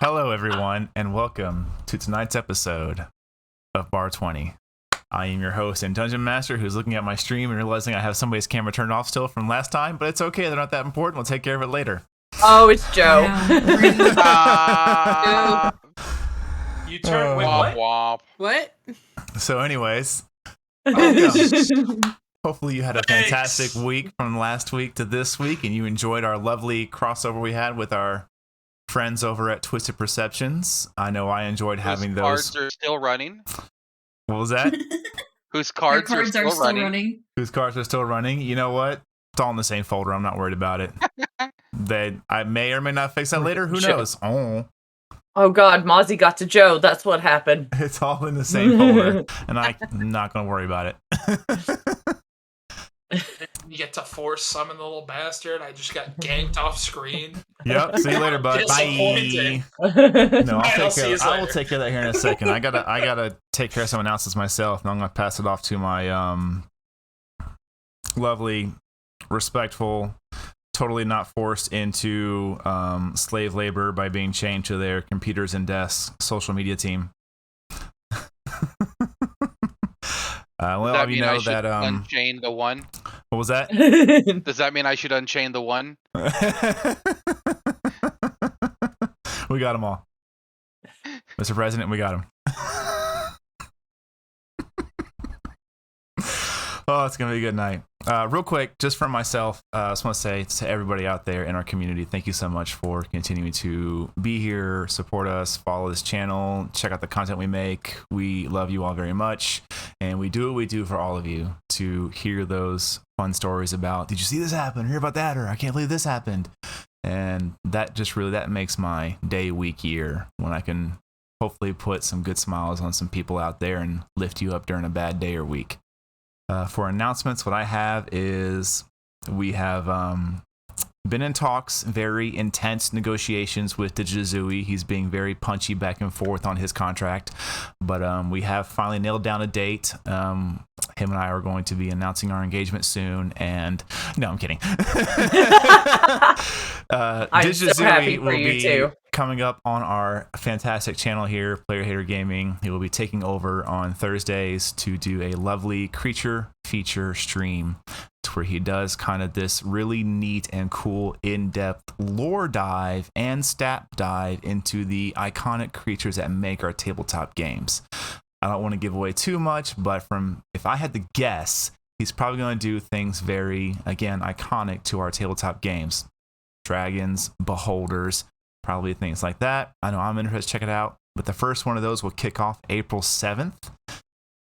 Hello, everyone, and welcome to tonight's episode of Bar20. I am your host and Dungeon Master who's looking at my stream and realizing I have somebody's camera turned off still from last time, but it's okay. They're not that important. We'll take care of it later. Oh, it's Joe. You turn womp womp. What? So, anyways, hopefully you had a fantastic week from last week to this week, and you enjoyed our lovely crossover we had with our friends over at Twisted Perceptions. I know I enjoyed having those. Cards are still running. What was that? Whose cards are still running. Whose cards are still running. You know what? It's all in the same folder. I'm not worried about it. I may or may not fix that later. Who knows? Oh God, Mozzie got to Joe. That's what happened. It's all in the same folder, and I'm not going to worry about it. You get to force summon the little bastard. I just got ganked off screen. Yep. See you later, bud. Bye. No, I will take care of that here in a second. I gotta take care of some announcements myself, and I'm gonna pass it off to my lovely, respectful, totally not forced into slave labor by being chained to their computers and desks social media team. Well, Does that you mean know I should that unchain the one? What was that? Does that mean I should unchain the one? We got them all, Mr. President. We got them. Oh, it's gonna be a good night. Real quick, just for myself, I just want to say to everybody out there in our community, thank you so much for continuing to be here, support us, follow this channel, check out the content we make. We love you all very much, and we do what we do for all of you to hear those fun stories about, did you see this happen? Hear about that? Or I can't believe this happened. And that just really, that makes my day, week, year, when I can hopefully put some good smiles on some people out there and lift you up during a bad day or week. For announcements, what I have is we have been in talks, very intense negotiations with Digizui. He's being very punchy back and forth on his contract, but we have finally nailed down a date. Him and I are going to be announcing our engagement soon, and no, I'm kidding. I'm so happy for you too. Coming up on our fantastic channel here, Player Hater Gaming. He will be taking over on Thursdays to do a lovely creature feature stream where he does kind of this really neat and cool in-depth lore dive and stat dive into the iconic creatures that make our tabletop games. I don't want to give away too much, but if I had to guess, he's probably going to do things very, again, iconic to our tabletop games. Dragons, beholders, probably things like that. I know I'm interested to check it out, but the first one of those will kick off April 7th,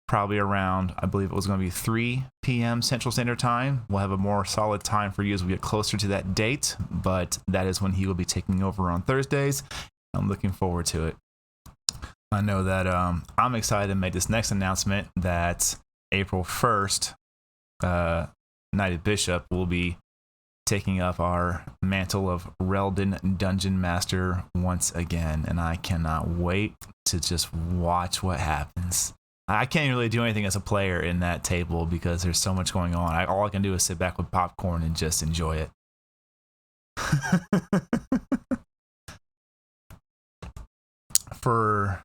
probably around, I believe it was going to be 3 p.m. Central Standard Time. We'll have a more solid time for you as we get closer to that date, but that is when he will be taking over on Thursdays. I'm looking forward to it. I know that I'm excited to make this next announcement that April 1st, Knighted Bishop will be taking up our mantle of Reldon Dungeon Master once again, and I cannot wait to just watch what happens. I can't really do anything as a player in that table because there's so much going on. All I can do is sit back with popcorn and just enjoy it. For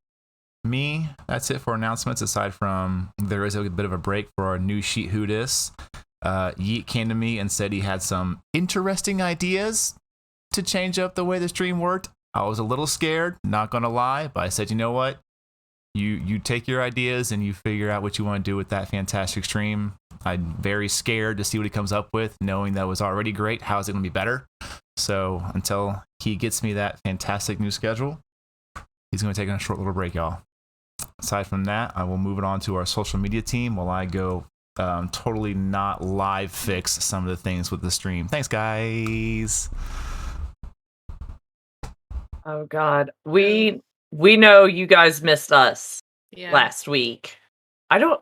me, that's it for announcements, aside from there is a bit of a break for our new Sheet Who Dis. Yeet came to me and said he had some interesting ideas to change up the way the stream worked. I was a little scared, not gonna lie, but I said, you know what? You take your ideas and you figure out what you want to do with that fantastic stream. I'm very scared to see what he comes up with, knowing that was already great. How is it gonna be better? So until he gets me that fantastic new schedule, he's gonna take a short little break, y'all. Aside from that, I will move it on to our social media team while I go totally not live fix some of the things with the stream. Thanks, guys. Oh God, we know you guys missed us last week. I don't.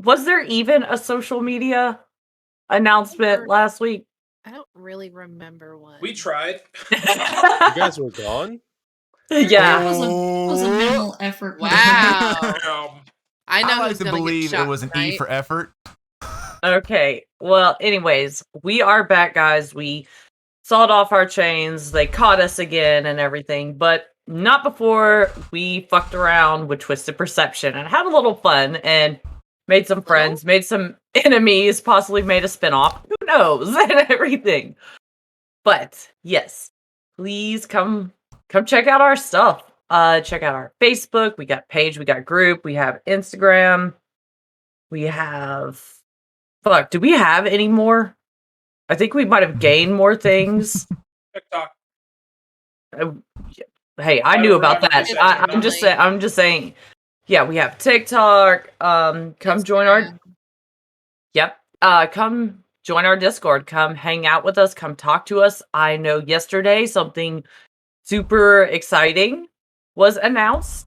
Was there even a social media announcement last week? I don't really remember one. We tried. You guys were gone? Yeah. It was a minimal effort. Wow. I know I like who's to gonna believe get shot it was an tonight. E for effort. Okay. Well, anyways, we are back, guys. We sawed off our chains. They caught us again and everything. But not before we fucked around with Twisted Perception and had a little fun and made some friends, made some enemies, possibly made a spinoff. Who knows? And everything. But yes, please come check out our stuff. Check out our Facebook. We got page, we got group, we have Instagram, we have do we have any more? I think we might have gained more things. TikTok. Hey, I knew about that. I'm just saying. Yeah, we have TikTok. Come join our. Yep. Come join our Discord. Come hang out with us. Come talk to us. I know yesterday something super exciting was announced,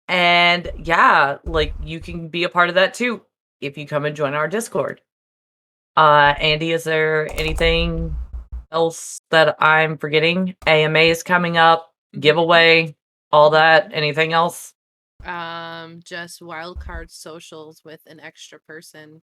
and yeah, like you can be a part of that too if you come and join our Discord. Andy, is there anything else that I'm forgetting? AMA is coming up. Giveaway, all that. Anything else? Just wildcard socials with an extra person.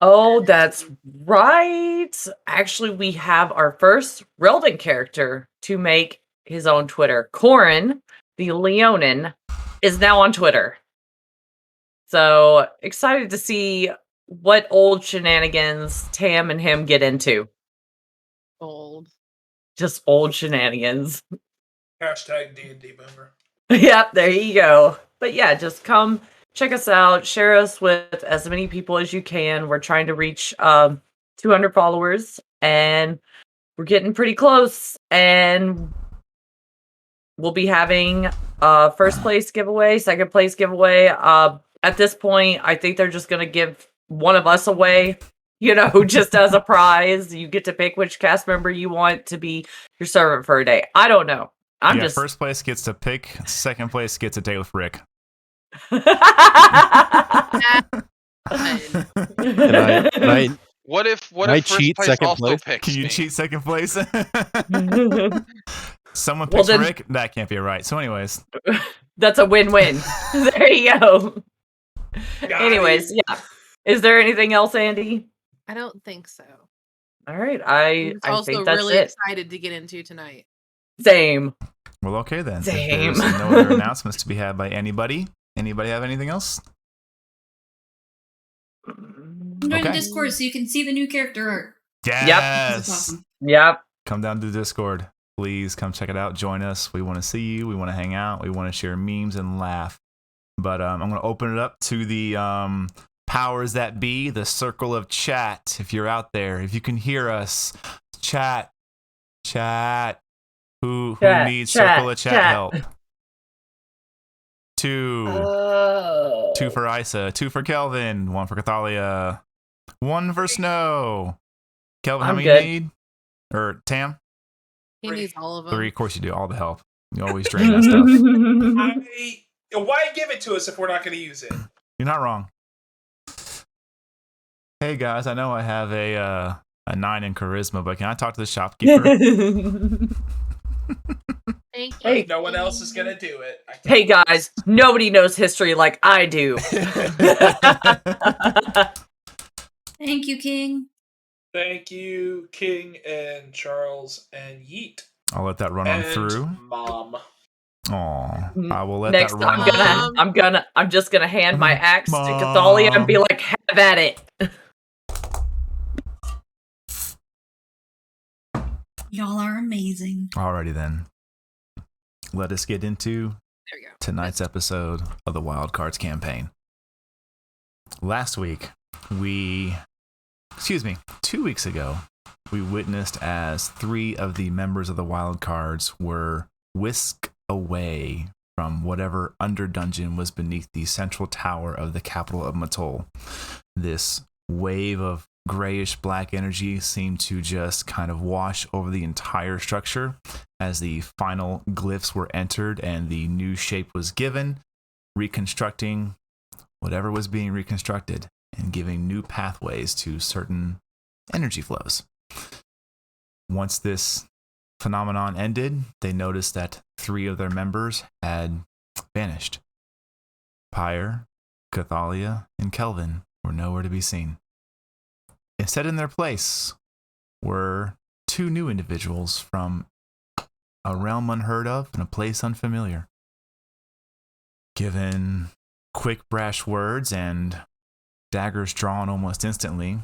Oh, that's right. Actually, we have our first Relden character to make his own Twitter. Corin, the Leonin, is now on Twitter. So excited to see what old shenanigans Tam and him get into. Just old shenanigans. Hashtag D&D boomer. Yep, there you go. But yeah, just come check us out. Share us with as many people as you can. We're trying to reach 200 followers, and we're getting pretty close. And we'll be having first place giveaway, second place giveaway. At this point, I think they're just gonna give one of us away, just as a prize. You get to pick which cast member you want to be your servant for a day. I don't know. First place gets to pick. Second place gets a day with Rick. What if I first cheat place second also place? picks Can you me? cheat second place? Someone picks Rick? That can't be right. So anyways. That's a win-win. There you go. Anyways, yeah. Is there anything else, Andy? I don't think so. All right. I also think that's really it. excited to get into tonight. Same. Well, okay then. Same. If there's no other announcements to be had by anybody. Anybody have anything else? Join the Discord so you can see the new character art. Yes. This is awesome. Yep. Come down to the Discord. Please come check it out. Join us. We want to see you. We want to hang out. We want to share memes and laugh. But I'm going to open it up to the powers that be, the circle of chat. If you're out there, if you can hear us, chat. Who needs circle of chat help? 2 for Isa, 2 for Kelvin, 1 for Cathalia, 1 for Snow. Kelvin, how many you need? Or Tam? He needs all of them. 3, of course you do. All the help. You always drain that stuff. Why give it to us if we're not going to use it? You're not wrong. Hey guys, I know I have a 9 in charisma, but can I talk to the shopkeeper? Thank you. Hey, no one else is going to do it. Hey guys, nobody knows history like I do. Thank you, King. Thank you, King and Charles and Yeet. I'll let that run on through. Mom. Aw, I will let Next, that run. I'm just gonna hand my axe to Cathalia and be like, "Have at it." Y'all are amazing. Alrighty then. Let us get into tonight's episode of the Wild Cards campaign. Last week, 2 weeks ago, we witnessed as 3 of the members of the Wild Cards were whisked away from whatever underdungeon was beneath the central tower of the capital of Matol. This wave of grayish black energy seemed to just kind of wash over the entire structure as the final glyphs were entered and the new shape was given, reconstructing whatever was being reconstructed and giving new pathways to certain energy flows. Once this phenomenon ended, they noticed that 3 of their members had vanished. Pyre, Cathalia, and Kelvin were nowhere to be seen. Instead, in their place were 2 new individuals from a realm unheard of and a place unfamiliar. Given quick, brash words and daggers drawn almost instantly,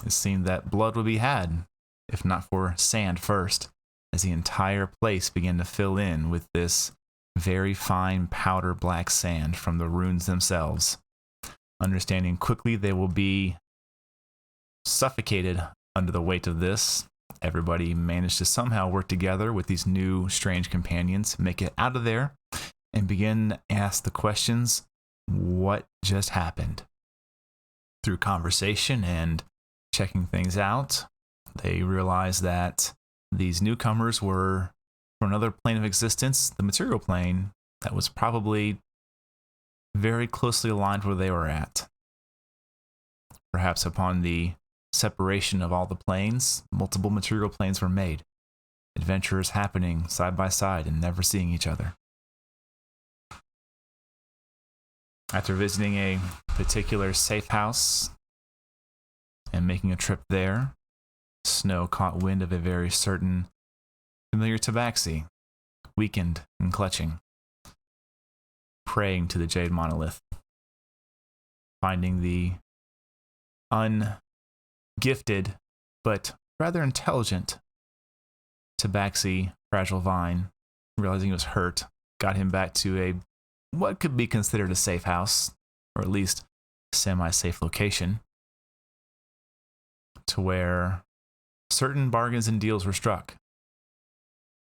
it seemed that blood would be had, if not for sand first, as the entire place began to fill in with this very fine powder black sand from the runes themselves. Understanding quickly they will be suffocated under the weight of this, everybody managed to somehow work together with these new strange companions, make it out of there, and begin to ask the questions, what just happened? Through conversation and checking things out, they realized that these newcomers were from another plane of existence, the material plane, that was probably very closely aligned where they were at. Perhaps upon the separation of all the planes, multiple material planes were made. Adventures happening side by side and never seeing each other. After visiting a particular safe house and making a trip there, Snow caught wind of a very certain familiar tabaxi, weakened and clutching, praying to the Jade Monolith, finding the ungifted but rather intelligent tabaxi, Fragile Vine, realizing he was hurt, got him back to a what could be considered a safe house, or at least semi-safe location, to where certain bargains and deals were struck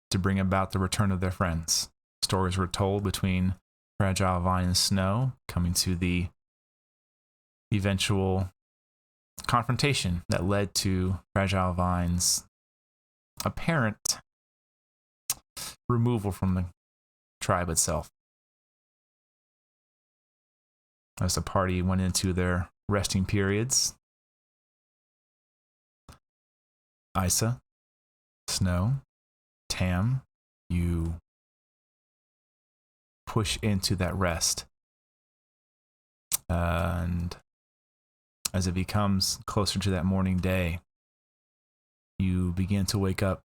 to bring about the return of their friends. Stories were told between Fragile Vine and Snow, coming to the eventual confrontation that led to Fragile Vine's apparent removal from the tribe itself. As the party went into their resting periods, Isa, Snow, Tam, you push into that rest. And as it becomes closer to that morning day, you begin to wake up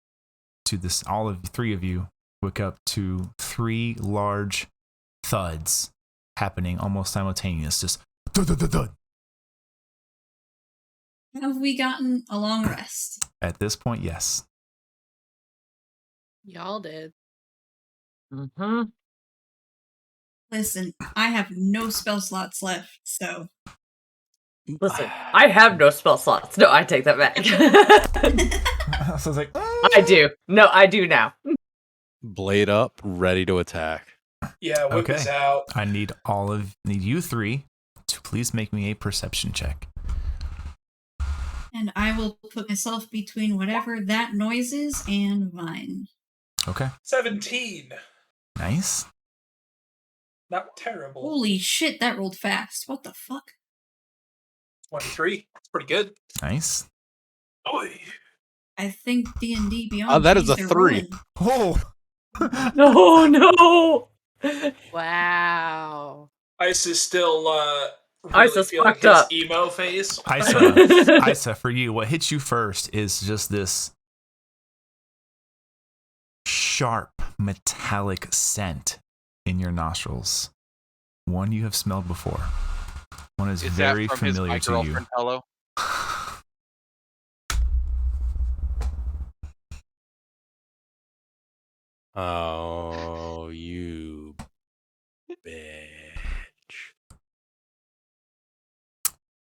to this, all of three of you wake up to three large thuds happening almost simultaneous, just thud, thud, thud, thud. Have we gotten a long rest? At this point, yes. Y'all did. Mm-hmm. Listen, I have no spell slots left, so. Listen, I have no spell slots. No, I take that back. So I was like, I do. No, I do now. Blade up, ready to attack. Yeah, whip is Okay. out. I need you three to please make me a perception check. And I will put myself between whatever that noise is and Vine. Okay. 17. Nice. Not terrible. Holy shit, that rolled fast. What the fuck? 23. That's pretty good. Nice. Oy. I think D&D Beyond. That is a they're 3. rolling. Oh. No. Wow. Ice is still really Isa's feeling fucked his up. emo face. Isa, for you, what hits you first is just this sharp, metallic scent in your nostrils. One you have smelled before. One is very that from familiar his to My you. Girlfriend Hello? Oh, you bitch.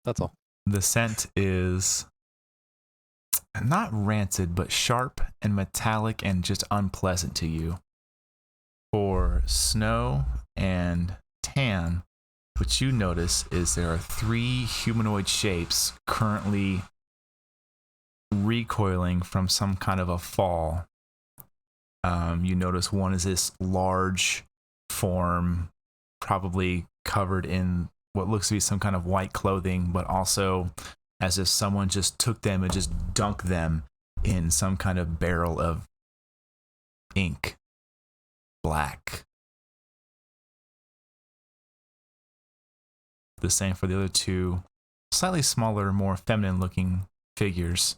That's all. The scent is not rancid, but sharp and metallic and just unpleasant to you. For Snow and Tan, what you notice is there are 3 humanoid shapes currently recoiling from some kind of a fall. You notice one is this large form, probably covered in what looks to be some kind of white clothing, but also as if someone just took them and just dunked them in some kind of barrel of ink, black. The same for the other 2, slightly smaller, more feminine looking figures,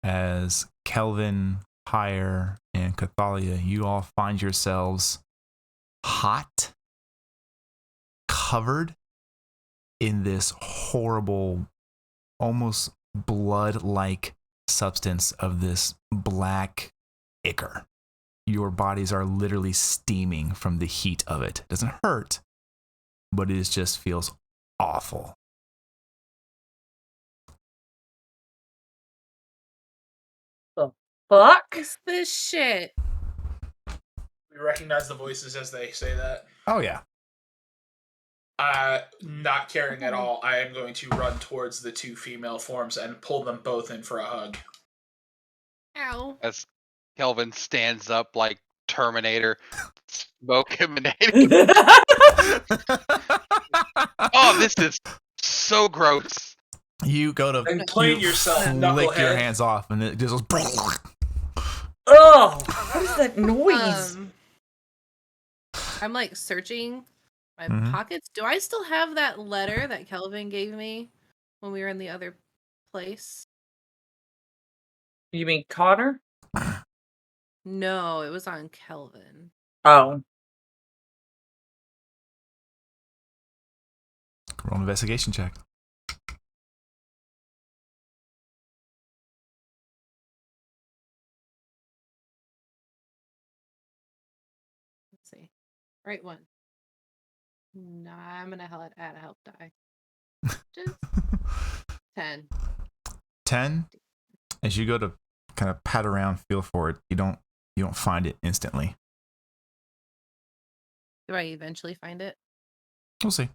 as Kelvin, Pyre, and Cathalia, you all find yourselves hot, covered in this horrible, almost blood-like substance of this black ichor. Your bodies are literally steaming from the heat of it. It doesn't hurt, but it just feels awful. The fuck? What's this shit? We recognize the voices as they say that. Oh, yeah. Not caring at all, I am going to run towards the two female forms and pull them both in for a hug. Ow. As Kelvin stands up like Terminator, smoke emanating. Oh, this is so gross. You go to And clean yourself, lick your knucklehead. hands off, and it just goes. Oh, what is that noise? I'm like searching my Mhm. pockets. Do I still have that letter that Kelvin gave me when we were in the other place? You mean Connor? No, it was on Kelvin. Oh. Roll an investigation check. Let's see. Right one. Nah, I'm gonna add a help die. Just 10. 10. As you go to kind of pat around, feel for it, you don't find it instantly. Do I eventually find it? We'll see.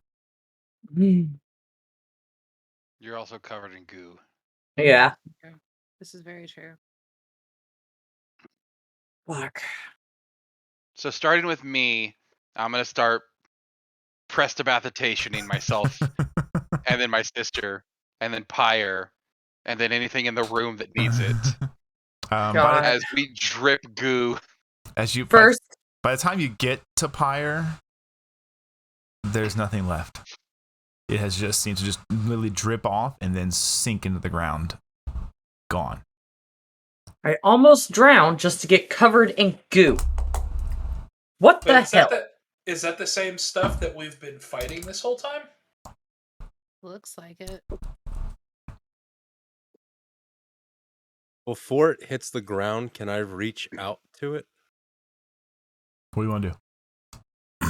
You're also covered in goo. Yeah. This is very true. Fuck. So starting with me, I'm gonna start prestidigitationing myself, and then my sister, and then Pyre, and then anything in the room that needs it. God. As we drip goo. As you First, by the time you get to Pyre, there's nothing left. It has just seemed to just literally drip off and then sink into the ground. Gone. I almost drowned just to get covered in goo. What the hell? Is that the same stuff that we've been fighting this whole time? Looks like it. Before it hits the ground, can I reach out to it? What do you want to do?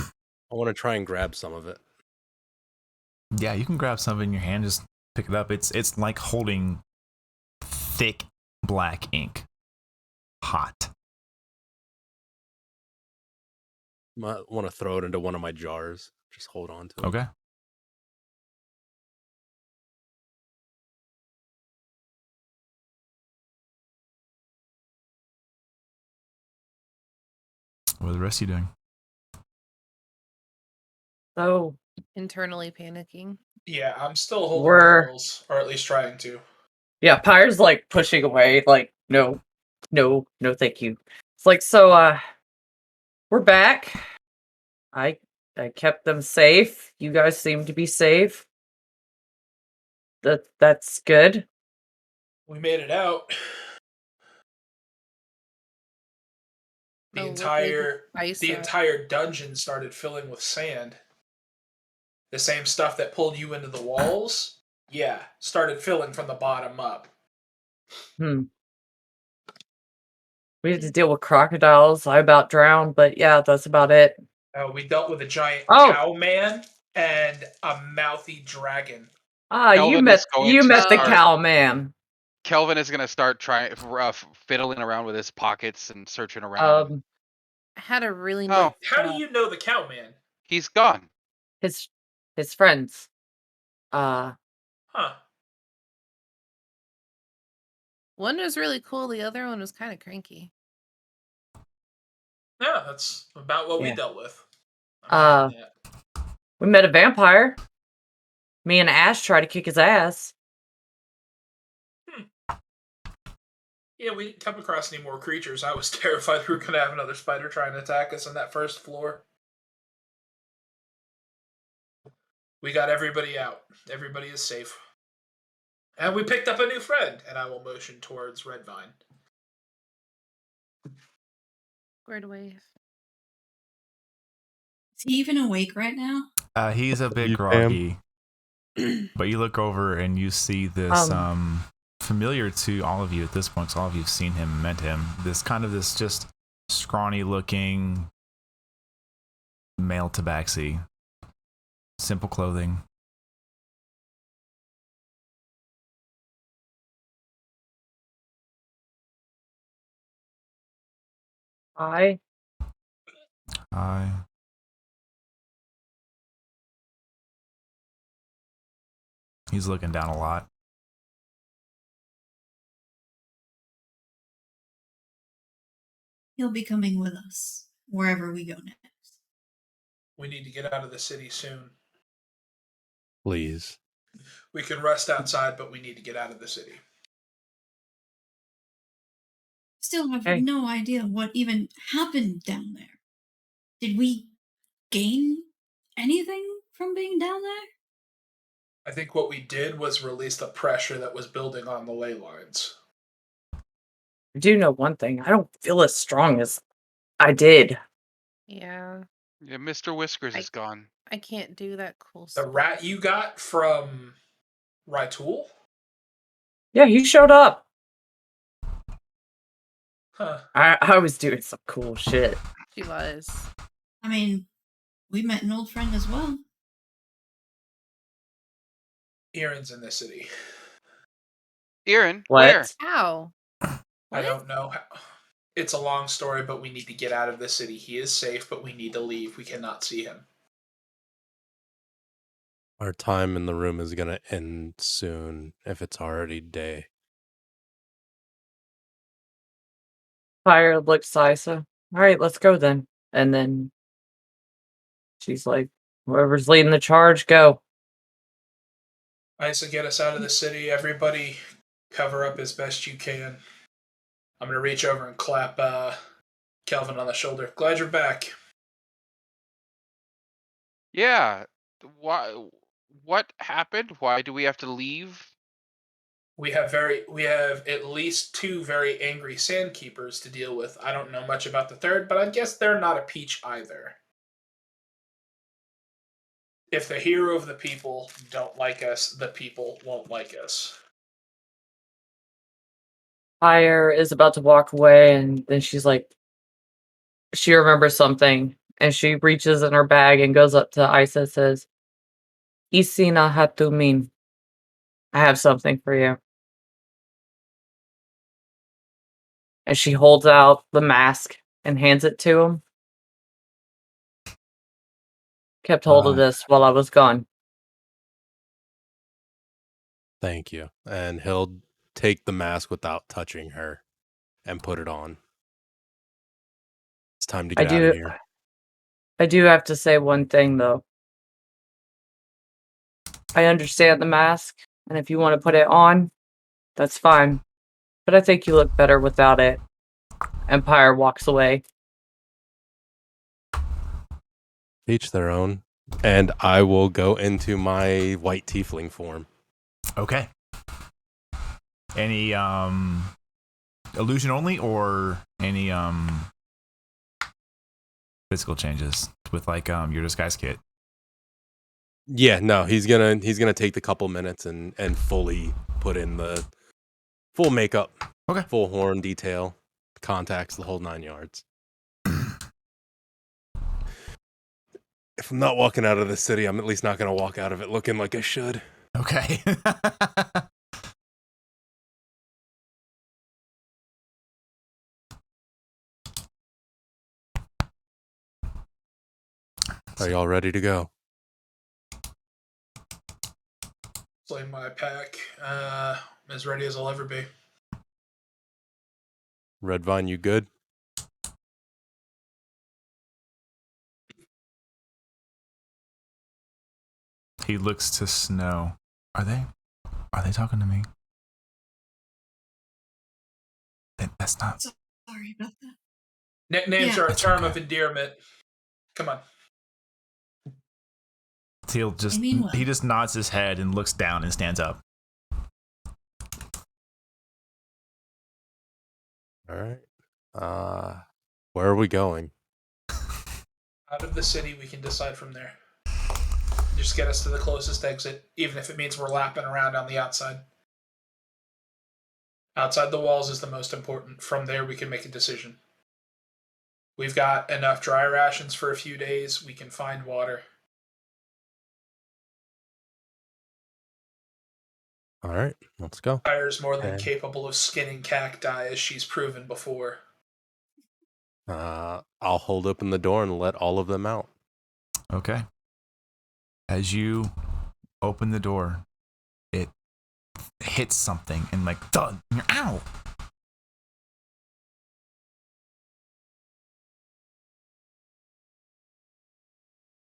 I want to try and grab some of it. Yeah, you can grab some in your hand, just pick it up. It's like holding thick black ink. Hot. I want to throw it into one of my jars. Just hold on to it. Okay. What are the rest of you doing? So, Internally panicking. Yeah, I'm still holding We're- the pills, or at least trying to. yeah, Pyre's like pushing away, like, no, thank you. It's like, we're back. I kept them safe. You guys seem to be safe. That's good. We made it out. The Oh, what entire ice the up. entire dungeon started filling with sand. The same stuff that pulled you into the walls, yeah, started filling from the bottom up. We had to deal with crocodiles. I about drowned, but yeah, that's about it. We dealt with a giant Oh. cow man and a mouthy dragon. Ah, you Kelvin met is going you to met the start- cow man. Kelvin is gonna start trying fiddling around with his pockets and searching around. I had a really Oh. nice How do you know the cow man? He's gone. His friends. Huh. One was really cool, the other one was kind of cranky. Yeah, that's about what we Yeah. dealt with. We met a vampire. Me and Ash tried to kick his ass. Yeah, we didn't come across any more creatures. I was terrified we were going to have another spider trying to attack us on that first floor. We got everybody out. Everybody is safe. And we picked up a new friend, and I will motion towards Redvine. squared away. Is he even awake right now? He's a bit You, groggy, but you look over and you see this familiar to all of you at this point. So all of you've seen him, met him. This just scrawny looking male tabaxi, simple clothing. Hi. He's looking down a lot. He'll be coming with us wherever we go next. We need to get out of the city soon. please. We can rest outside, but we need to get out of the city. Still have Hey. no idea what even happened down there. Did we gain anything from being down there? I think what we did was release the pressure that was building on the ley lines. I do know one thing. I don't feel as strong as I did. Yeah, Yeah, Mr. Whiskers is gone. I can't do that cool The stuff. rat you got from Rytool? Yeah, he showed up. Huh. I was doing some cool shit. She was. I mean, we met an old friend as well. Erin's in the city. Erin, What? where? How? I don't know. It's a long story, but we need to get out of the city. He is safe, but we need to leave. We cannot see him. Our time in the room is going to end soon if it's already day. Fire looks at Isa. All right, let's go then. And then she's like, whoever's leading the charge, go. Isa, get us out of the city. Everybody cover up as best you can. I'm going to reach over and clap Kelvin on the shoulder. Glad you're back. Yeah. Why? What happened? Why do we have to leave? We have at least 2 very angry sandkeepers to deal with. I don't know much about the third, but I guess they're not a peach either. If the hero of the people don't like us, the people won't like us. Fire is about to walk away, and then she's like, she remembers something, and she reaches in her bag and goes up to Isa and says, Isina Hatumin. I have something for you. And she holds out the mask and hands it to him. Kept hold of this while I was gone. Thank you. And he'll take the mask without touching her and put it on. It's time to get out of here. I do have to say one thing, though. I understand the mask, and if you want to put it on, that's fine. But I think you look better without it. Empire walks away. Each their own. And I will go into my white tiefling form. Okay. Any illusion only or any physical changes with like your disguise kit? Yeah, no, he's gonna take the couple minutes and fully put in the full makeup. Okay. Full horn detail, contacts, the whole 9 yards. If I'm not walking out of the city, I'm at least not gonna walk out of it looking like I should. Okay. Are y'all ready to go? Slay my pack. As ready as I'll ever be. Redvine, you good? He looks to Snow. Are they talking to me? That's not. Sorry about that. Nicknames Yeah. are a That's term okay. of endearment. Come on. He'll just I mean what? he just nods his head and looks down and stands up. All right. Where are we going? Out of the city, we can decide from there. Just get us to the closest exit, even if it means we're lapping around on the outside. Outside the walls is the most important. From there, we can make a decision. We've got enough dry rations for a few days. We can find water. All right, let's go. Fire's more than Okay. capable of skinning cacti, as she's proven before. I'll hold open the door and let all of them out. Okay. As you open the door, it hits something and like thud. Ow!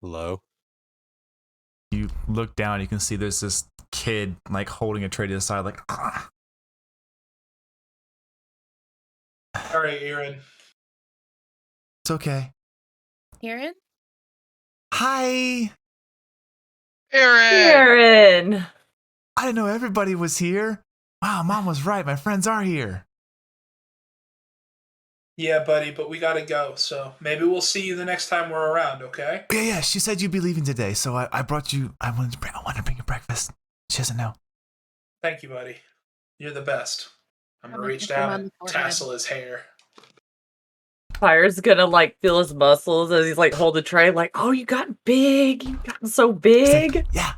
Hello? You look down, you can see there's this kid like holding a tray to the side, like, ah. All right, Aaron. It's okay. Aaron? Hi! Aaron! Aaron! I didn't know everybody was here. Wow, Mom was right. My friends are here. Yeah, buddy, but we gotta go, so maybe we'll see you the next time we're around, okay? Yeah, she said you'd be leaving today, so I brought you. I wanted to bring you breakfast. She doesn't know. Thank you, buddy. You're the best. I'm gonna I'm gonna reach kiss him down on and the forehead. tassel his hair. Fire's gonna like feel his muscles as he's like hold the tray, like, oh, you got big. You got so He's big. like, yeah.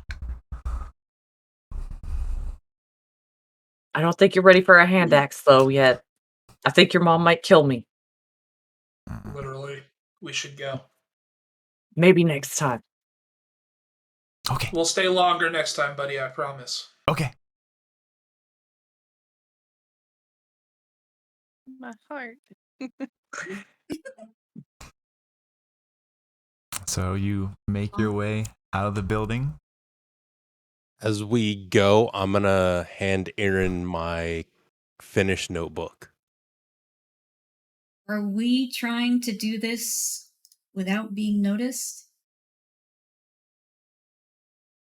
I don't think you're ready for a hand axe though yet. I think your mom might kill me. Literally. We should go. Maybe next time. Okay. We'll stay longer next time, buddy, I promise. Okay. My heart. So you make your way out of the building. As we go, I'm going to hand Aaron my finished notebook. Are we trying to do this without being noticed?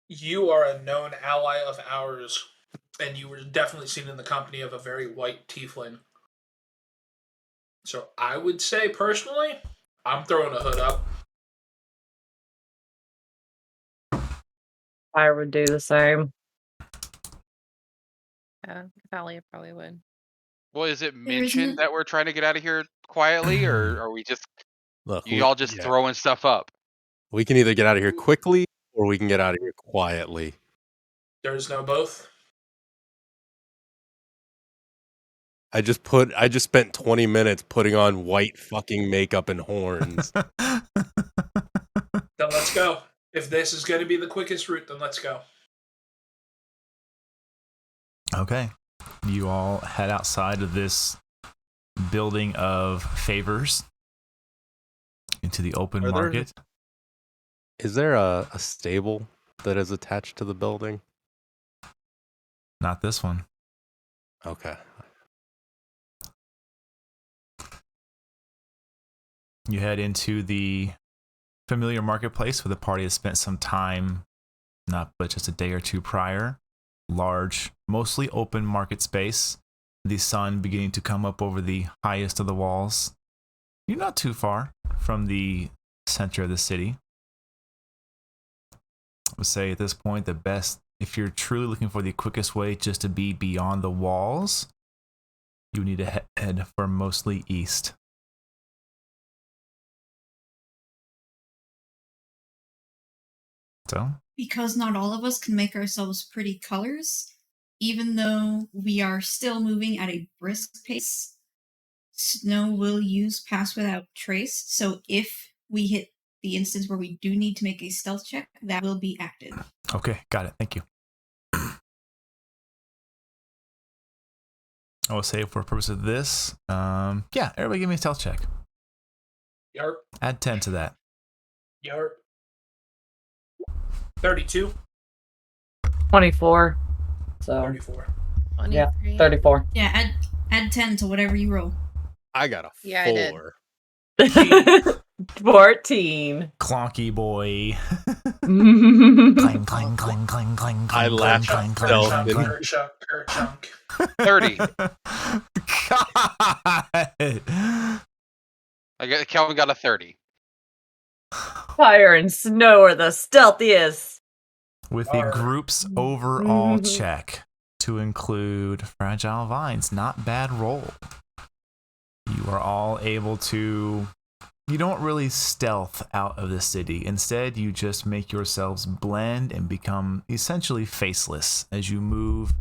You are a known ally of ours, and you were definitely seen in the company of a very white tiefling. So I would say, personally, I'm throwing a hood up. Fire would do the same. Yeah, Thalia probably would. Well, is it There isn't mentioned a- that we're trying to get out of here quietly, or are we just Look, you all just throwing stuff up? We can either get out of here quickly or we can get out of here quietly. There's no both. I just spent 20 minutes putting on white fucking makeup and horns. Then let's go. If this is going to be the quickest route, then let's go. Okay. You all head outside of this building of favors into the open Are there- market. Is there a stable that is attached to the building? Not this one. Okay. You head into the familiar marketplace where the party has spent some time, not but just a day or two prior. Large, mostly open market space. The sun beginning to come up over the highest of the walls. You're not too far from the center of the city. I would say at this point, the best, if you're truly looking for the quickest way just to be beyond the walls, you need to head for mostly east. So, Because not all of us can make ourselves pretty colors, even though we are still moving at a brisk pace, Snow will use Pass Without Trace. So if we hit the instance where we do need to make a stealth check, that will be active. okay, got it. Thank you. I will say for purpose of this, yeah, everybody give me a stealth check. Yarp, Add 10 to that. yarp. 32, 24. So 34. 23. 34. Yeah, add 10 to whatever you roll. I got a Yeah, I did. 4. 14. Clonky boy. Clang, clang, clang, clang, clang, clang, I clang, laughed clang, clang, myself clang, in. clang. Kerchunk. 30. God. I Kelvin got a 30. Fire and Snow are the stealthiest. With the group's overall check to include Fragile Vines. Not bad roll. You are all able to... You don't really stealth out of the city. Instead, you just make yourselves blend and become essentially faceless as you move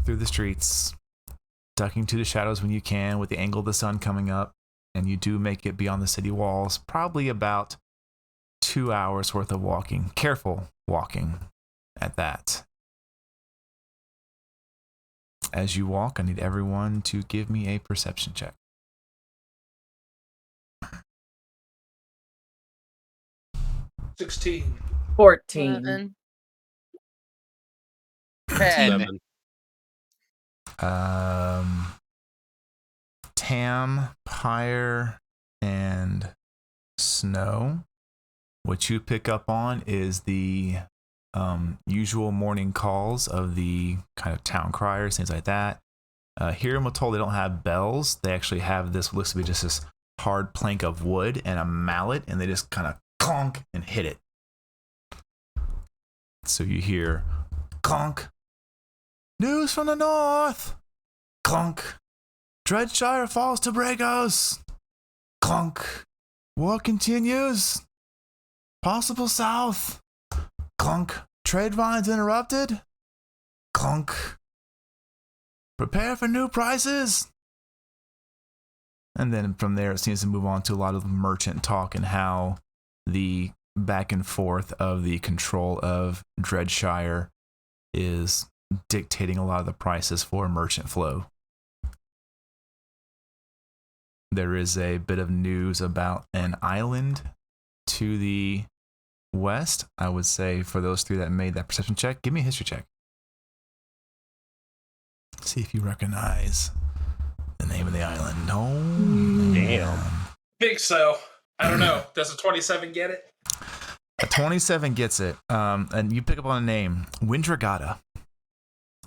through the streets, ducking to the shadows when you can with the angle of the sun coming up. And you do make it beyond the city walls, probably about 2 hours worth of walking. Careful walking at that. As you walk, I need everyone to give me a perception check. 16. 14. 11. 10. 7. Tam, Pyre, and Snow. What you pick up on is the usual morning calls of the kind of town criers, things like that. Here in Matol, they don't have bells. They actually have this, looks to be just this hard plank of wood and a mallet, and they just kind of clonk and hit it. So you hear clonk. News from the north. Clonk. Dreadshire falls to Bragos. Clonk. War continues. Possible south. Clunk. Trade vines interrupted. Clunk. Prepare for new prices. And then from there, it seems to move on to a lot of merchant talk and how the back and forth of the control of Dreadshire is dictating a lot of the prices for merchant flow. There is a bit of news about an island to the west. I would say for those three that made that perception check, give me a history check. See if you recognize the name of the island. No. Damn. Think so. I don't know. Does a 27 get it? A 27 gets it. And you pick up on a name, Windragata.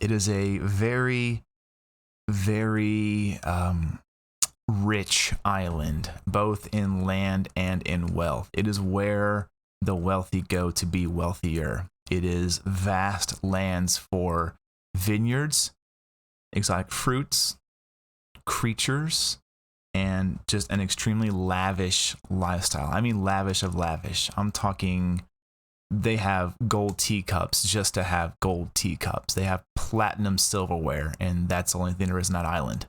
It is a very, very rich island, both in land and in wealth. It is where the wealthy go to be wealthier. It is vast lands for vineyards, exotic fruits, creatures, and just an extremely lavish lifestyle. I mean lavish of lavish. I'm talking they have gold teacups just to have gold teacups. They have platinum silverware, and that's the only thing there is in that island.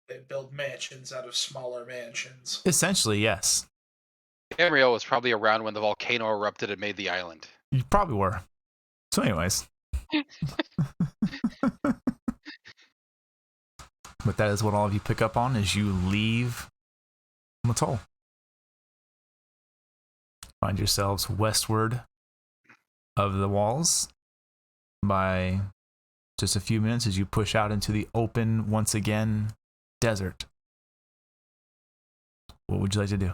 They build mansions out of smaller mansions. Essentially, yes. Tamriel was probably around when the volcano erupted and made the island. You probably were. So anyways. But that is what all of you pick up on as you leave Matol. Find yourselves westward of the walls by just a few minutes as you push out into the open, once again, desert. What would you like to do?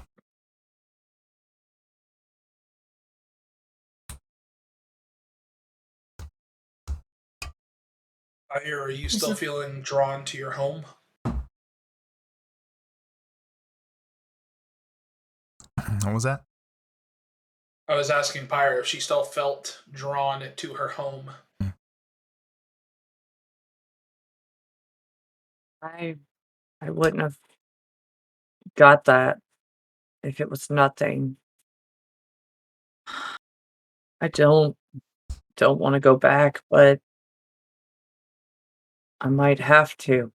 Are you still feeling drawn to your home? What was that? I was asking Pyre if she still felt drawn to her home. I wouldn't have got that if it was nothing. I don't want to go back, but I might have to.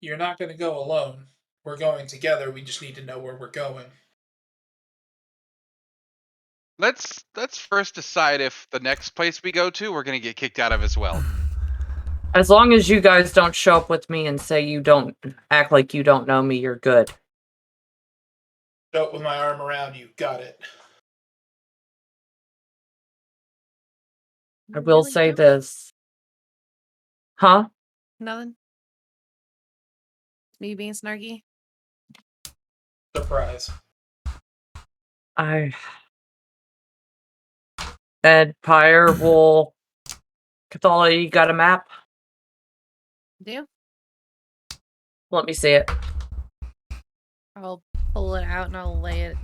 You're not going to go alone. We're going together. We just need to know where we're going. Let's first decide if the next place we go to we're gonna get kicked out of as well. As long as you guys don't show up with me and say you don't act like you don't know me, you're good. Show up with my arm around you. Got it. I will Really, say Kevin? this. Huh? Nothing. Me being snarky. Surprise. Ed Pyre will... Cathala, you got a map? Do? Let me see it. I'll pull it out and I'll lay it,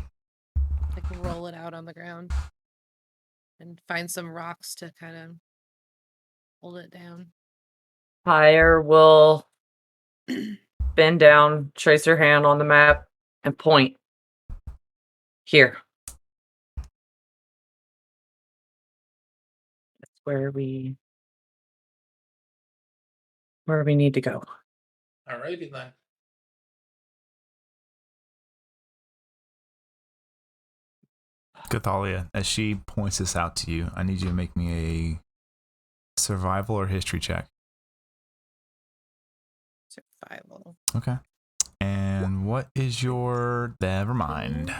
like roll it out on the ground, and find some rocks to kind of hold it down. Pyre will bend down, trace her hand on the map, and point. Here. That's where we need to go. Alrighty then. Cathalia, as she points this out to you, I need you to make me a survival or history check. Survival. Okay. And what is your... Never mind.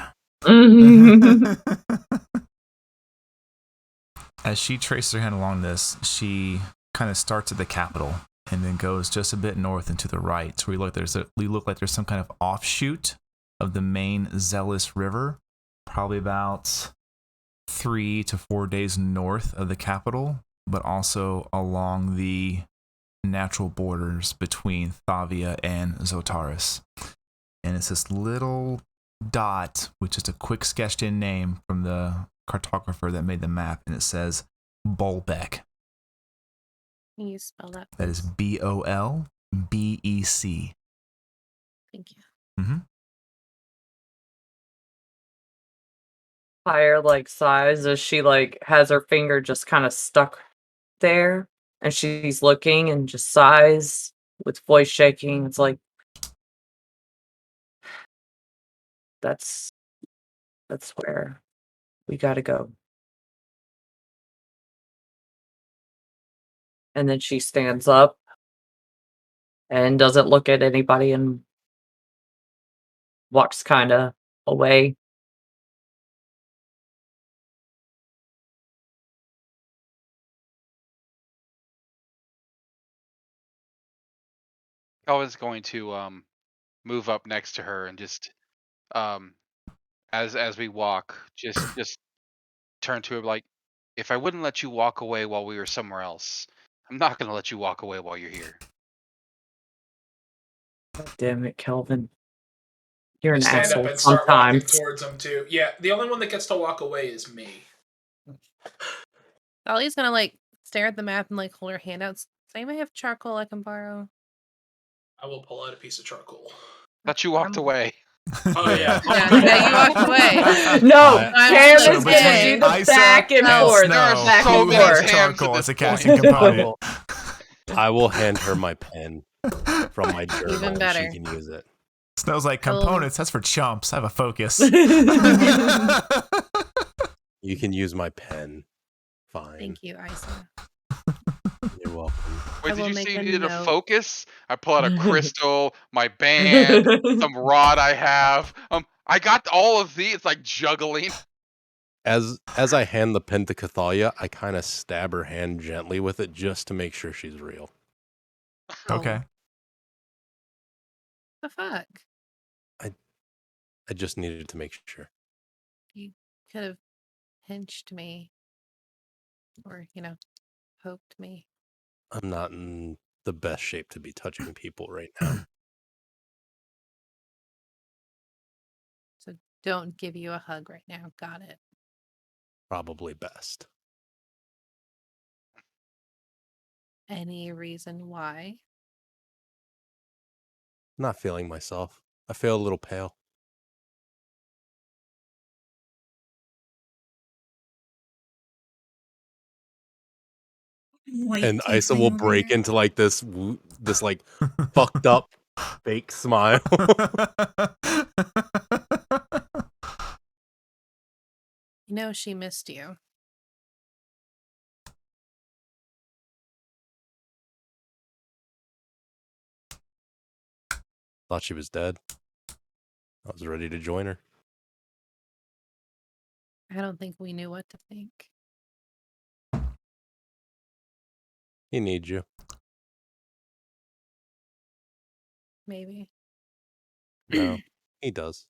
As she traces her hand along this, she kind of starts at the capital and then goes just a bit north and to the right. So we look like there's some kind of offshoot of the main Zealous River, probably about 3 to 4 days north of the capital, but also along the natural borders between Thavia and Zotaris. And it's this little dot, which is a quick sketched in name from the cartographer that made the map, and it says Bolbec. Can you spell that? That is please? Bolbec. Thank you. Mm-hmm. Pyre like sighs as she like has her finger just kind of stuck there, and she's looking and just sighs with voice shaking. It's like that's where we gotta go. And then she stands up and doesn't look at anybody and walks kind of away. Kelvin's going to move up next to her and just as we walk, just turn to her like, if I wouldn't let you walk away while we were somewhere else, I'm not gonna let you walk away while you're here. Damn it, Kelvin. You're I an stand up asshole and start walking sometimes. towards him too. Yeah, the only one that gets to walk away is me. Dolly's gonna like stare at the map and like hold her hand out. Does anybody have charcoal I can borrow? I will pull out a piece of charcoal. Thought you walked away. Oh yeah. Yeah, you walked away. No, I'm Cam so is giving you the Isa back and and forth. Snow, Back so and many forth. hands charcoal at as a this casting point. component. I will hand her my pen from my journal. Even and better. She can use it. Snow's like, I will- components, that's for chumps. I have a focus. You can use my pen. Fine. Thank you, Isa. You're welcome. Wait, I did will you make say you a needed a note. focus? I pull out a crystal, my band, some rod I have. I got all of these. It's like juggling. As I hand the pen to Cathalia, I kind of stab her hand gently with it just to make sure she's real. Okay. The fuck? I just needed to make sure. You could have pinched me, or poked me. I'm not in the best shape to be touching people right now. So don't give you a hug right now. Got it. Probably best. Any reason why? Not feeling myself. I feel a little pale. White And Isa will tiefling over break here. into like this like fucked up fake smile. She missed you. Thought she was dead. I was ready to join her. I don't think we knew what to think. He needs you. Maybe. No, he does.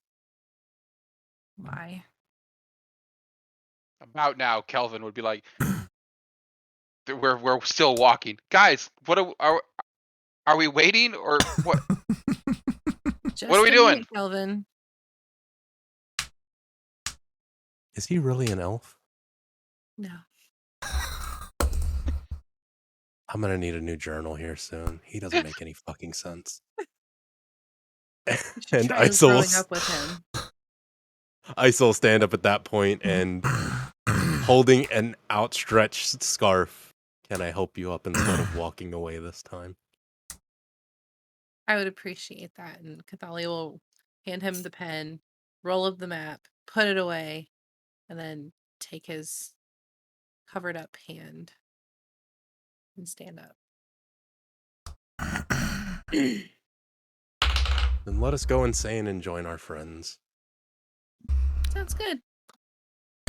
Why? About now, Kelvin would be like, "We're still walking, guys. What are we waiting or what? Just What are we a doing?" minute, Kelvin. Is he really an elf? No. I'm gonna need a new journal here soon. He doesn't make any fucking sense. And Try growing up with him. Isil will stand up at that point and holding an outstretched scarf. Can I help you up instead of walking away this time? I would appreciate that. And Cathalia will hand him the pen, roll up the map, put it away, and then take his covered up hand and stand up. Then let us go insane and join our friends. Sounds good.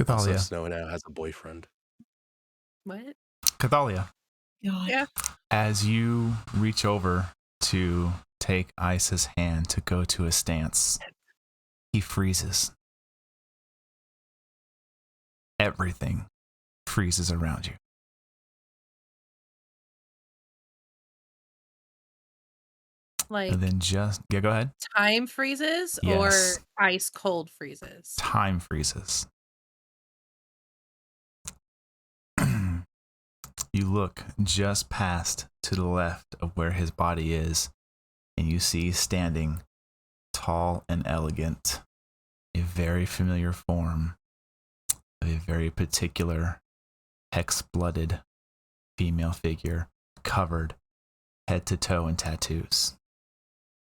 Also, Cathalia. Snow now has a boyfriend. What? Cathalia. God. Yeah. As you reach over to take Isa's hand to go to a stance, he freezes. Everything freezes around you. Like And then go ahead. time freezes Yes. or ice cold freezes? Time freezes. You look just past to the left of where his body is, and you see standing, tall and elegant, a very familiar form of a very particular hex-blooded female figure, covered head to toe in tattoos.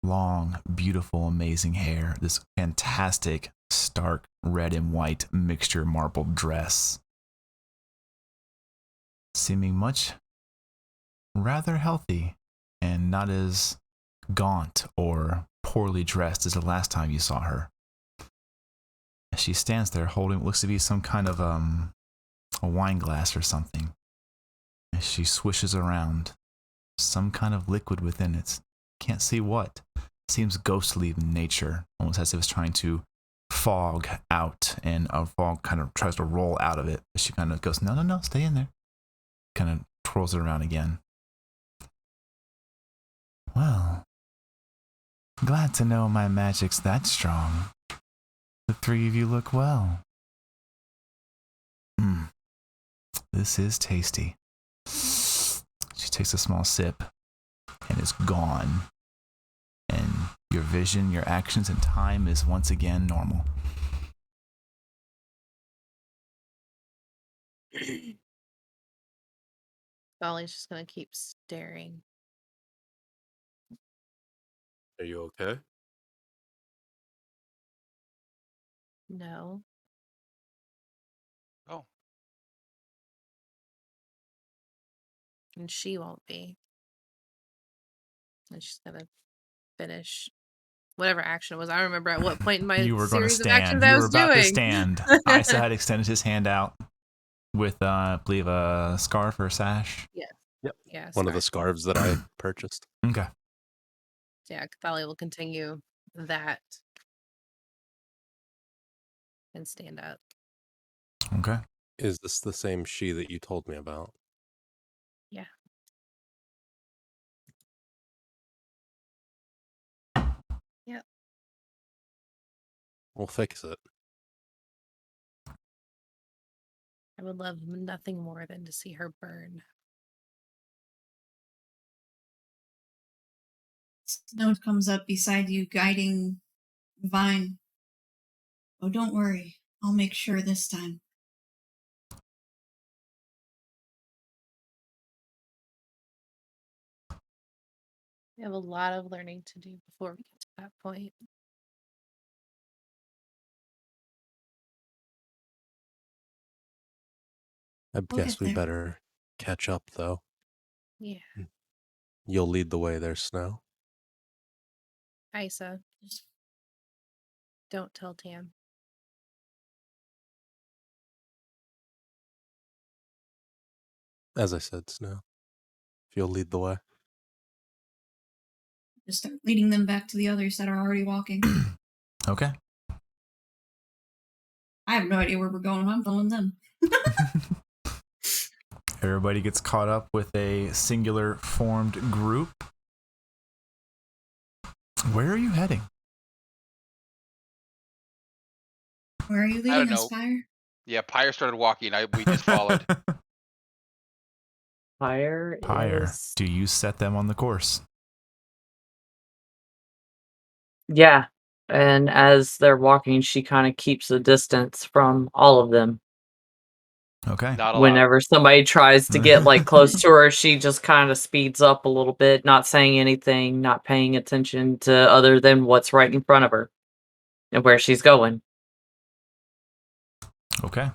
Long, beautiful, amazing hair, this fantastic, stark red and white mixture marbled dress. Seeming much rather healthy and not as gaunt or poorly dressed as the last time you saw her. She stands there holding what looks to be some kind of a wine glass or something. As she swishes around, some kind of liquid within it. Can't see what. Seems ghostly in nature, almost as if it's trying to fog out, and a fog kind of tries to roll out of it. She kind of goes, no, stay in there. Kind of twirls it around again. Well, glad to know my magic's that strong. The three of you look well. This is tasty. She takes a small sip and is gone. And your vision, your actions, and time is once again normal. Dolly's just gonna keep staring. Are you okay? No. Oh, And she won't be. And she's gonna finish whatever action it was. I don't remember at what point in my You were going to series of actions stand. I You were was about doing. to stand. Isa had extended his hand out with, I believe, a scarf or a sash. Yes. Yep. Yeah. One of the scarf. scarves that I purchased. Okay. Yeah, Cathalia will continue that and stand up. Okay. Is this the same she that you told me about? Yeah. Yep. We'll fix it. I would love nothing more than to see her burn. Snow comes up beside you, guiding Vine. Oh, don't worry. I'll make sure this time. We have a lot of learning to do before we get to that point. I We'll guess get we there. better catch up, though. Yeah. You'll lead the way there, Snow. Isa, don't tell Tam. As I said, Snow. If you'll lead the way. Just start leading them back to the others that are already walking. Okay. I have no idea where we're going. I'm following them. Everybody gets caught up with a singular formed group. Where are you heading? Where are you I don't leading us, know. Fire? Yeah, Pyre started walking. We just followed. Pyre Pyre, is... do you set them on the course? Yeah. And as they're walking, she kind of keeps a distance from all of them. Okay. Not allowed. Whenever somebody tries to get like close to her, she just kind of speeds up a little bit, not saying anything, not paying attention to other than what's right in front of her and where she's going. Okay.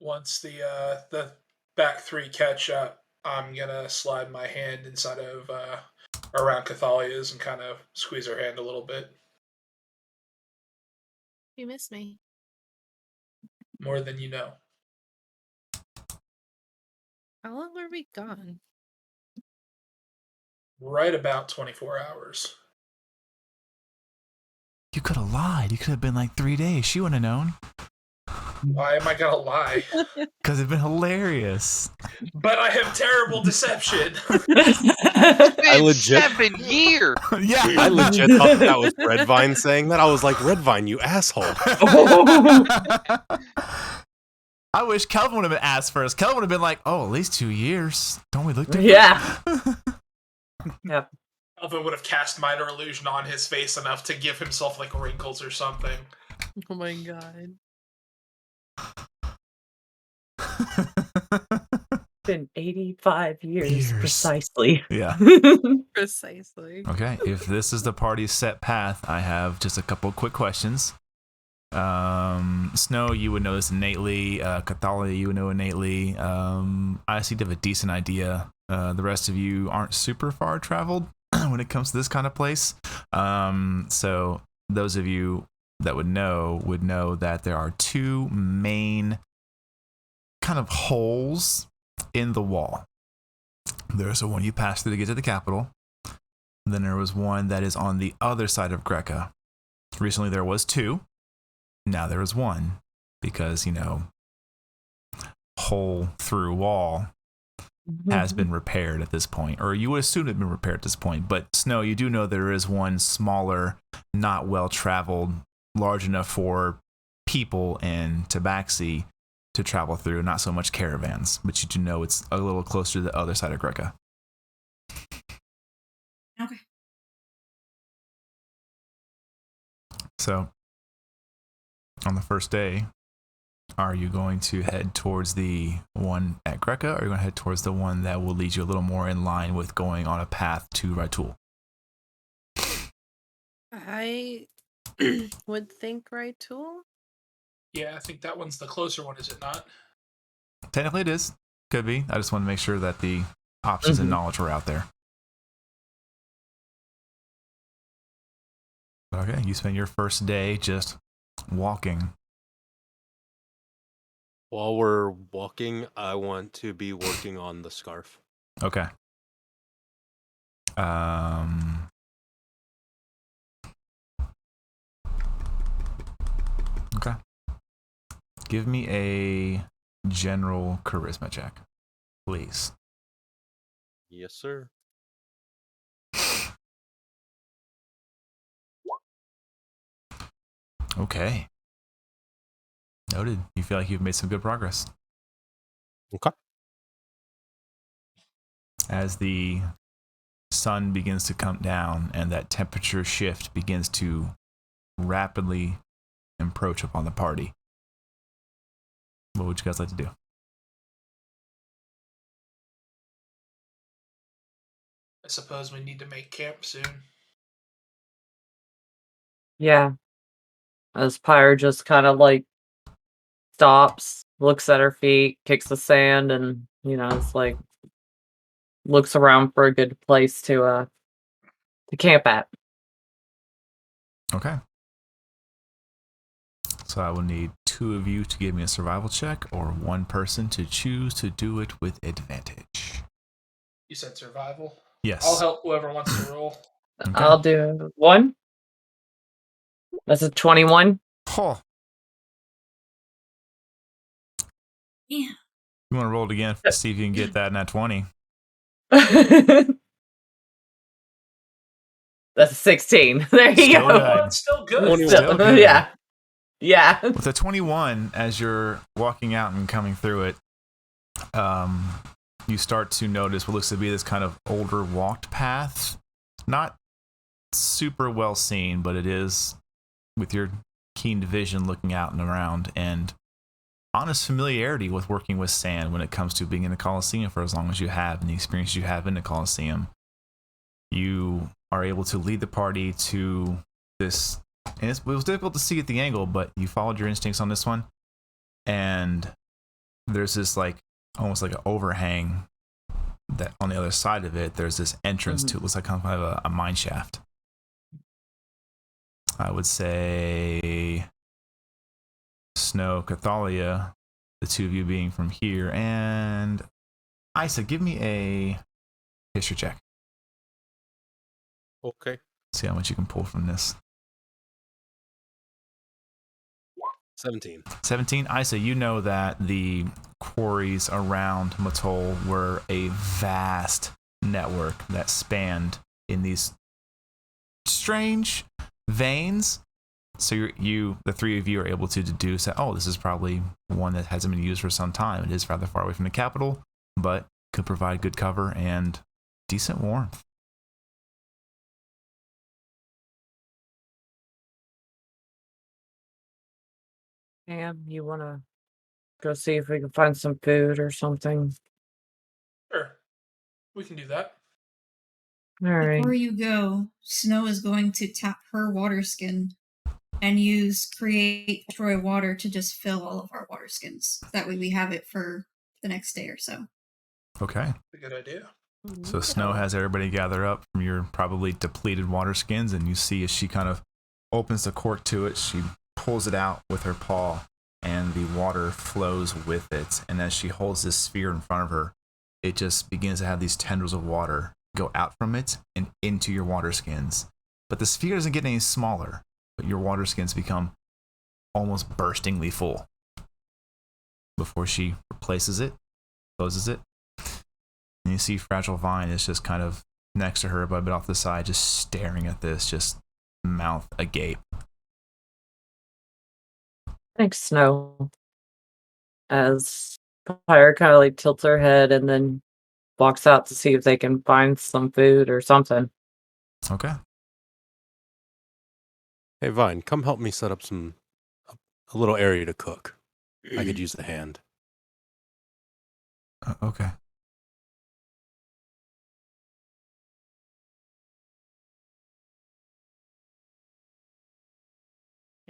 Once the back three catch up, I'm gonna slide my hand inside of around Cathalia's and kind of squeeze her hand a little bit. You miss me. More than you know. How long were we gone? Right about 24 hours. You could have lied. You could have been like 3 days. She wouldn't have known. Why am I gonna lie? Because it'd been hilarious. But I have terrible deception. I legit- 7 years. Yeah. I legit thought that was Redvine saying that. I was like, Redvine, you asshole. I wish Kelvin would have been asked first. Kelvin would have been like, "Oh, at least 2 years. Don't we look different?" Yeah. Yep. Elvin would have cast minor illusion on his face enough to give himself like wrinkles or something. Oh my god. Been 85 years precisely. Yeah. Precisely. Okay. If this is the party's set path, I have just a couple quick questions. Snow, you would know this innately. Cathalia, you would know innately. I see you have a decent idea. The rest of you aren't super far traveled when it comes to this kind of place. So those of you that would know that there are two main kind of holes in the wall. There's the one you pass through to get to the capital. And then there was one that is on the other side of Greca. Recently there was two. Now there is one because, hole through wall has been repaired at this point, or you would assume it had been repaired at this point. But Snow, you do know there is one smaller, not well traveled, large enough for people in Tabaxi to travel through, not so much caravans, but you do know it's a little closer to the other side of Greca. Okay. So, on the first day, are you going to head towards the one at Greca, or are you going to head towards the one that will lead you a little more in line with going on a path to Raitul? I would think Raitul. Yeah, I think that one's the closer one, is it not? Technically it is. Could be. I just want to make sure that the options and knowledge were out there. Okay, you spend your first day just walking. While we're walking, I want to be working on the scarf. Okay. Okay. Give me a general charisma check, please. Yes, sir. Okay. Noted. You feel like you've made some good progress. Okay. As the sun begins to come down and that temperature shift begins to rapidly encroach upon the party, what would you guys like to do? I suppose we need to make camp soon. Yeah. As Pyre just kind of like stops, looks at her feet, kicks the sand, and it's like looks around for a good place to camp at. Okay. So I will need two of you to give me a survival check, or one person to choose to do it with advantage. You said survival? Yes. I'll help whoever wants to roll. Okay. I'll do one. That's a 21. Oh, Yeah. you want to roll it again? See if you can get that in that 20. That's 16. There you Still go. good. Oh, it's still good. 21. Still good. Yeah. Yeah. With a 21, as you're walking out and coming through it, you start to notice what looks to be this kind of older walked path. Not super well seen, but it is with your keen vision looking out and around, and honest familiarity with working with sand when it comes to being in the Colosseum for as long as you have and the experience you have in the Colosseum. You are able to lead the party to this, and it was difficult to see at the angle, but you followed your instincts on this one, and there's this like almost like an overhang that on the other side of it there's this entrance to it. Looks like kind of a mine shaft. I would say Snow, Cathalia, the two of you being from here, and Isa, give me a history check. Okay. See how much you can pull from this. 17. 17. Isa, you know that the quarries around Matol were a vast network that spanned in these strange veins. So the three of you are able to deduce that, oh, this is probably one that hasn't been used for some time. It is rather far away from the capital, but could provide good cover and decent warmth. Pam, you want to go see if we can find some food or something? Sure. We can do that. All right. Before you go, Snow is going to tap her water skin and use Create Destroy Water to just fill all of our water skins. That way we have it for the next day or so. Okay. A good idea. So Snow has everybody gather up from your probably depleted water skins, and you see as she kind of opens the cork to it, she pulls it out with her paw, and the water flows with it. And as she holds this sphere in front of her, it just begins to have these tendrils of water go out from it and into your water skins. But the sphere doesn't get any smaller, but your water skins become almost burstingly full before she replaces it, closes it. And you see Fragile Vine is just kind of next to her, but a bit off the side, just staring at this, just mouth agape. Thanks, Snow. As Pyre kind of like tilts her head and then walks out to see if they can find some food or something. Okay. Hey, Vine, come help me set up a little area to cook. I could use the hand. Okay.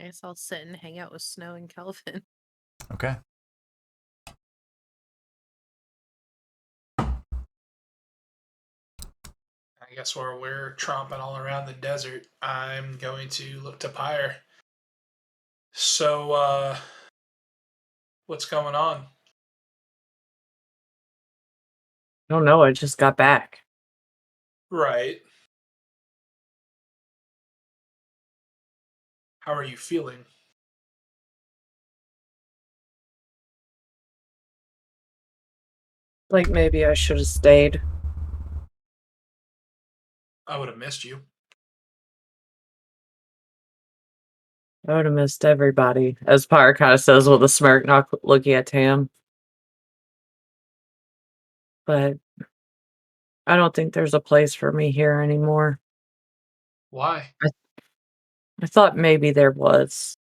I guess I'll sit and hang out with Snow and Kelvin. Okay. I guess while we're tromping all around the desert, I'm going to look to Pyre. So, what's going on? I don't know. I just got back. Right. How are you feeling? Like maybe I should have stayed. I would have missed you. I would have missed everybody, as Pyre kind of says with a smirk, not looking at Tam. But I don't think there's a place for me here anymore. Why? I thought maybe there was.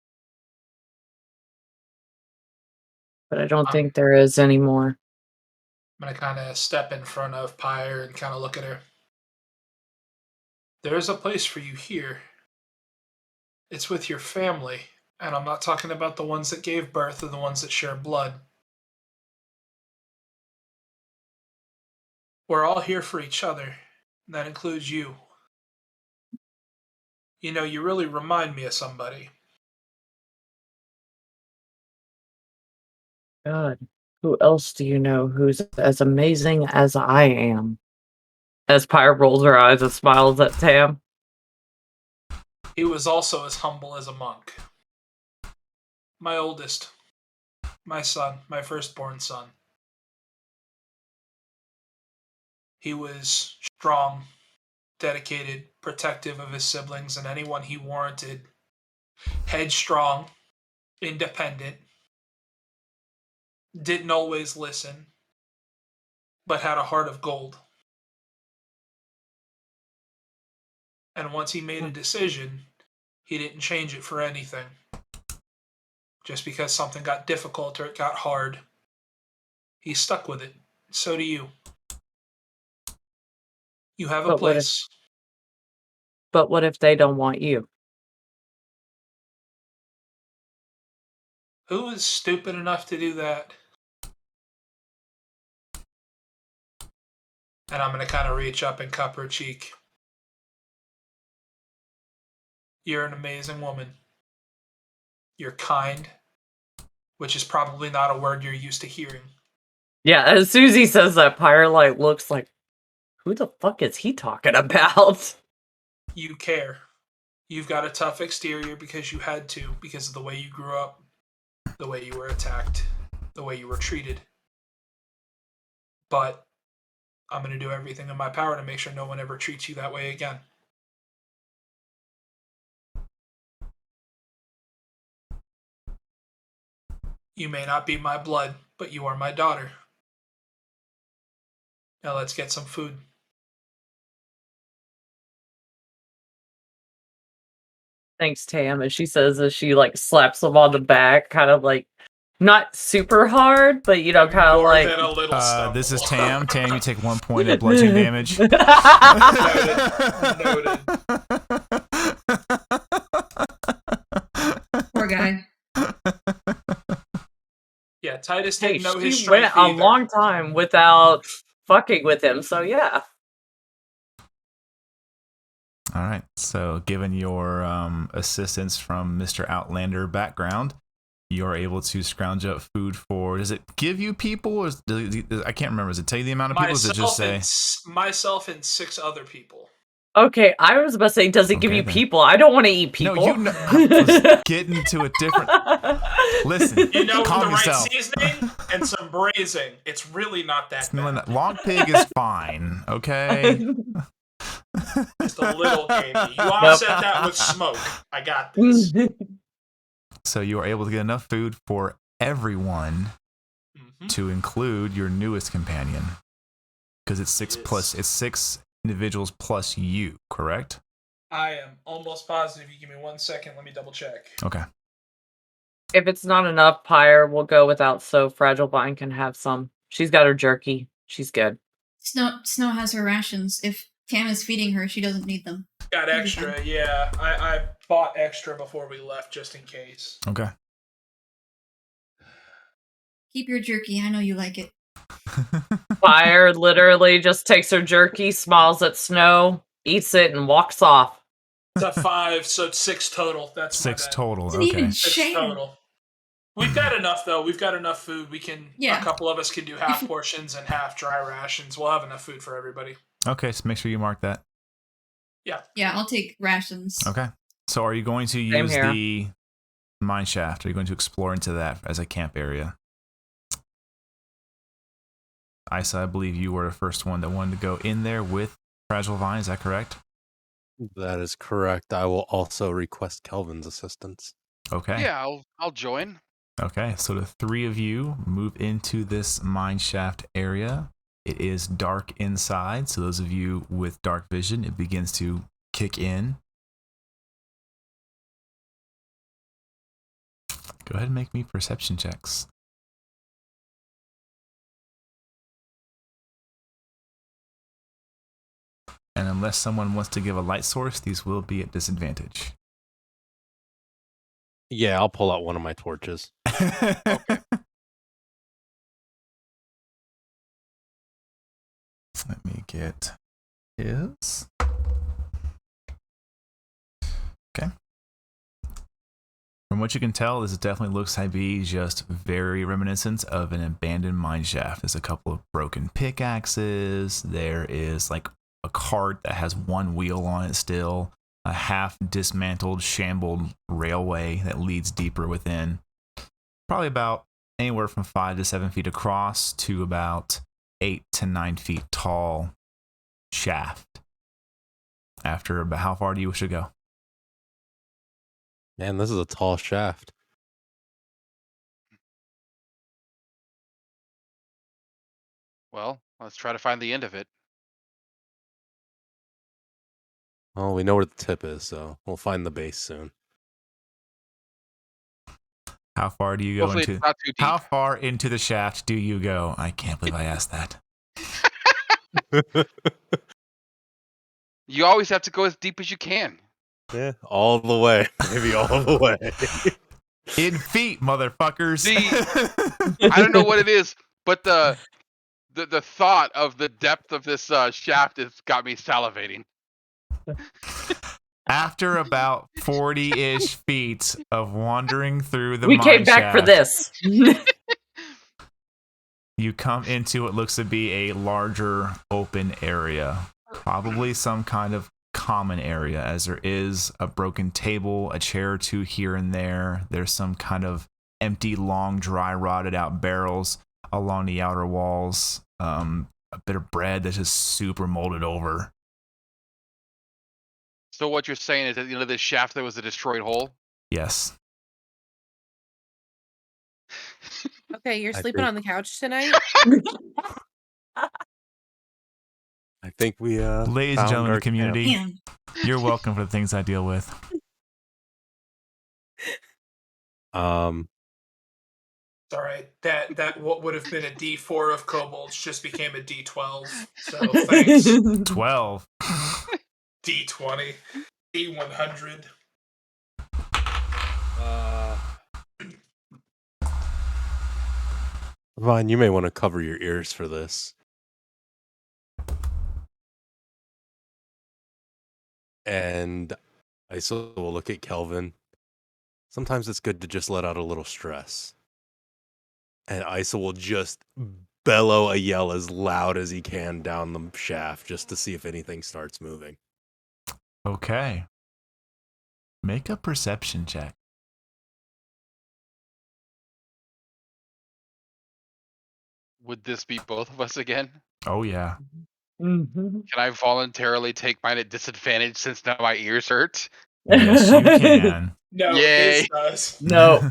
But I don't think there is anymore. I'm going to kind of step in front of Pyre and kind of look at her. There is a place for you here. It's with your family, and I'm not talking about the ones that gave birth or the ones that share blood. We're all here for each other, and that includes you. You know, you really remind me of somebody. God, who else do you know who's as amazing as I am? As Pyre rolls her eyes and smiles at Tam. He was also as humble as a monk. My oldest. My son. My firstborn son. He was strong, dedicated, protective of his siblings and anyone he warranted, headstrong, independent, didn't always listen, but had a heart of gold. And once he made a decision, he didn't change it for anything. Just because something got difficult or it got hard, he stuck with it. So do you. You have a But what if place. but what if they don't want you? Who is stupid enough to do that? And I'm going to kind of reach up and cup her cheek. You're an amazing woman. You're kind, which is probably not a word you're used to hearing. Yeah, as soon as he says that, Pyre like looks like, who the fuck is he talking about? You care. You've got a tough exterior because you had to, because of the way you grew up, the way you were attacked, the way you were treated. But I'm going to do everything in my power to make sure no one ever treats you that way again. You may not be my blood, but you are my daughter. Now let's get some food. Thanks, Tam. And she says as she like slaps him on the back, kind of like not super hard, but you know, kind of More like than a little stumble. This is Tam. Tam, you take 1 point of bludgeoning damage. Noted. Poor guy. Yeah, Titus Hey, didn't know his she went strength a either. long time without fucking with him, so yeah. All right. So, given your assistance from Mr. Outlander background, you're able to scrounge up food for. Does it give you people? Or I can't remember. Does it tell you the amount of people? Or does it just say myself and 6 other people? Okay, I was about to say, does it give Okay, you then. people? I don't want to eat people. No, you know, I was getting to a different. Listen, You know, with calm the right yourself. seasoning and some braising, it's really not that bad. Long pig is fine. Okay. Just a little gamey. You offset that with smoke. I got this. So you are able to get enough food for everyone, to include your newest companion, because it's 6 plus. It's 6 individuals plus you, correct? I am almost positive. You give me 1 second. Let me double check. Okay. If it's not enough, Pyre will go without, so Fragile Vine can have some. She's got her jerky. She's good. Snow has her rations. If Tam is feeding her, she doesn't need them. Got extra, yeah. I bought extra before we left just in case. Okay. Keep your jerky. I know you like it. Pyre literally just takes her jerky, smiles at Snow, eats it, and walks off. It's a 5, so it's 6 total. That's 6 total. Doesn't even Okay. 6 share. total. We've got enough though. We've got enough food. We can. Yeah. A couple of us can do half portions and half dry rations. We'll have enough food for everybody. Okay. So make sure you mark that. Yeah, I'll take rations. Okay. So are you going to Same use here. the mine shaft? Are you going to explore into that as a camp area? Isa, I believe you were the first one that wanted to go in there with Fragile Vine. Is that correct? That is correct. I will also request Kelvin's assistance. Okay. Yeah, I'll join. Okay. So the 3 of you move into this mine shaft area. It is dark inside. So those of you with dark vision, it begins to kick in. Go ahead and make me perception checks. And unless someone wants to give a light source, these will be at disadvantage. Yeah, I'll pull out one of my torches. Okay. Let me get his. Okay. From what you can tell, this definitely looks to be just very reminiscent of an abandoned mine shaft. There's a couple of broken pickaxes. There is like a cart that has 1 wheel on it still. A half dismantled, shambled railway that leads deeper within. Probably about anywhere from 5 to 7 feet across to about 8 to 9 feet tall shaft. After about how far do you wish to go? Man, this is a tall shaft. Well, let's try to find the end of it. Well, we know where the tip is, so we'll find the base soon. How far do you go Hopefully into? it's not too deep. How far into the shaft do you go? I can't believe I asked that. You always have to go as deep as you can. Yeah, all the way. Maybe all the way. In feet, motherfuckers. See, I don't know what it is, but the thought of the depth of this shaft has got me salivating. After about 40-ish feet of wandering through the We mine came back for shaft, this. you come into what looks to be a larger open area. Probably some kind of common area, as there is a broken table, a chair or two here and there. There's some kind of empty, long, dry, rotted out barrels along the outer walls. A bit of bread that's just super molded over. So what you're saying is that the end of this shaft there was a destroyed hole? Yes. Okay, you're I sleeping think- on the couch tonight? I think we Ladies and found gentlemen of our the community, Man, you're welcome for the things I deal with. camp. It's all right. That what would have been a D4 of kobolds just became a D12. So thanks. 12. D20, D100. Vaughn, you may want to cover your ears for this. And I still will look at Kelvin. Sometimes it's good to just let out a little stress. And Isa will just bellow a yell as loud as he can down the shaft just to see if anything starts moving. Okay. Make a perception check. Would this be both of us again? Oh, yeah. Can I voluntarily take mine at disadvantage since now my ears hurt? Yes, you can. No, Yay. his does. No.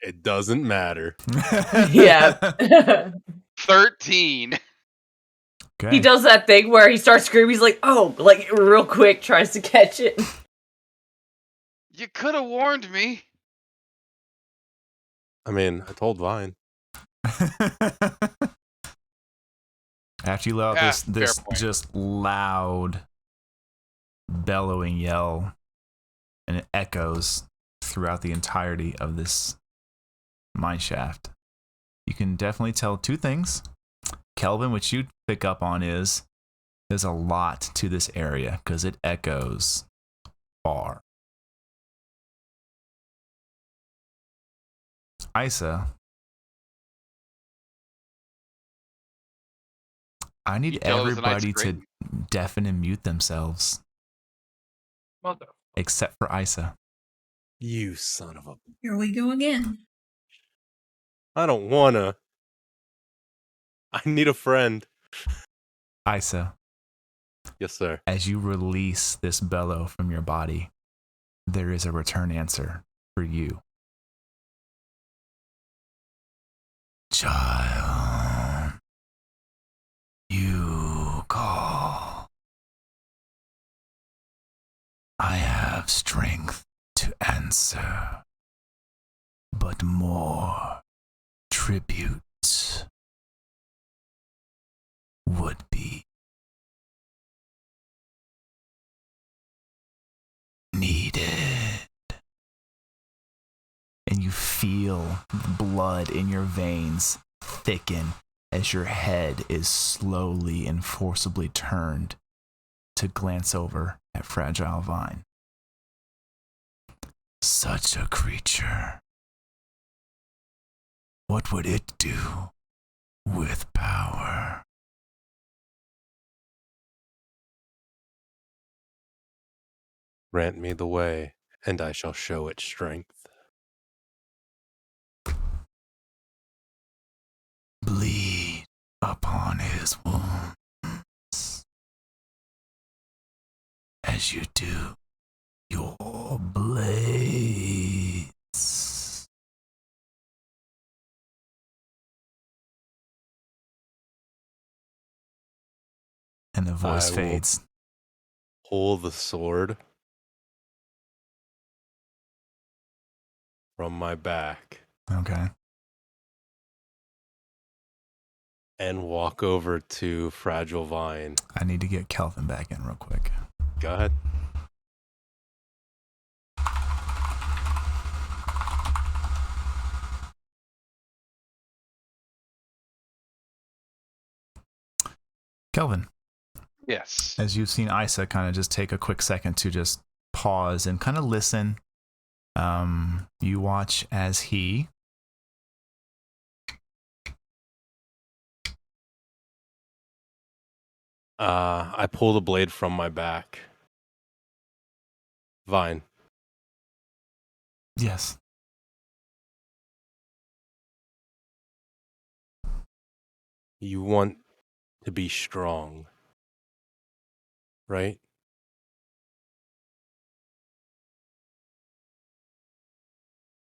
It doesn't matter. Yeah. 13. Okay. He does that thing where he starts screaming. He's like, "Oh!" Like real quick, tries to catch it. You could have warned me. I mean, I told Vine. After you let out Yeah, this fair point. just loud bellowing yell, and it echoes throughout the entirety of this mine shaft, you can definitely tell two things. Kelvin, which you pick up on, is there's a lot to this area because it echoes far. Isa, I need You tell it was a nice everybody to grate. deafen and mute themselves, Mother. except for Isa. You son of a... here we go again. I don't wanna. I need a friend. Isa, Yes, sir. as you release this bellow from your body, there is a return answer for you. Child, you call. I have strength to answer, but more tribute would be needed. And you feel the blood in your veins thicken as your head is slowly and forcibly turned to glance over at Fragile Vine. Such a creature. What would it do with power? Grant me the way, and I shall show it strength. Bleed upon his wounds. as you do your blades. And the voice I will fades. pull the sword from my back Okay. and walk over to Fragile Vine. I need to get Kelvin back in real quick. Go ahead. Kelvin, Yes. as you've seen Isa kind of just take a quick second to just pause and kind of listen, you watch as he I pull the blade from my back. Vine, yes, you want to be strong, right?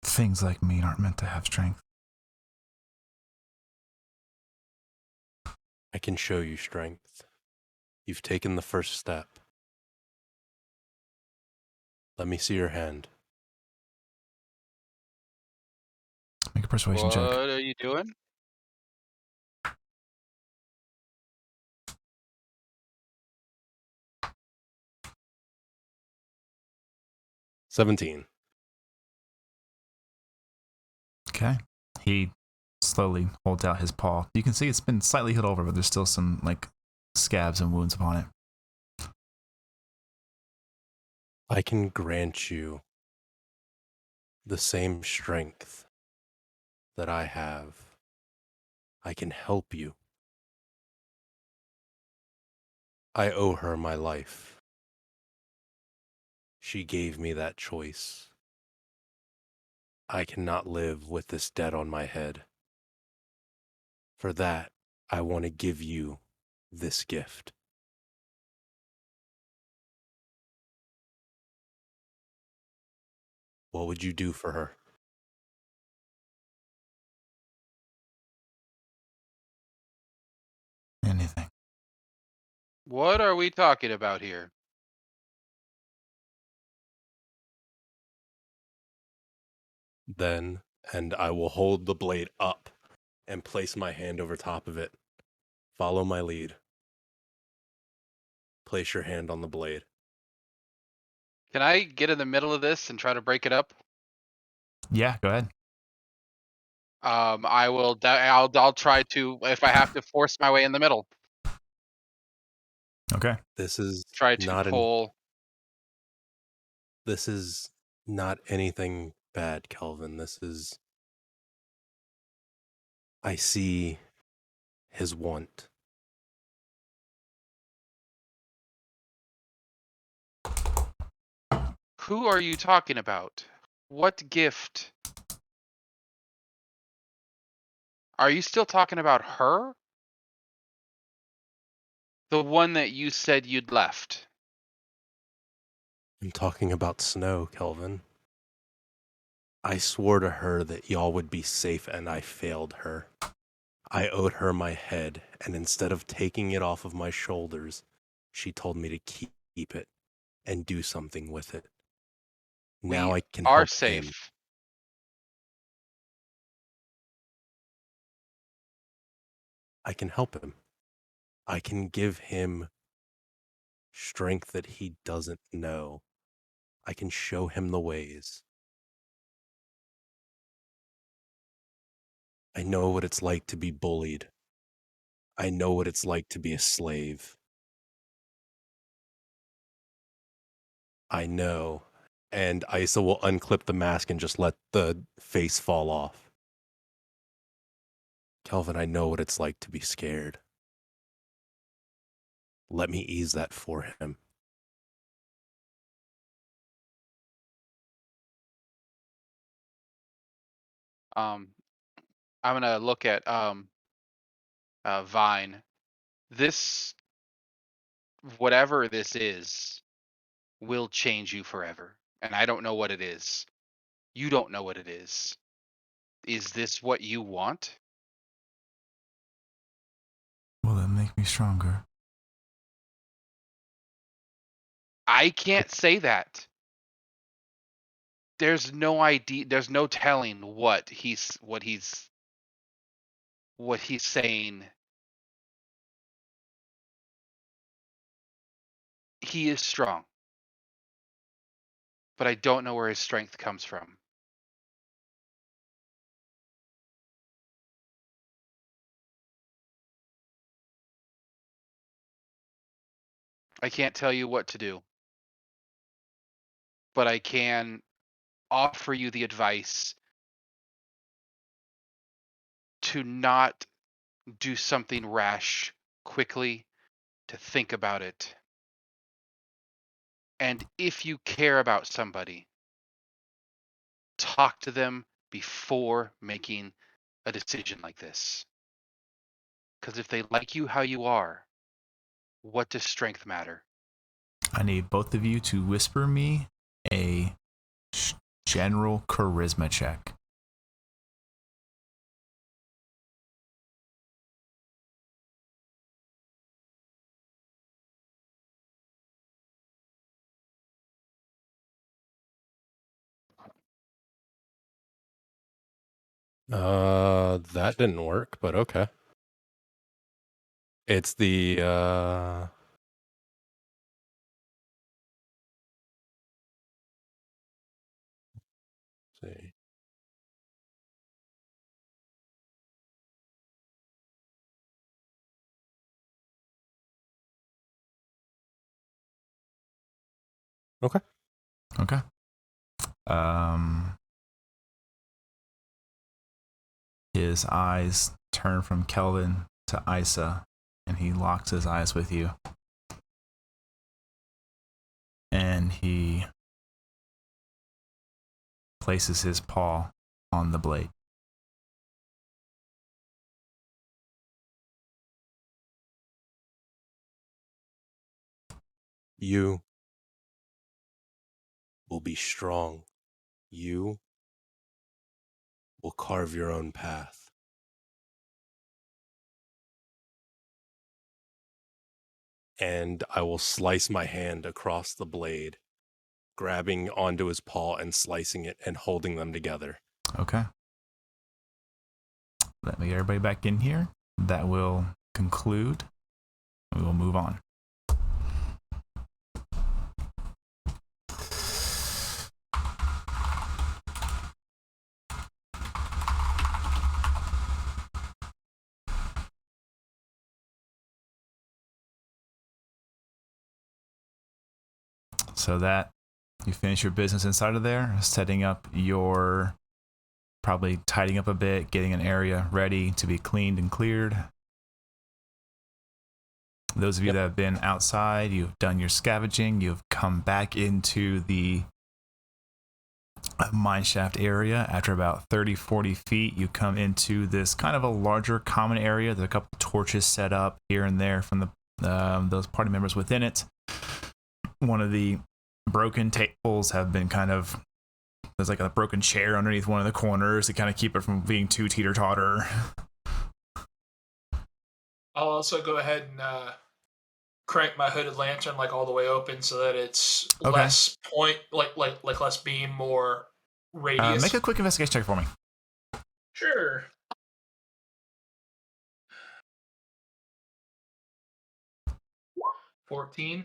things like me aren't meant to have strength. I can show you strength. You've taken the first step. Let me see your hand. Make a persuasion What check. are you doing? $17. Okay. He slowly holds out his paw. You can see it's been slightly healed over, but there's still some like scabs and wounds upon it. I can grant you the same strength that I have. I can help you. I owe her my life. She gave me that choice. I cannot live with this debt on my head. For that, I want to give you this gift. What would you do for her? Anything. What are we talking about here? Then, and I will hold the blade up and place my hand over top of it. Follow my lead. Place your hand on the blade. Can I get in the middle of this and try to break it up? Yeah, go ahead. I will. I'll try to, if I have to, force my way in the middle. Okay. This is Try to not pull. this is not anything bad, Kelvin. This is I see his want. Who are you talking about? What gift? Are you still talking about her? The one that you said you'd left. I'm talking about Snow, Kelvin. I swore to her that y'all would be safe, and I failed her. I owed her my head, and instead of taking it off of my shoulders, she told me to keep it and do something with it. Now We I can are help safe. him. I can help him. I can give him strength that he doesn't know. I can show him the ways. I know what it's like to be bullied. I know what it's like to be a slave. I know. And Isa will unclip the mask and just let the face fall off. Kelvin, I know what it's like to be scared. Let me ease that for him. I'm gonna look at Vine. This, whatever this is, will change you forever. And I don't know what it is. You don't know what it is. Is this what you want? Will it make me stronger? I can't say that. There's no idea. There's no telling what he's saying. He is strong, but I don't know where his strength comes from. I can't tell you what to do, but I can offer you the advice to not do something rash quickly, to think about it. And if you care about somebody, talk to them before making a decision like this. Because if they like you how you are, what does strength matter? I need both of you to whisper me a general charisma check. That didn't work, but okay. It's the let's see. Okay. Okay. His eyes turn from Kelvin to Isa, and he locks his eyes with you. And he places his paw on the blade. You will be strong. You will carve your own path. And I will slice my hand across the blade, grabbing onto his paw and slicing it and holding them together. Okay. Let me get everybody back in here. That will conclude. We will move on. So that you finish your business inside of there, setting up your, probably tidying up a bit, getting an area ready to be cleaned and cleared. Those of you that have been outside, you've done your scavenging, you've come back into the mineshaft area. After about 30-40 feet, you come into this kind of a larger common area. There's a couple torches set up here and there from those party members within it. One of the broken tables have been there's like a broken chair underneath one of the corners to kind of keep it from being too teeter-totter. I'll also go ahead and crank my hooded lantern like all the way open so that it's less point, like less beam, more radius. Make a quick investigation check for me. Sure. $14.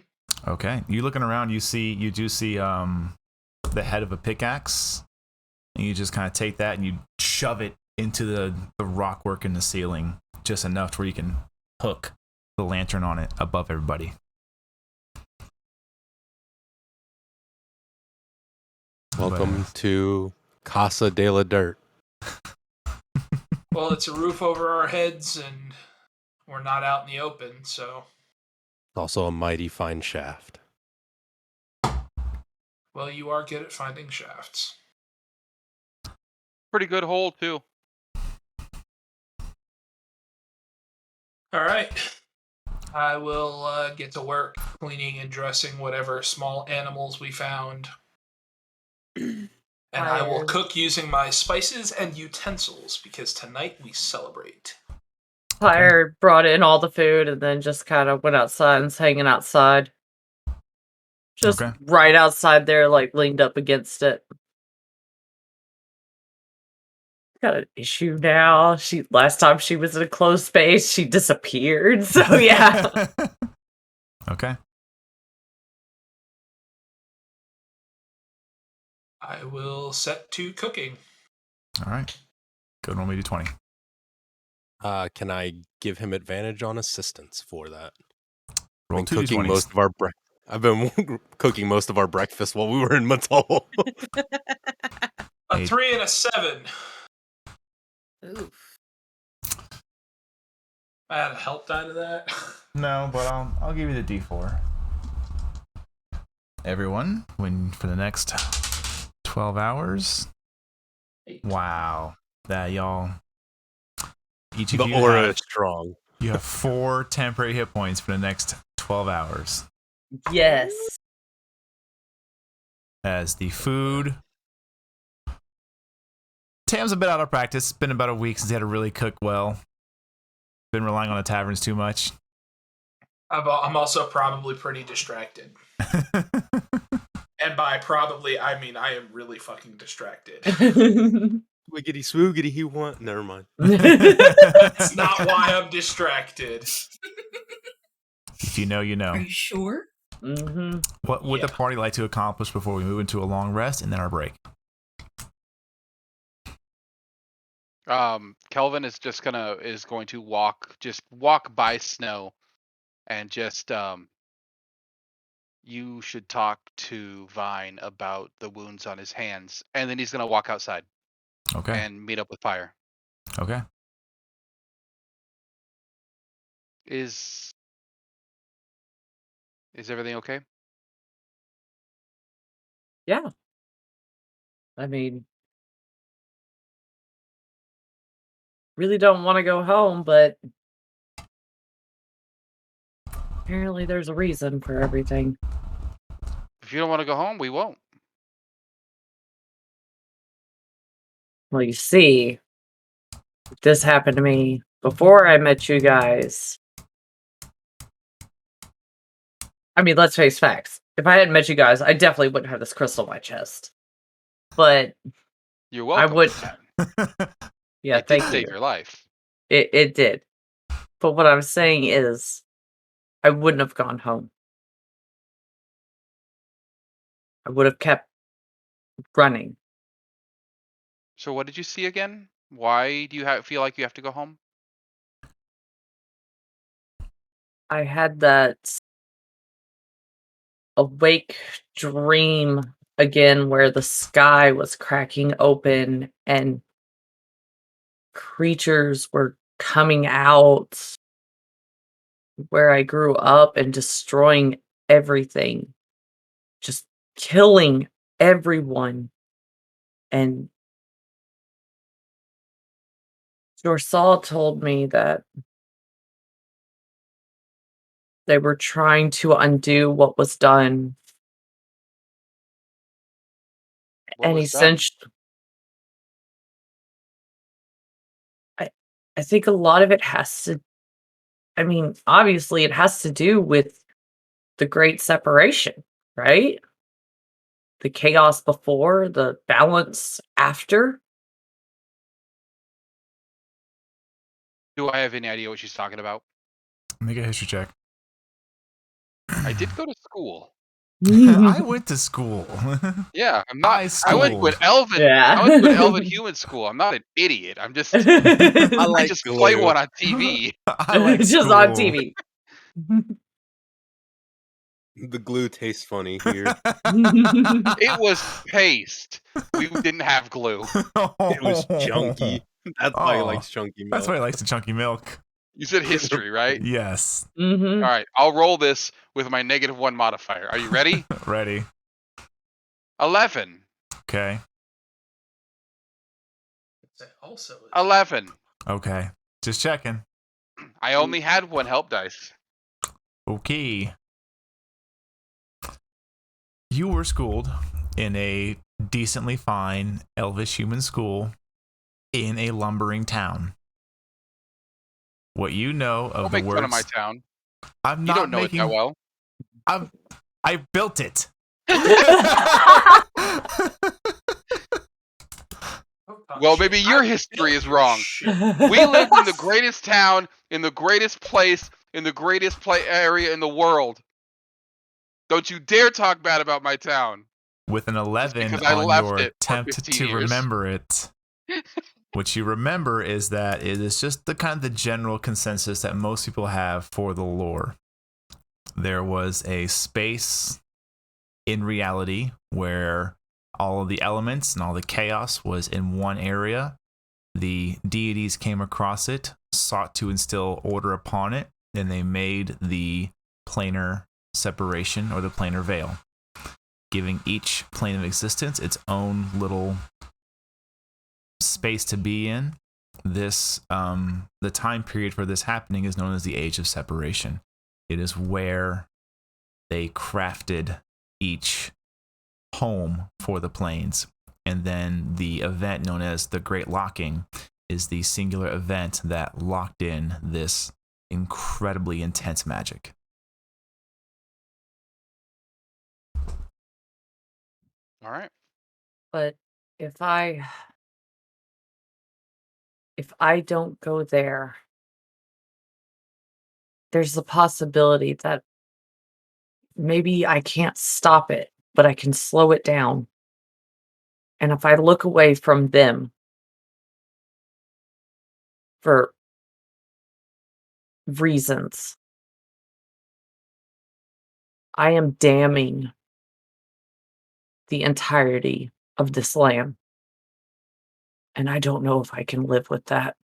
Okay, you looking around, you do see the head of a pickaxe, and you just kind of take that and you shove it into the rock work in the ceiling, just enough to where you can hook the lantern on it above everybody. Welcome to Casa de la Dirt. Well, it's a roof over our heads, and we're not out in the open, so. Also a mighty fine shaft. Well, you are good at finding shafts. Pretty good hole, too. All right. I will get to work cleaning and dressing whatever small animals we found. And I will cook using my spices and utensils because tonight we celebrate. Fire brought in all the food and then just kind of went outside and was hanging outside. Just right outside there, like leaned up against it. Got an issue now. Last time she was in a closed space, she disappeared. So yeah. Okay. I will set to cooking. All right. Go roll me d20. Can I give him advantage on assistance for that? Roll I've been 2 cooking d20s. most of our I've been cooking most of our breakfast while we were in Matol. A 3 and a 7. Oof. I had a help die to that. No, but I'll give you the d4. Everyone, for the next 12 hours. 8. Wow. That y'all. Each of The you aura is strong. You have 4 temporary hit points for the next 12 hours. Yes. As the food. Tam's a bit out of practice. It's been about a week since he had to really cook well. Been relying on the taverns too much. I'm also probably pretty distracted. And by probably, I mean I am really fucking distracted. Wiggity swoogity, he want. Never mind. That's not why I'm distracted. If you know, you know. Are you sure? Mm-hmm. What would the party like to accomplish before we move into a long rest and then our break? Kelvin is just going to walk by Snow, and just you should talk to Vine about the wounds on his hands, and then he's gonna walk outside. Okay. And meet up with Fire. Okay. Is everything okay? Yeah. I mean, really don't want to go home, but apparently there's a reason for everything. If you don't want to go home, we won't. Well, you see, this happened to me before I met you guys. I mean, let's face facts. If I hadn't met you guys, I definitely wouldn't have this crystal in my chest. But you're welcome. I would. Yeah, it thank did you. save your life. It did. But what I'm saying is, I wouldn't have gone home. I would have kept running. So what did you see again? Why do you feel like you have to go home? I had that awake dream again where the sky was cracking open and creatures were coming out where I grew up and destroying everything. Just killing everyone. And Dorsal told me that they were trying to undo what was done. What And was done? essentially, I think a lot of it has to, I mean, obviously it has to do with the Great Separation, right? The chaos before, the balance after. Do I have any idea what she's talking about? Make a history check. I did go to school. I went to school. Yeah, I'm not. I went to an schooled. elven. Yeah. I went to an elven human school. I'm not an idiot. I'm just. I just play glue. one on TV. I like Just school. on TV. The glue tastes funny here. It was paste. We didn't have glue. It was chunky. That's why he likes chunky milk. That's why he likes the chunky milk. You said history, right? Yes. Mm-hmm. All right, I'll roll this with my -1 modifier. Are you ready? Ready. 11. Okay. Also, 11. Okay. Just checking. I only had one help dice. Okay. You were schooled in a decently fine elvish human school in a lumbering town. What you know of Don't the make fun of my words... town. I'm You not don't know it that making... well. I built it. Well, maybe your history is wrong. We lived in the greatest town, in the greatest place, in the greatest area in the world. Don't you dare talk bad about my town. With an 11 because I on left your it for attempt 15 to years. remember it. What you remember is that it is just the kind of the general consensus that most people have for the lore. There was a space in reality where all of the elements and all the chaos was in one area. The deities came across it, sought to instill order upon it, and they made the planar separation or the planar veil, giving each plane of existence its own little space to be in. This the time period for this happening is known as the Age of Separation. It is where they crafted each home for the planes, and then the event known as the Great Locking is the singular event that locked in this incredibly intense magic. All right. But if I don't go there, there's the possibility that maybe I can't stop it, but I can slow it down. And if I look away from them for reasons, I am damning the entirety of this land. And I don't know if I can live with that.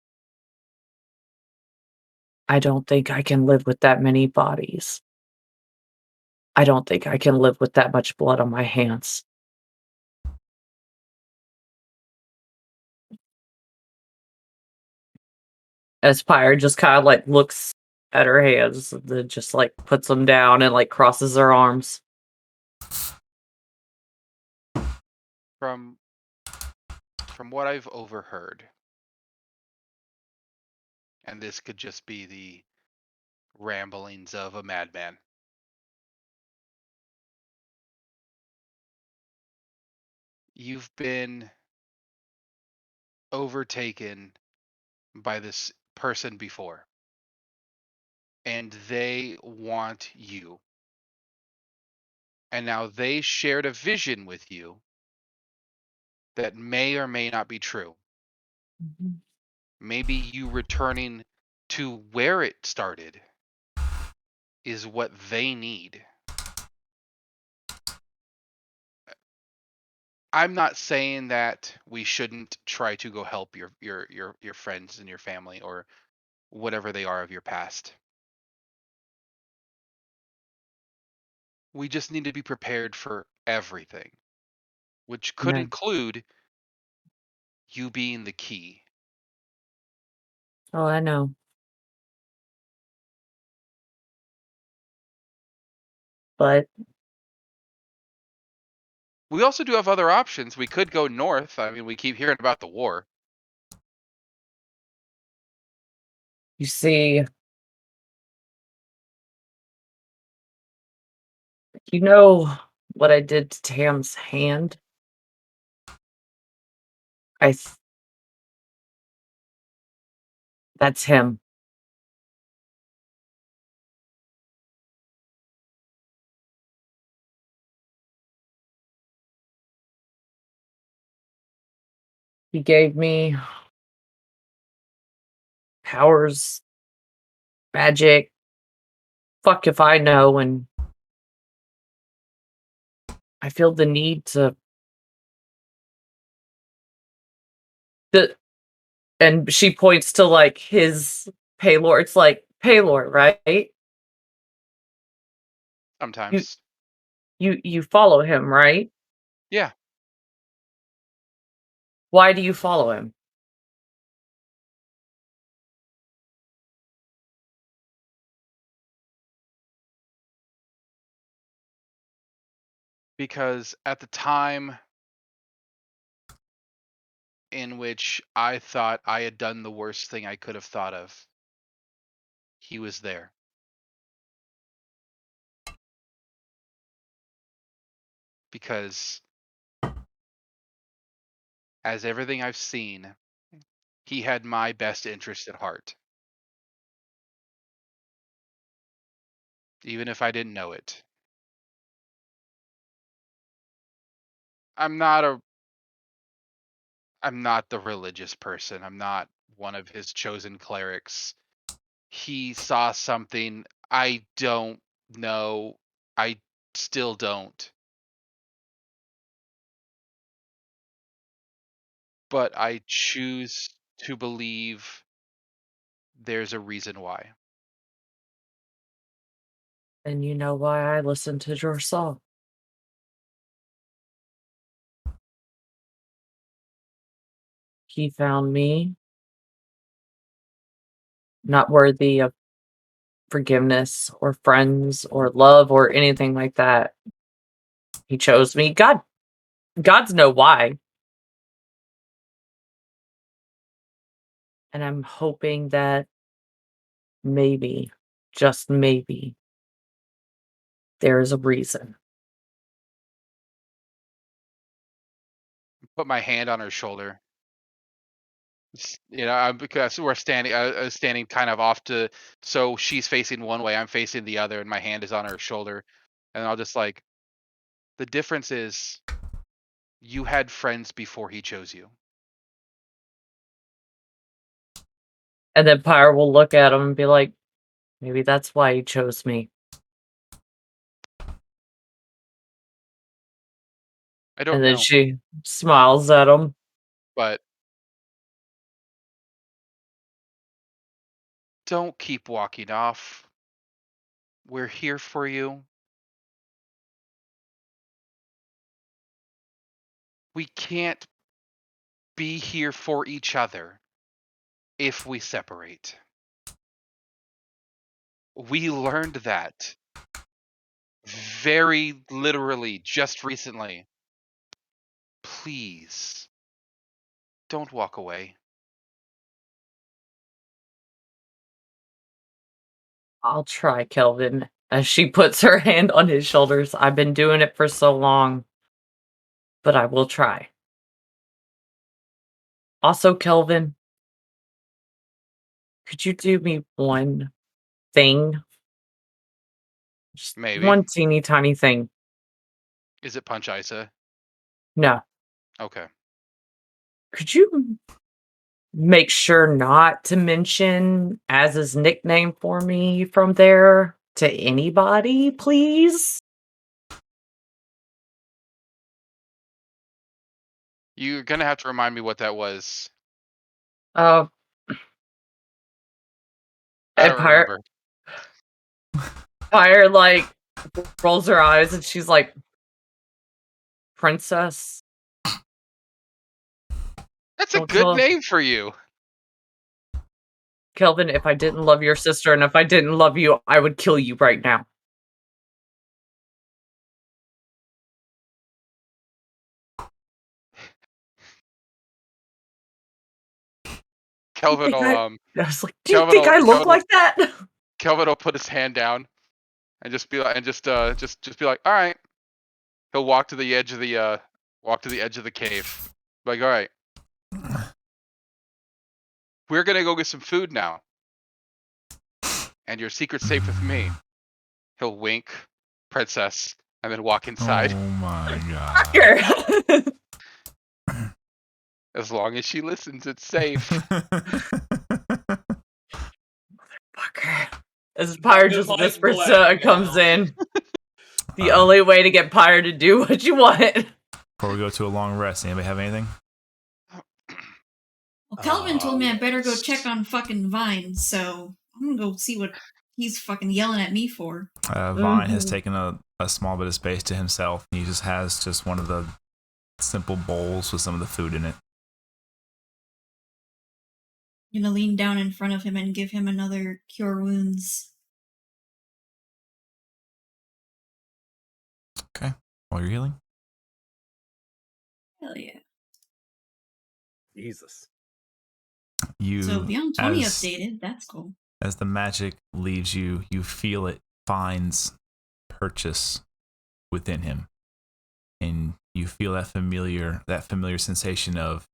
I don't think I can live with that many bodies. I don't think I can live with that much blood on my hands. Aspire just kind of like looks at her hands, and then just like puts them down and like crosses her arms. From what I've overheard, and this could just be the ramblings of a madman, you've been overtaken by this person before, and they want you. And now they shared a vision with you that may or may not be true. Maybe you returning to where it started is what they need. I'm not saying that we shouldn't try to go help your friends and your family or whatever they are of your past. We just need to be prepared for everything, which could Right. include you being the key. Oh, I know. But We also do have other options. We could go north. I mean, we keep hearing about the war. you see, you know what I did to Tam's hand? I th- that's him. He gave me powers, magic. Fuck if I know, and I feel the need to the and she points to like his Paylor. It's like Paylor, right? You Sometimes. you follow him, right? Yeah. Why do you follow him? Because at the time in which I thought I had done the worst thing I could have thought of, he was there. Because as everything I've seen, he had my best interest at heart. Even if I didn't know it. I'm not the religious person. I'm not one of his chosen clerics. He saw something I don't know. I still don't. But I choose to believe there's a reason why. And you know why I listened to your song. He found me not worthy of forgiveness or friends or love or anything like that. He chose me. God's know why. And I'm hoping that maybe, just maybe, there's a reason. Put my hand on her shoulder. Because we're standing, I was standing kind of off to, so she's facing one way, I'm facing the other, and my hand is on her shoulder. And I'll just like, the difference is you had friends before he chose you. And then Pyre will look at him and be like, maybe that's why he chose me. I don't And then know, she smiles at him. but don't keep walking off. We're here for you. We can't be here for each other if we separate. We learned that very literally just recently. Please don't walk away. I'll try, Kelvin. As she puts her hand on his shoulders. I've been doing it for so long, but I will try. Also, Kelvin, could you do me one thing? Just Maybe. one teeny tiny thing. Is it Punch Isa? No. Okay. Could you make sure not to mention Az's nickname for me from there to anybody, please? You're gonna have to remind me what that was. Uh, I and don't remember. Pyre, like, rolls her eyes and she's like, Princess? That's a Don't good tell name for you. Kelvin, if I didn't love your sister and if I didn't love you, I would kill you right now. Kelvin will I was like, do you think I look like that? Kelvin will put his hand down and just be like, and just be like, all right. He'll walk to the edge of the cave. Like, all right. We're gonna go get some food now. And your secret's safe with me. He'll wink, princess, and then walk inside. Oh my god. As long as she listens, it's safe. Fucker. As Pyre just Like whispers blackmail. comes in. The only way to get Pyre to do what you want. Before we go to a long rest, anybody have anything? Well, Kelvin told me I better go yes. check on fucking Vine, so I'm gonna go see what he's fucking yelling at me for. Vine has taken a small bit of space to himself. He just has just one of the simple bowls with some of the food in it. I'm gonna lean down in front of him and give him another cure wounds. Okay. while you're healing. Hell yeah. Jesus. You, So Bar20 as, updated. That's cool. as the magic leaves you, you feel it finds purchase within him, and you feel that familiar sensation of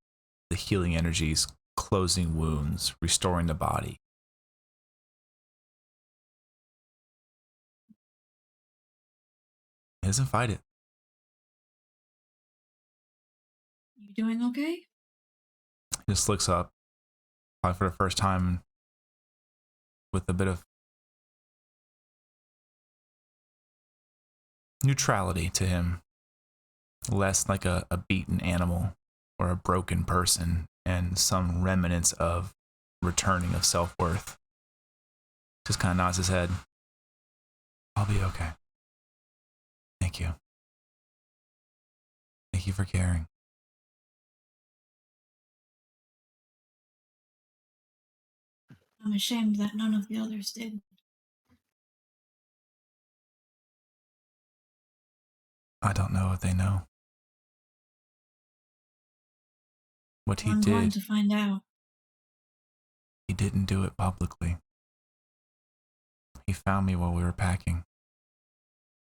the healing energies closing wounds, restoring the body. He doesn't fight it. You doing okay? He just looks up, probably for the first time, with a bit of neutrality to him, less like a beaten animal or a broken person, and some remnants of returning of self-worth. Just kind of nods his head. I'll be okay. Thank you. Thank you for caring. I'm ashamed that none of the others did. I don't know if they know. What he I'm going did, to find out. he didn't do it publicly. He found me while we were packing.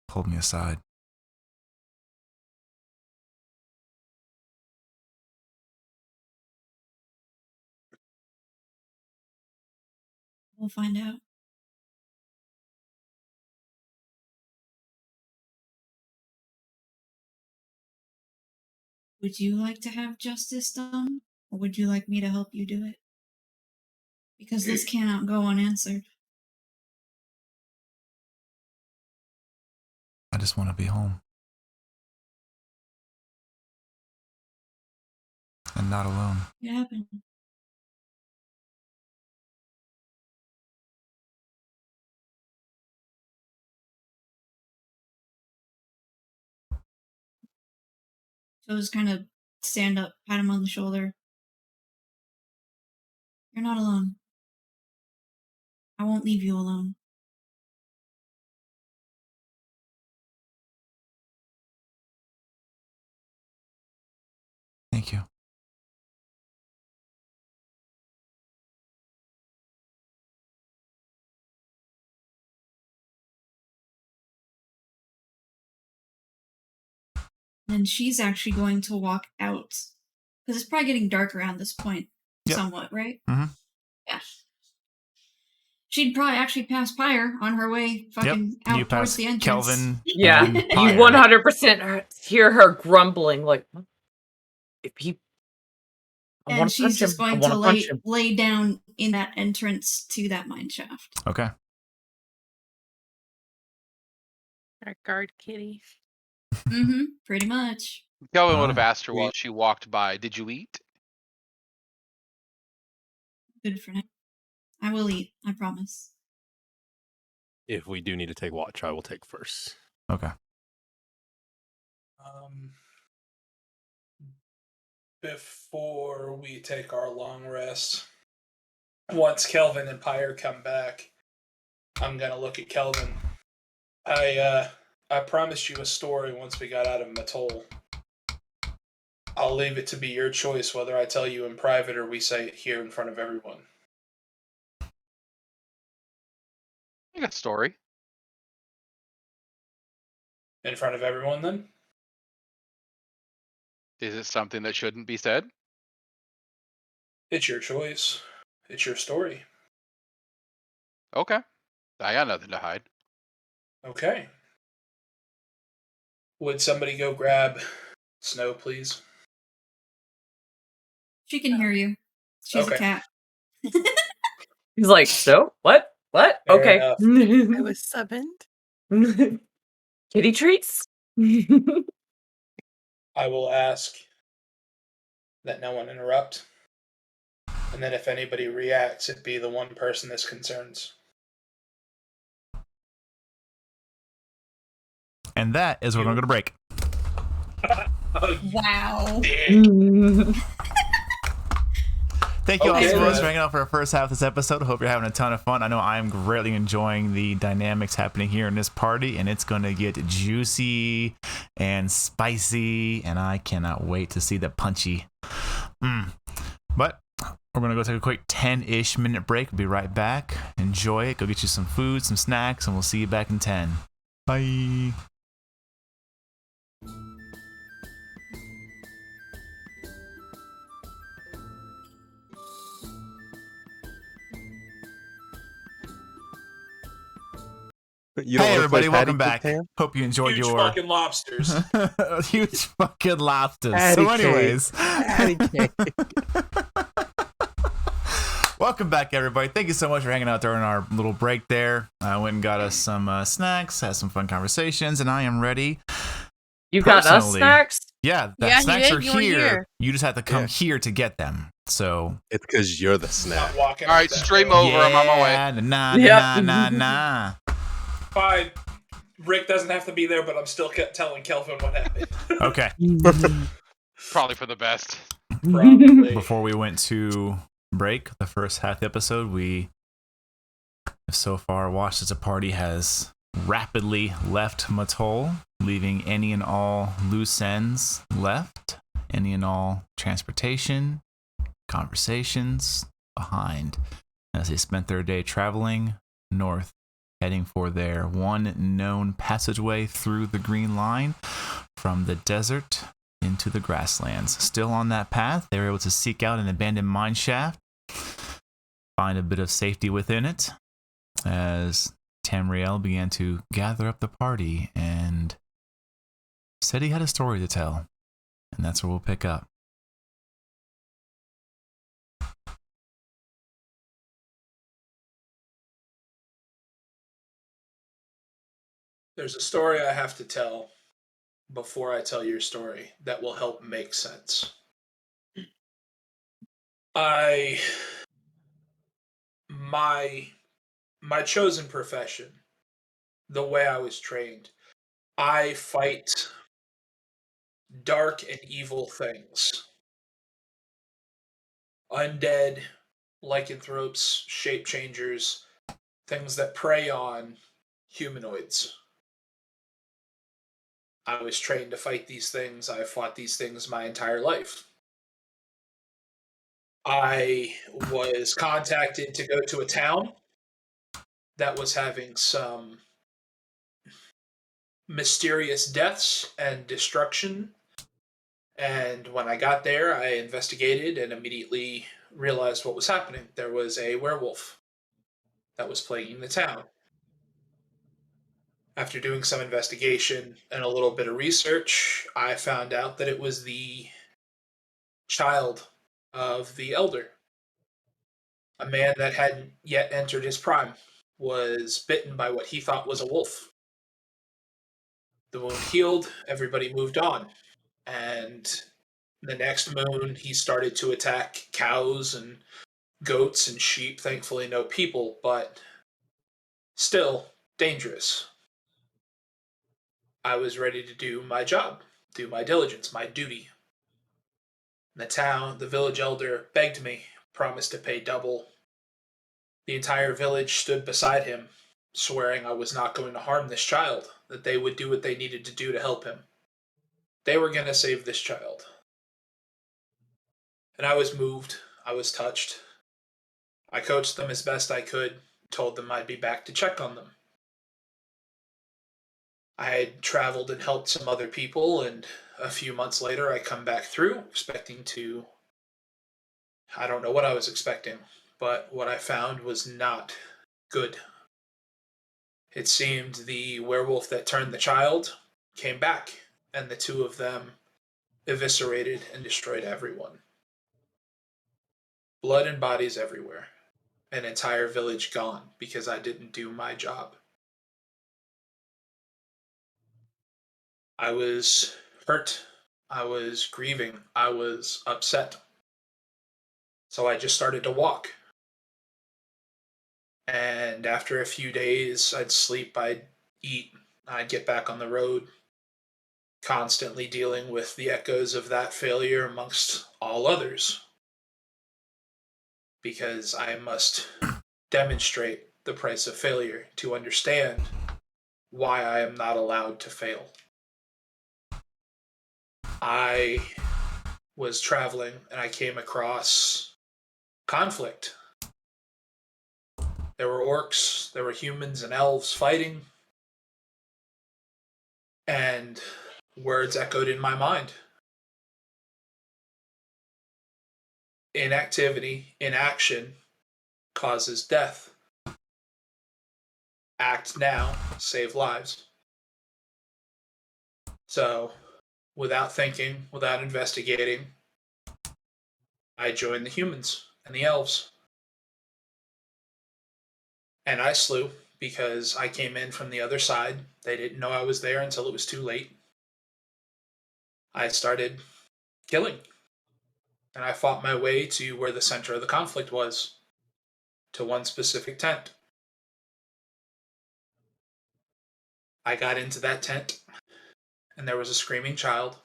Pulled me aside. We'll find out. Would you like to have justice done, or would you like me to help you do it? Because this cannot go unanswered. I just want to be home. And not alone. It happened. So just kind of stand up, pat him on the shoulder. You're not alone. I won't leave you alone. Thank you. And she's actually going to walk out. Because it's probably getting dark around this point. Yep. Somewhat, right? Mm-hmm. Yeah. She'd probably actually pass Pyre on her way fucking out You towards pass the entrance. Kelvin. Yeah, and you Pyre. 100% hear her grumbling, like, if he. I And want to she's punch him. just I going want to to punch him. lay down in that entrance to that mine shaft. Okay. Our guard kitty. Mm-hmm. Pretty much. Kelvin would have Alright. asked her while she walked by, "Did you eat?" Good for now. I will eat, I promise. If we do need to take watch, I will take first. Okay. Before we take our long rest, once Kelvin and Pyre come back, I'm gonna look at Kelvin. I promised you a story once we got out of Matol. I'll leave it to be your choice whether I tell you in private or we say it here in front of everyone. I got a story. In front of everyone, then? Is it something that shouldn't be said? It's your choice. It's your story. Okay. I got nothing to hide. Okay. Would somebody go grab Snow, please? She can hear you. She's Okay. a cat. He's like, so? What? What? Fair Okay. I was summoned. Kitty treats? I will ask that no one interrupt. And then if anybody reacts, it be the one person this concerns. And that is where we're going to break. Wow. Thank you all Okay, so much then. for hanging out for our first half of this episode. I hope you're having a ton of fun. I know I'm greatly enjoying the dynamics happening here in this party, and it's going to get juicy and spicy, and I cannot wait to see the punchy. But we're going to go take a quick 10-ish minute break. We'll be right back. Enjoy it. Go get you some food, some snacks, and we'll see you back in 10. Bye. You don't Hey, wanna play everybody. patty Welcome cake, back. Pam? Hope you enjoyed Huge your... fucking lobsters. Huge fucking lobsters. Patty So cake. anyways... Patty cake. Welcome back, everybody. Thank you so much for hanging out during our little break there. I went and got us some snacks, had some fun conversations, and I am ready. You got us Personally, snacks? Yeah, the Yeah, you snacks did. are You were here. here. You just have to come Yeah. here to get them. So It's because you're the snack. Not walking. All right, up that stream hill. over. I'm on my way. yeah, nah, Yep. nah. Fine. Rick doesn't have to be there, but I'm still telling Kelvin what happened. Okay. Probably for the best. Probably. Before we went to break, the first half of the episode, we have so far watched as a party has rapidly left Matol, leaving any and all loose ends left, any and all transportation, conversations behind, as they spent their day traveling north, heading for their one known passageway through the Green Line from the desert into the grasslands. Still on that path, they were able to seek out an abandoned mine shaft, find a bit of safety within it, as Tamriel began to gather up the party and said he had a story to tell. And that's where we'll pick up. There's a story I have to tell before I tell your story that will help make sense. My chosen profession, the way I was trained, I fight dark and evil things. Undead, lycanthropes, shape changers, things that prey on humanoids. I was trained to fight these things. I fought these things my entire life. I was contacted to go to a town that was having some mysterious deaths and destruction. And when I got there, I investigated and immediately realized what was happening. There was a werewolf that was plaguing the town. After doing some investigation and a little bit of research, I found out that it was the child of the elder. A man that hadn't yet entered his prime was bitten by what he thought was a wolf. The wound healed, everybody moved on. And the next moon, he started to attack cows and goats and sheep. Thankfully, no people, but still dangerous. I was ready to do my job, do my diligence, my duty. The village elder begged me, promised to pay double. The entire village stood beside him, swearing I was not going to harm this child, that they would do what they needed to do to help him. They were going to save this child. And I was moved. I was touched. I coached them as best I could, told them I'd be back to check on them. I had traveled and helped some other people, and a few months later I come back through, expecting to... I don't know what I was expecting, but what I found was not good. It seemed the werewolf that turned the child came back, and the two of them eviscerated and destroyed everyone. Blood and bodies everywhere. An entire village gone because I didn't do my job. I was hurt. I was grieving. I was upset. So I just started to walk. And after a few days, I'd sleep, I'd eat, I'd get back on the road, constantly dealing with the echoes of that failure amongst all others. because I must demonstrate the price of failure to understand why I am not allowed to fail. I was traveling and I came across conflict. There were orcs, there were humans and elves fighting, and words echoed in my mind. Inactivity, inaction causes death. Act now, save lives. So, without thinking, without investigating, I joined the humans and the elves. And I slew because I came in from the other side. They didn't know I was there until it was too late. I started killing. And I fought my way to where the center of the conflict was, to one specific tent. I got into that tent, and there was a screaming child.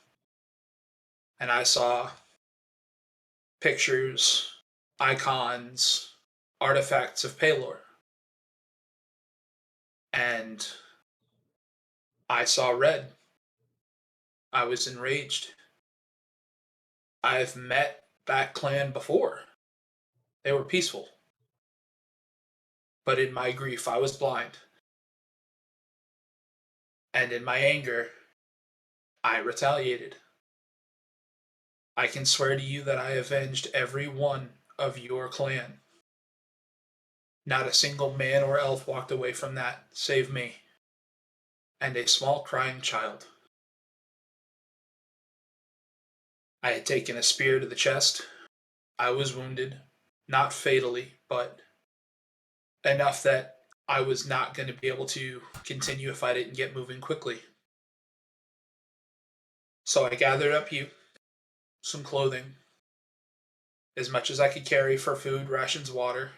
And I saw pictures, icons, artifacts of Palor. And I saw red. I was enraged. I've met that clan before. They were peaceful. But in my grief, I was blind. And in my anger, I retaliated. I can swear to you that I avenged every one of your clan. Not a single man or elf walked away from that, save me. And a small crying child. I had taken a spear to the chest. I was wounded, not fatally, but enough that I was not going to be able to continue if I didn't get moving quickly. So I gathered up you, some clothing, as much as I could carry for food, rations, water.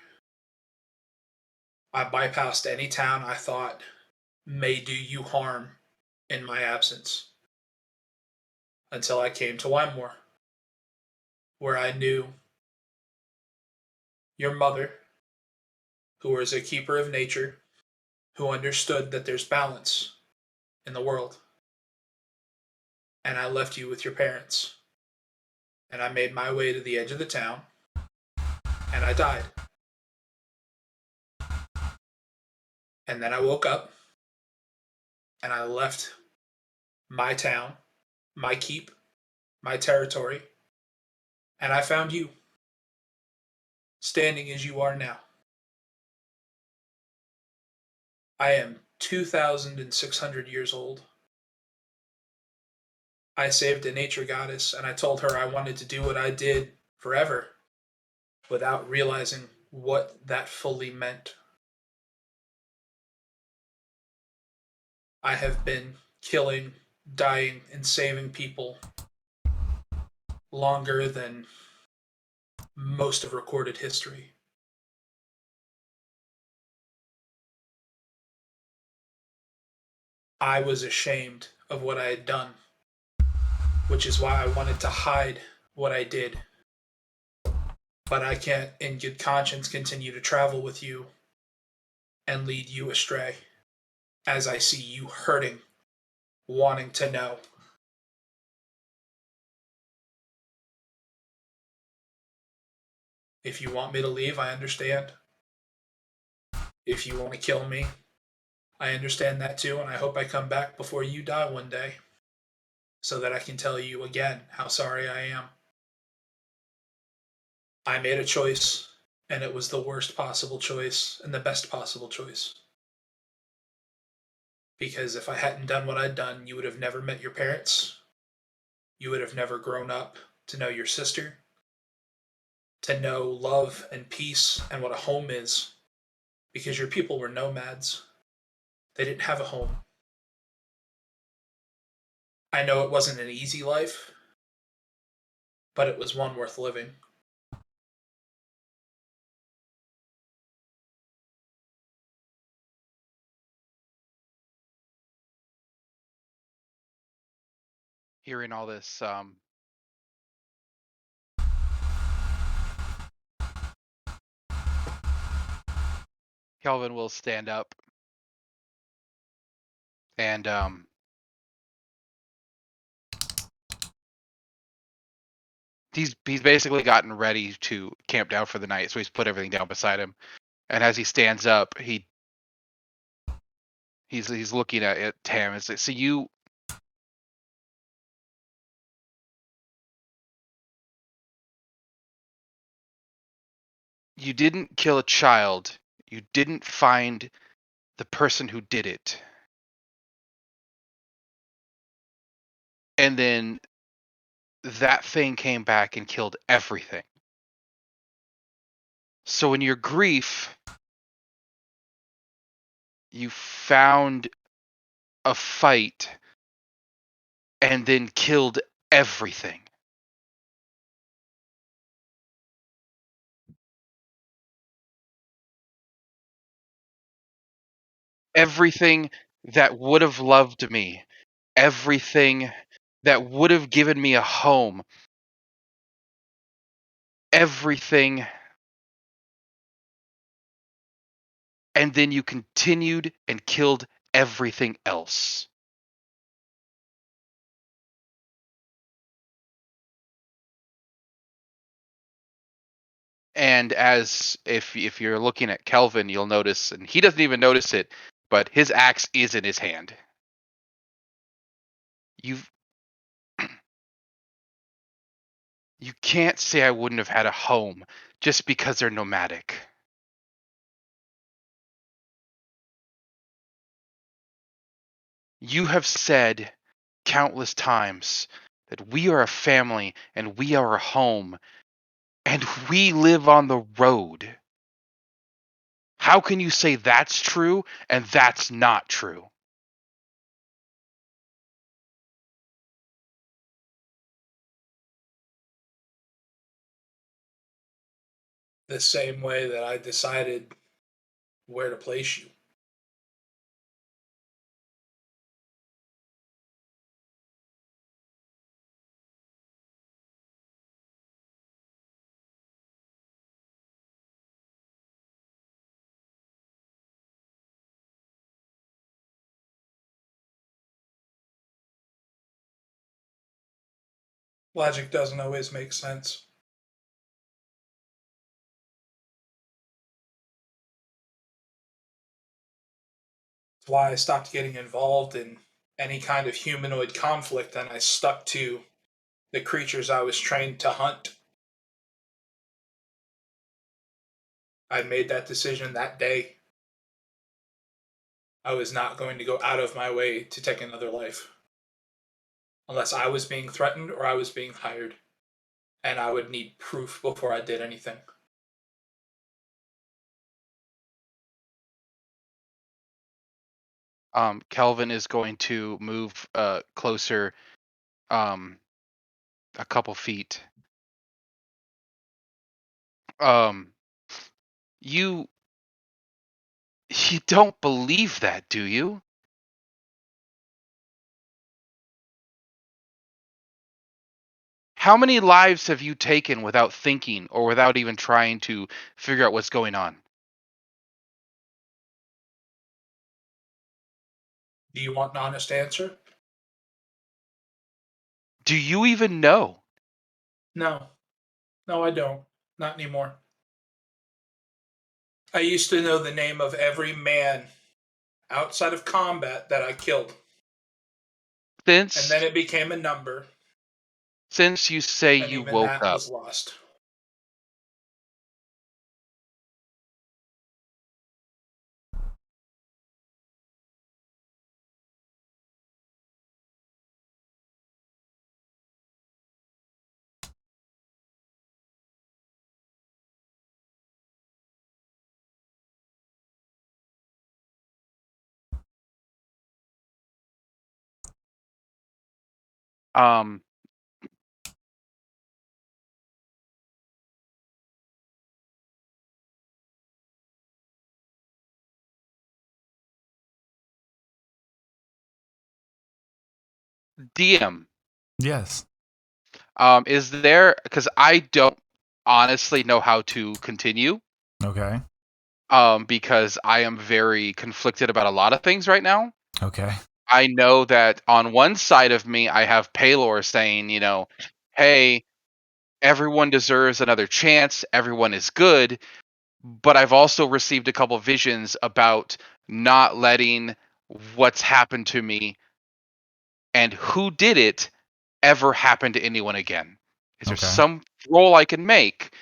I bypassed any town I thought may do you harm in my absence, until I came to Wymore, where I knew your mother, who was a keeper of nature, who understood that there's balance in the world. And I left you with your parents. And I made my way to the edge of the town, and I died. And then I woke up, and I left my town, my keep, my territory, and I found you, standing as you are now. I am 2,600 years old. I saved a nature goddess, and I told her I wanted to do what I did forever, without realizing what that fully meant. I have been killing, dying, and saving people longer than most of recorded history. I was ashamed of what I had done, which is why I wanted to hide what I did. But I can't, in good conscience, continue to travel with you and lead you astray, as I see you hurting, wanting to know. If you want me to leave, I understand. If you want to kill me, I understand that too, and I hope I come back before you die one day, so that I can tell you again how sorry I am. I made a choice, and it was the worst possible choice and the best possible choice. Because if I hadn't done what I'd done, you would have never met your parents. You would have never grown up to know your sister, to know love and peace and what a home is. Because your people were nomads. They didn't have a home. I know it wasn't an easy life, but it was one worth living. Hearing all this, Kelvin will stand up and he's basically gotten ready to camp down for the night, so he's put everything down beside him. And as he stands up, he's looking at Tam and says, "So you didn't kill a child. You didn't find the person who did it. And then that thing came back and killed everything. So in your grief, you found a fight and then killed everything. Everything that would have loved me, everything that would have given me a home, everything. And then you continued and killed everything else. And as if you're looking at Kelvin, you'll notice, and he doesn't even notice it, but his axe is in his hand. You can't say I wouldn't have had a home just because they're nomadic. You have said countless times that we are a family and we are a home and we live on the road. How can you say that's true and that's not true? The same way that I decided where to place you. Logic doesn't always make sense. That's why I stopped getting involved in any kind of humanoid conflict and I stuck to the creatures I was trained to hunt. I made that decision that day. I was not going to go out of my way to take another life. Unless I was being threatened or I was being hired. And I would need proof before I did anything. Kelvin is going to move closer a couple feet. You don't believe that, do you? How many lives have you taken without thinking or without even trying to figure out what's going on? Do you want an honest answer? Do you even know? No. No, I don't. Not anymore. I used to know the name of every man outside of combat that I killed. And then it became a number. Since you say and you even woke that up. was lost. DM. Yes. Is there, because I don't honestly know how to continue. Okay. because I am very conflicted about a lot of things right now. Okay. I know that on one side of me, I have Paylor saying, hey, everyone deserves another chance. Everyone is good. But I've also received a couple visions about not letting what's happened to me and who did it ever happen to anyone again. Is there Okay. some role I can make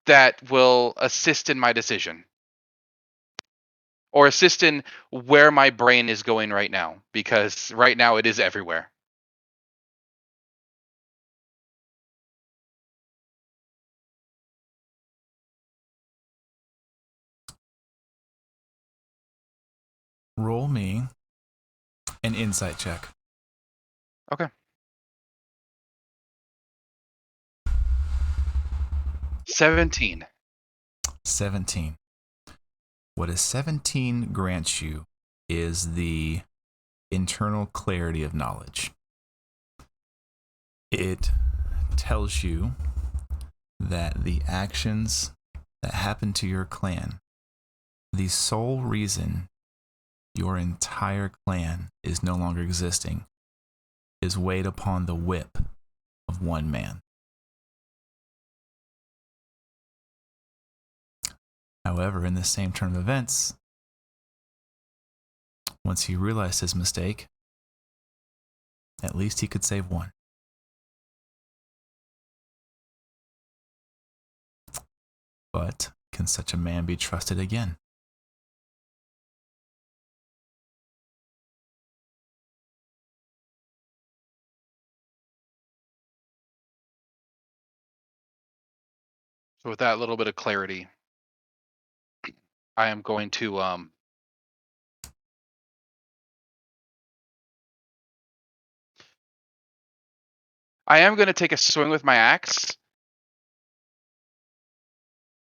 that will assist in my decision? Or assist in where my brain is going right now? Because right now it is everywhere. Roll me an insight check. Okay. 17. 17. What a 17 grants you is the internal clarity of knowledge. It tells you that the actions that happen to your clan, the sole reason your entire clan is no longer existing, is weighed upon the whip of one man. However, in the same turn of events, once he realized his mistake, at least he could save one. But can such a man be trusted again? So with that little bit of clarity, I am going to take a swing with my axe,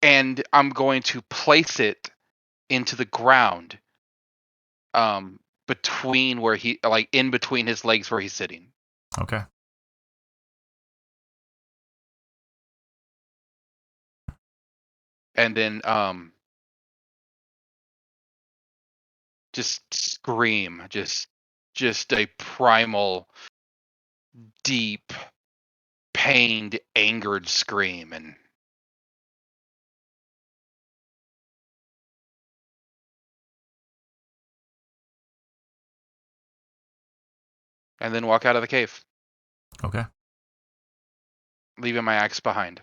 and I'm going to place it into the ground, between where in between his legs where he's sitting. Okay. And then just scream, just a primal, deep, pained, angered scream, and then walk out of the cave, Okay. leaving my axe behind.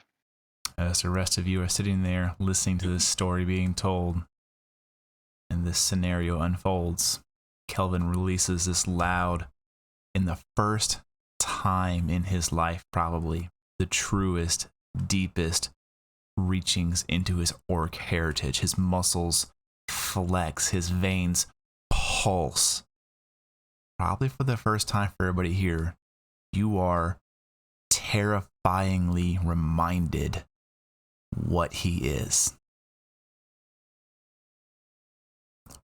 As the rest of you are sitting there listening to this story being told and this scenario unfolds, Kelvin releases this loud, in the first time in his life, probably the truest, deepest reachings into his orc heritage. His muscles flex, his veins pulse. Probably for the first time for everybody here, you are terrifyingly reminded what he is.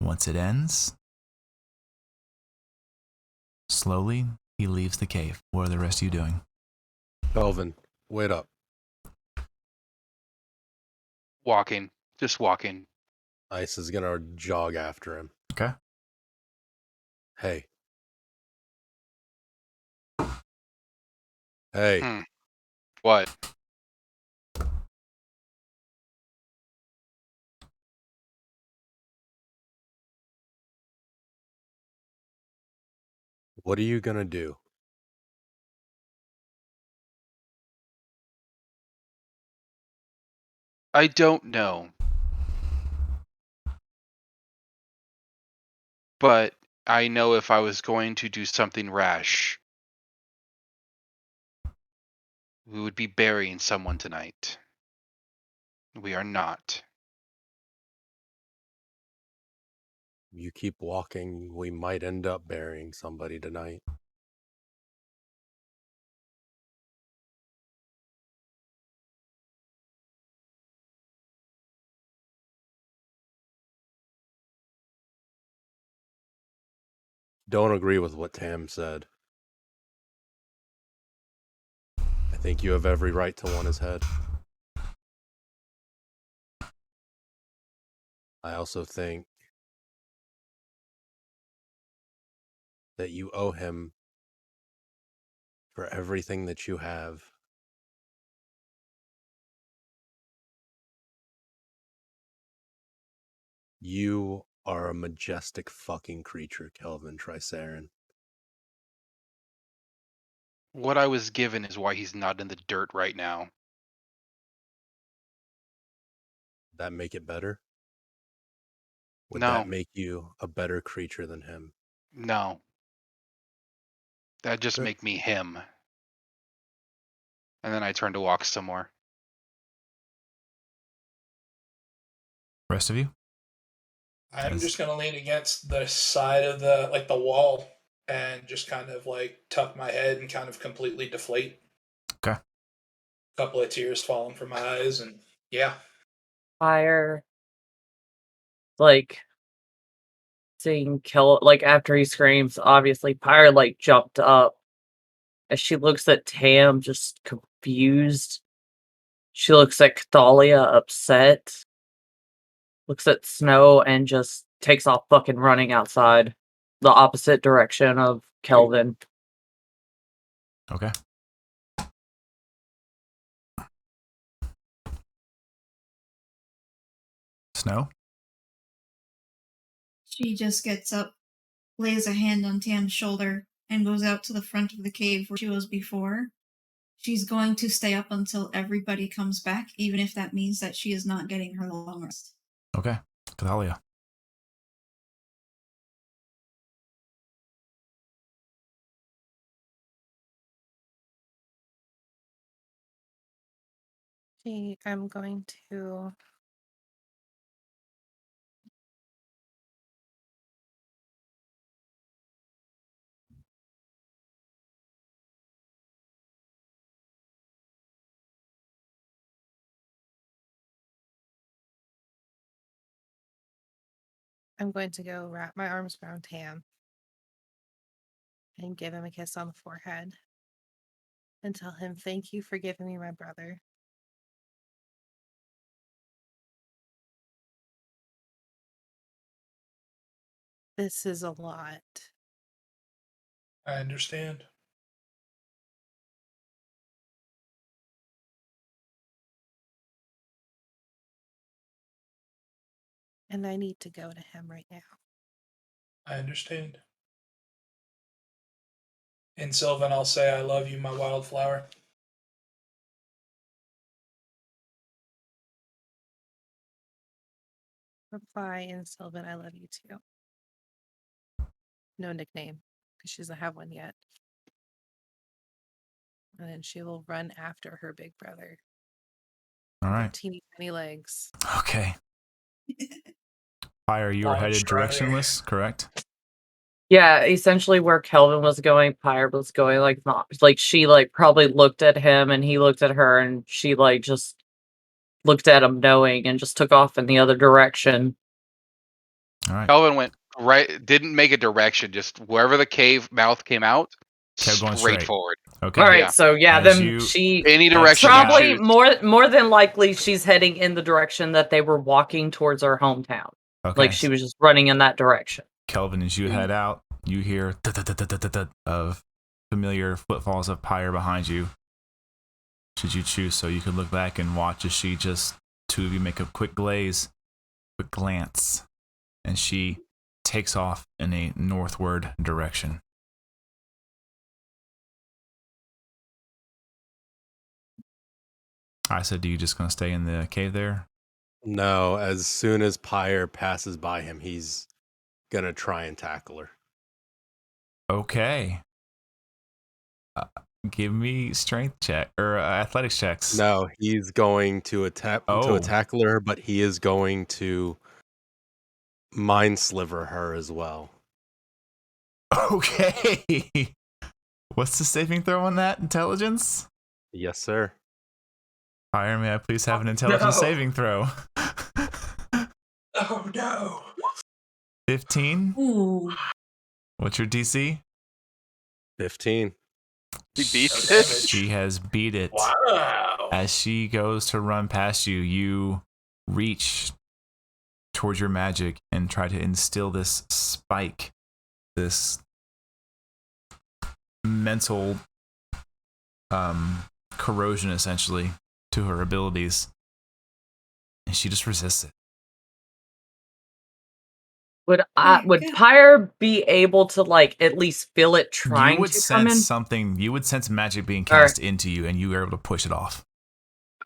Once it ends, slowly he leaves the cave. What are the rest of you doing? Kelvin, wait up. Walking, just walking. Ice is gonna jog after him. Okay. Hey. Hey. What? What are you gonna do? I don't know. But I know if I was going to do something rash, we would be burying someone tonight. We are not. You keep walking, we might end up burying somebody tonight. Don't agree with what Tam said. I think you have every right to want his head. I also think that you owe him for everything that you have. You are a majestic fucking creature, Kelvin Trisarin. What I was given is why he's not in the dirt right now. That make it better? Would No. that make you a better creature than him? No. That'd just Good. make me him. And then I turn to walk some more. Rest of you? I'm just gonna lean against the side of the wall and just kind of like tuck my head and kind of completely deflate. Okay. A couple of tears falling from my eyes, and yeah. Fire. Like seeing Kill like after he screams, obviously Pyre like jumped up. As she looks at Tam just confused. She looks at Cathalia upset. Looks at Snow and just takes off fucking running outside. The opposite direction of Kelvin. Okay. Snow? She just gets up, lays a hand on Tam's shoulder, and goes out to the front of the cave where she was before. She's going to stay up until everybody comes back, even if that means that she is not getting her long rest. Okay. Cathalia. I'm going to go wrap my arms around Tam and give him a kiss on the forehead and tell him, thank you for giving me my brother. This is a lot. I understand. And I need to go to him right now. I understand. In Sylvan, I'll say I love you, my wildflower. Reply in Sylvan, I love you too. No nickname, because she doesn't have one yet. And then she will run after her big brother. All With her right. teeny tiny legs. Okay. Fire, you were Long, headed strong directionless, correct? Yeah, essentially where Kelvin was going, Pyre was going, like, not like she like probably looked at him and he looked at her and she like just looked at him knowing and just took off in the other direction. All right. Kelvin went right, didn't make a direction, just wherever the cave mouth came out, Kept going straight straight. forward. Okay. All right, Yeah. so yeah, As then you- she Any direction you probably choose. more than likely she's heading in the direction that they were walking towards our hometown. Okay. Like she was just running in that direction. Kelvin, as you head out, you hear of familiar footfalls of Pyre behind you. Should you choose, so you can look back and watch as she just, two of you make a quick glance, and she takes off in a northward direction. I said, do you just gonna stay in the cave there? No, as soon as Pyre passes by him, he's gonna try and tackle her. Okay. Give me strength check or athletics checks. No, he's going to attack her, but he is going to mind sliver her as well. Okay. What's the saving throw on that? Intelligence? Yes, sir. Fire, may I please have an intelligence no. saving throw? Oh no. 15? Ooh. What's your DC? 15. He beat No it. damage. She has beat it. Wow. As she goes to run past you, you reach towards your magic and try to instill this spike, this mental corrosion, essentially, to her abilities. And she just resists it. Would Okay. Pyre be able to like at least feel it trying You would to come in? sense something. You would sense magic being All right. cast into you, and you were able to push it off.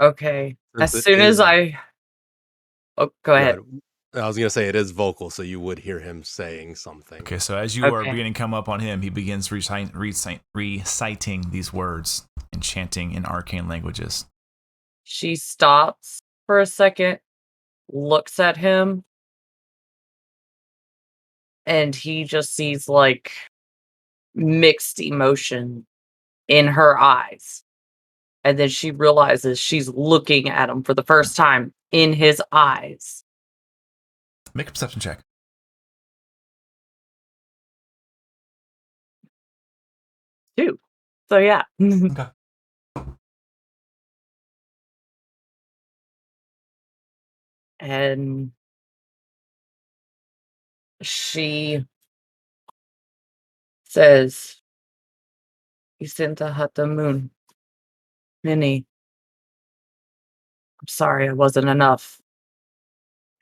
Okay. As Since it soon as is- I... Oh, go ahead. I was gonna say it is vocal, so you would hear him saying something. Okay, so as you are Okay. beginning to come up on him, he begins reciting these words and chanting in arcane languages. She stops for a second, looks at him, and he just sees like mixed emotion in her eyes. And then she realizes she's looking at him for the first time in his eyes. Make a perception check. 2. So yeah. Okay. And she says, Isinta Hatamun. Minnie. I'm sorry I wasn't enough.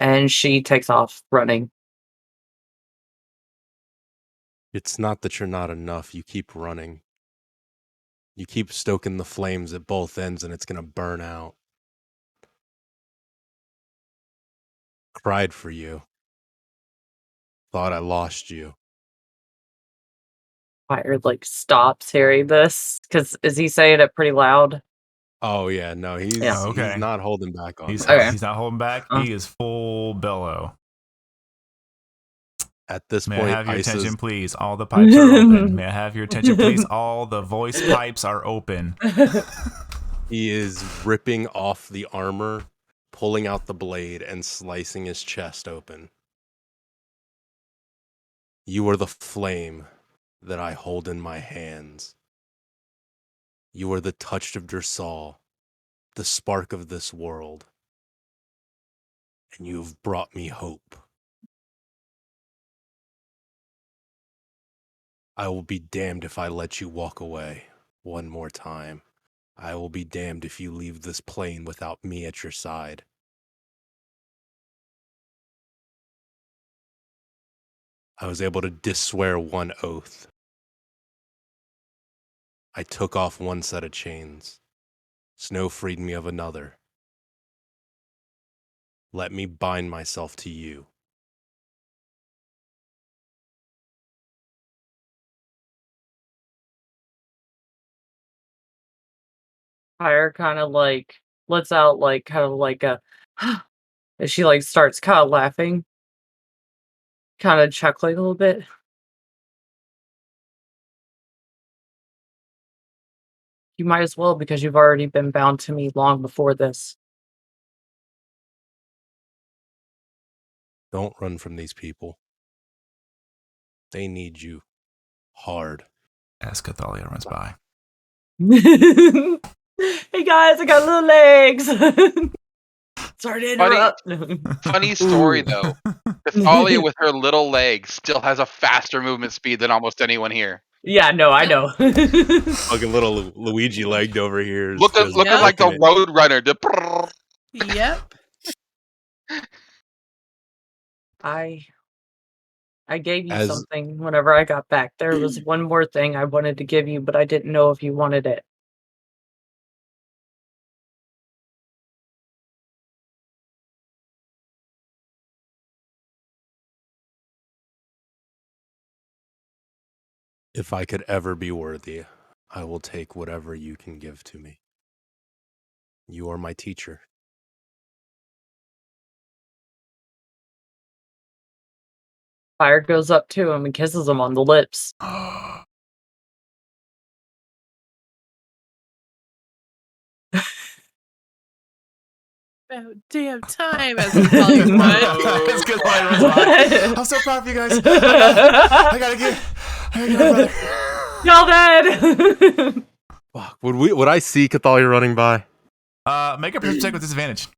And she takes off running. It's not that you're not enough. You keep running. You keep stoking the flames at both ends, and it's gonna burn out. Cried for you. Thought I lost you. Fire like stops hearing this because is he saying it pretty loud? Oh yeah, no, he's Yeah. Okay. he's not holding back on He's, that. Okay. he's not holding back. He is full bellow. At this May point, I have your Isa's, attention, please? All the pipes are open. May I have your attention, please? All the voice pipes are open. he is ripping off the armor, pulling out the blade, and slicing his chest open. You are the flame that I hold in my hands. You are the touch of Dursal, the spark of this world. And you have brought me hope. I will be damned if I let you walk away one more time. I will be damned if you leave this plane without me at your side. I was able to disswear one oath. I took off one set of chains. Snow freed me of another. Let me bind myself to you. Fire kind of like lets out like kind of like a as she like starts kind of laughing, kind of chuckling a little bit. You might as well because you've already been bound to me long before this. Don't run from these people. They need you hard. As Cathalia runs by. Hey guys, I got little legs. Sorry to interrupt. Funny story Ooh. though. Cathalia with her little legs still has a faster movement speed than almost anyone here. Yeah, no, I know. Fucking little Luigi legged over here. is Looking just like the booking it. road runner. The Yep. I gave you As- something whenever I got back. There was one more thing I wanted to give you, but I didn't know if you wanted it. If I could ever be worthy, I will take whatever you can give to me. You are my teacher. Fire goes up to him and kisses him on the lips. About damn time, as we call you would. That's good. I'm so proud of you guys. I gotta get brother. Y'all dead. Fuck. Would I see Cathalia running by? Make a perception check with disadvantage.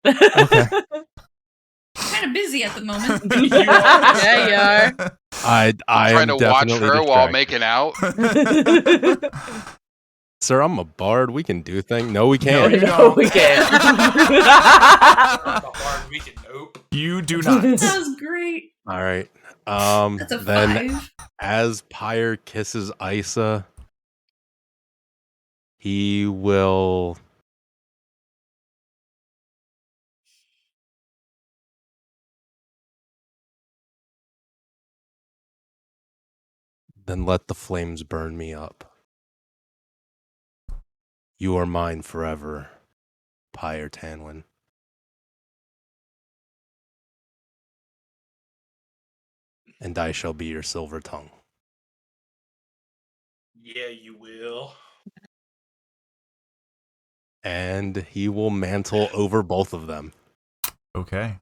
Okay. kind of busy at the moment. Yeah, you are. I Trying am to watch definitely her while distracted. making out. Sir, I'm a bard. We can do things. No, we No, can't. you No, don't. we can't. The hard weekend. Nope. You do not. That was great. All right. That's a Then 5. as Pyre kisses Isa, he will then let the flames burn me up. You are mine forever, Pyre Tanwin. And I shall be your silver tongue. Yeah, you will. And he will mantle over both of them. Okay.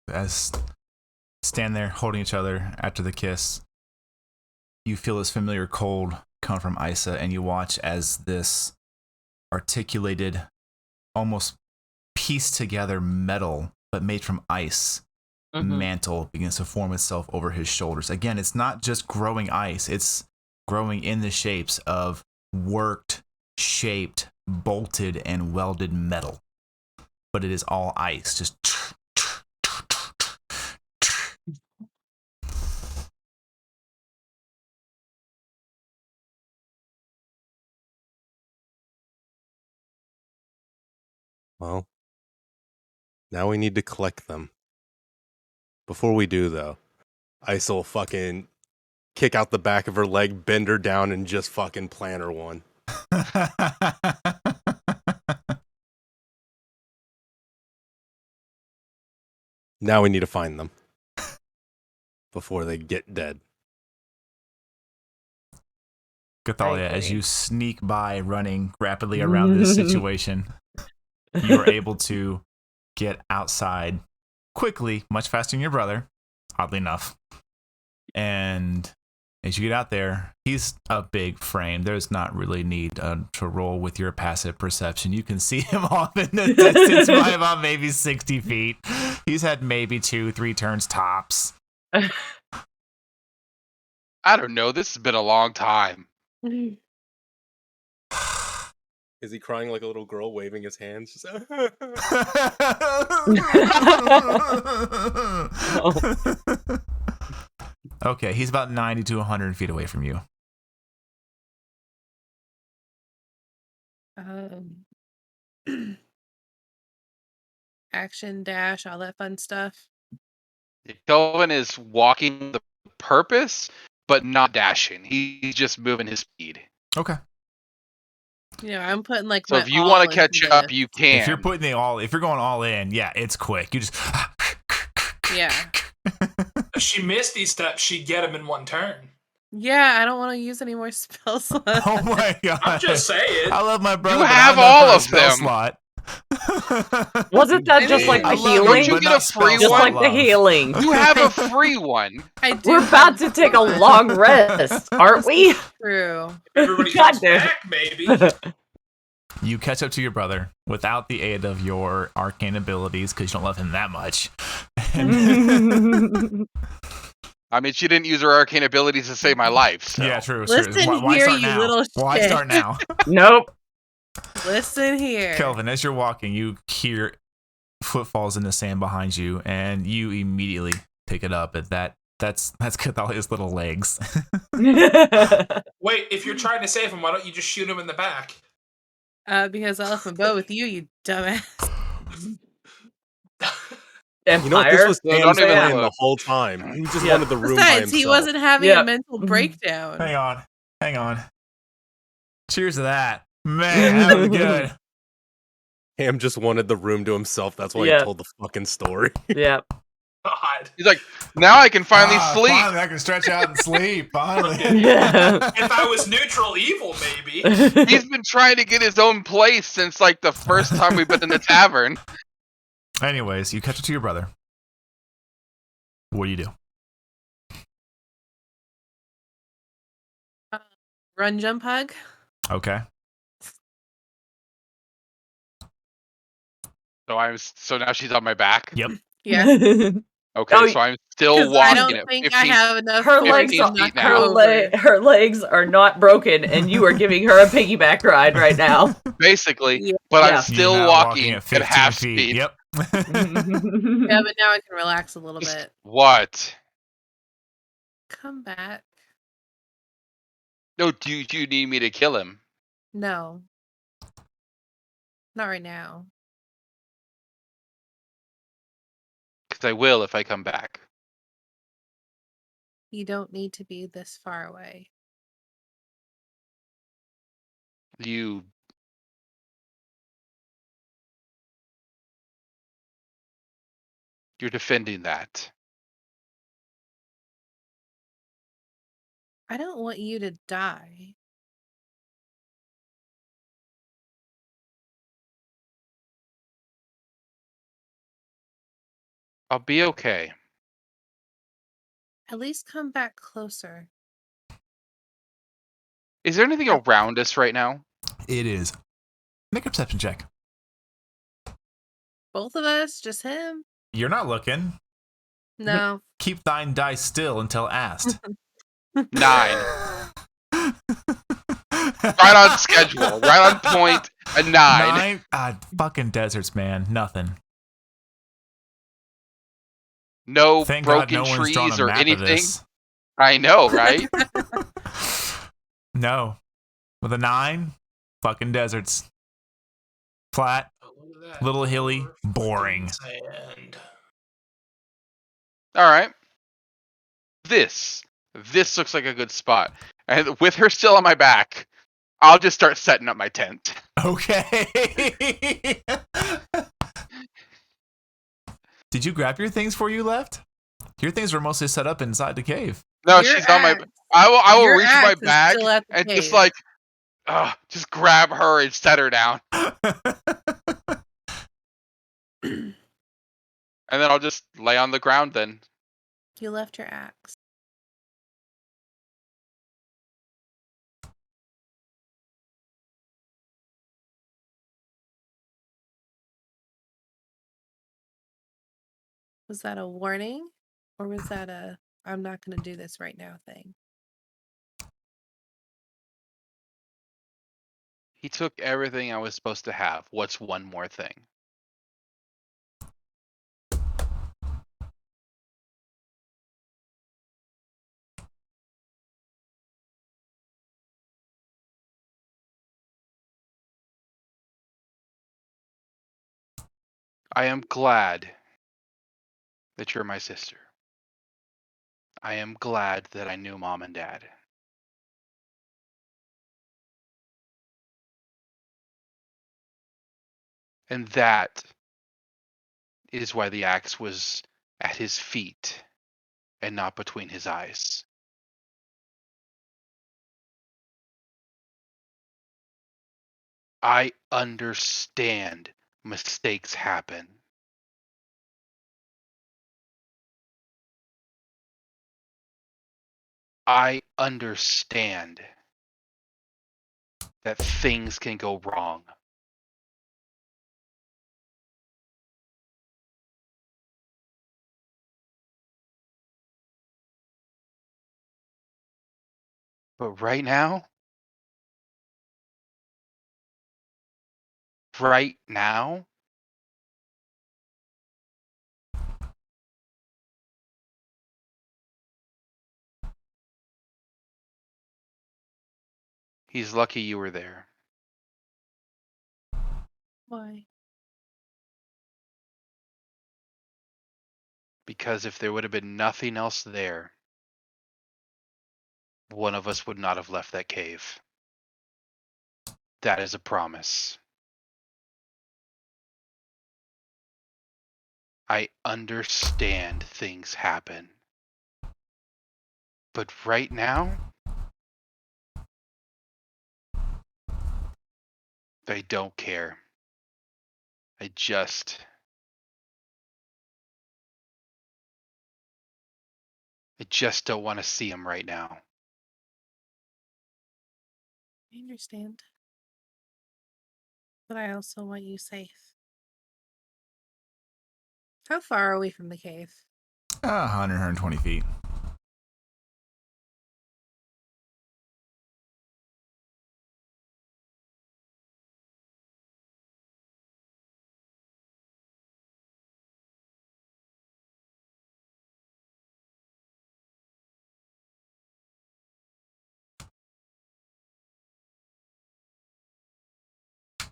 As stand there holding each other after the kiss, you feel this familiar cold come from Isa, and you watch as this articulated, almost pieced together metal, but made from ice, mantle begins to form itself over his shoulders. Again, it's not just growing ice, it's growing in the shapes of worked, shaped, bolted, and welded metal. But it is all ice, just Well, now we need to collect them. Before we do, though, Isa will fucking kick out the back of her leg, bend her down, and just fucking plant her one. Now we need to find them before they get dead. Cathalia, as you sneak by running rapidly around this situation, you are able to get outside quickly, much faster than your brother, oddly enough. And as you get out there, he's a big frame. There's not really need to roll with your passive perception. You can see him off in the distance by about maybe 60 feet. He's had maybe 2-3 turns tops. I don't know. This has been a long time. Is he crying like a little girl, waving his hands? Just Okay, he's about 90 to 100 feet away from you. Action, dash, all that fun stuff. Kelvin is walking the purpose, but not dashing. He's just moving his speed. Okay. You know, I'm putting like So my if you all want to catch into up, this. you can. If you're going all in, yeah, it's quick. You just Yeah. If she missed these steps, she'd get them in one turn. Yeah, I don't want to use any more spell slots. Oh my god! I'm just saying. I love my brother. You but I have don't know all for a of spell them. Slot. Wasn't that just like the I love healing? them, Don't you but get not a free spell Just slot like the love. healing. You have a free one. I do. We're about to take a long rest, aren't we? True. Everybody God comes damn. back, maybe. You catch up to your brother without the aid of your arcane abilities because you don't love him that much. I mean, she didn't use her arcane abilities to save my life. So. Yeah, true. Listen Why here, start you now? little Why shit. start now? Nope. Listen here. Kelvin, as you're walking, you hear footfalls in the sand behind you, and you immediately pick it up. That's Cathalia's little legs. Wait, if you're trying to save him, why don't you just shoot him in the back? Because I left my bow with you, you dumbass. You know what? This was No, Sam's don't even plan the look. whole time. He just Yeah. wanted the room by Besides, himself. he wasn't having Yeah. a mental breakdown. Hang on. Cheers to that. Man, that was good. Ham just wanted the room to himself. That's why Yeah. he told the fucking story. Yeah. God. He's like, now I can finally sleep. Finally, I can stretch out and sleep. Finally. Yeah. If I was neutral evil, maybe. He's been trying to get his own place since like the first time we've been in the tavern. Anyways, you catch up to your brother. What do you do? Run, jump, hug. Okay. So now she's on my back. Yep. Yeah. Okay, Oh, so I'm still 'cause I walking don't at think I 15. have enough her force legs, to 15 feet knock you now. over. her legs are not broken, and you are giving her a piggyback ride right now. Basically, Yeah. but I'm Yeah. still You're now walking at at 15 half feet. speed. Yep. Yeah, but now I can relax a little bit. What? Come back. No, do you need me to kill him? No. Not right now. Because I will if I come back. You don't need to be this far away. You're defending that. I don't want you to die. I'll be okay. At least come back closer. Is there anything around us right now? It is. Make a perception check. Both of us? Just him? You're not looking. No. Keep thine dice still until asked. 9. Right on schedule. Right on point. A 9. Fucking deserts, man. Nothing. No Thank God broken no one's drawn trees a or map anything. of this. I know, right? No. With a 9, fucking deserts. Flat, Oh, look at that. little hilly, More boring. fucking sand. All right. This looks like a good spot. And with her still on my back, I'll just start setting up my tent. Okay. Did you grab your things before you left? Your things were mostly set up inside the cave. No, Your she's on my. axe- I will your reach my axe is bag still at the and just cave. like, just grab her and set her down, and then I'll just lay on the ground. Then You left your axe. Was that a warning? Or was that a I'm not going to do this right now thing? he took everything I was supposed to have. What's one more thing? I am glad that you're my sister. I am glad that I knew Mom and Dad. And that is why the axe was at his feet and not between his eyes. I understand mistakes happen. I understand that things can go wrong. But right now, he's lucky you were there. Why? Because if there would have been nothing else there, one of us would not have left that cave. That is a promise. I understand things happen. But right now, I don't care. I just don't want to see him right now. I understand. But I also want you safe. How far are we from the cave? 100, 120 feet.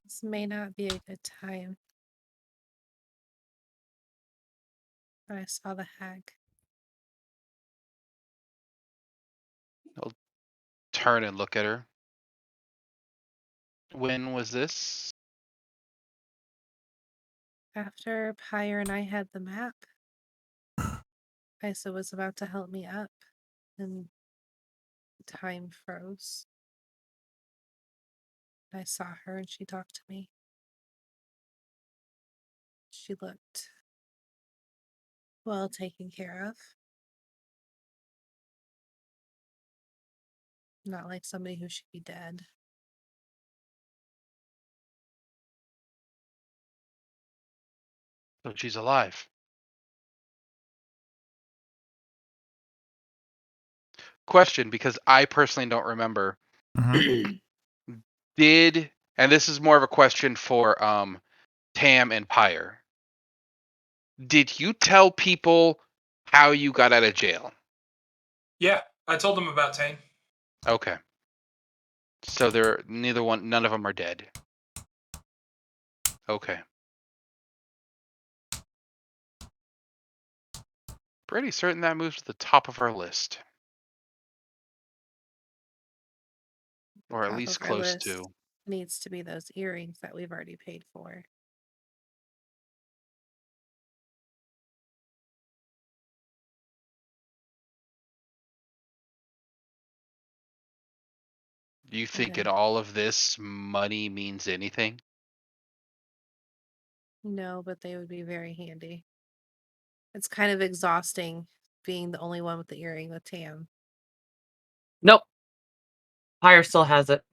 This may not be a good time. I saw the hag. I'll turn and look at her. When was this? After Pyre and I had the map, Isa was about to help me up, and time froze. I saw her and she talked to me. She looked well taken care of. Not like somebody who should be dead. So she's alive. Question, because I personally don't remember. Mhm. And this is more of a question for Tam and Pyre. Did you tell people how you got out of jail? Yeah, I told them about Tane. Okay. So none of them are dead. Okay. Pretty certain that moves to the top of our list. Or at Top least of our close list to. needs to be those earrings that we've already paid for. Do you think Okay. in all of this money means anything? No, but they would be very handy. It's kind of exhausting being the only one with the earring with Tam. Nope. Pyre still has it.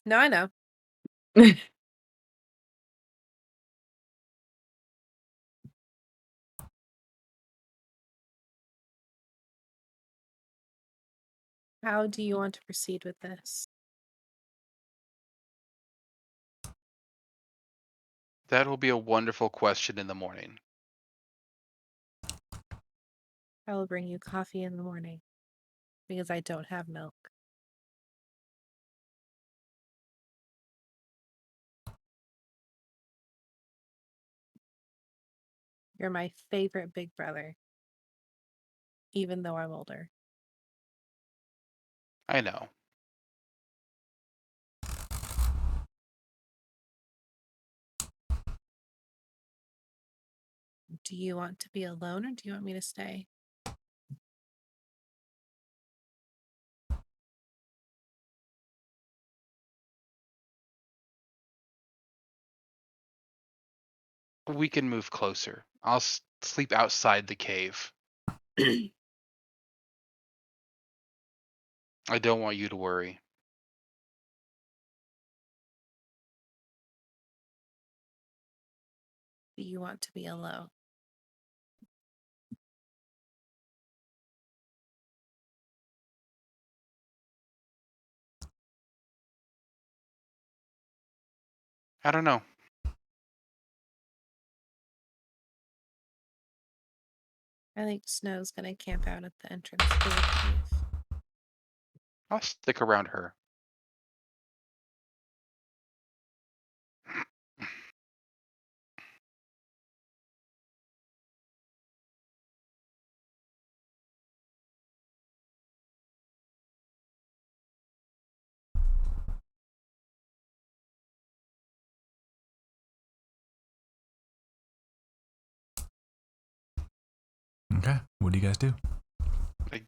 No, I know. How do you want to proceed with this? That will be a wonderful question in the morning. I will bring you coffee in the morning because I don't have milk. You're my favorite big brother, even though I'm older. I know. Do you want to be alone or do you want me to stay? We can move closer. I'll sleep outside the cave. I don't want you to worry. Do you want to be alone? I don't know. I think Snow's gonna camp out at the entrance to the cave. I'll stick around her. Okay. What do you guys do? I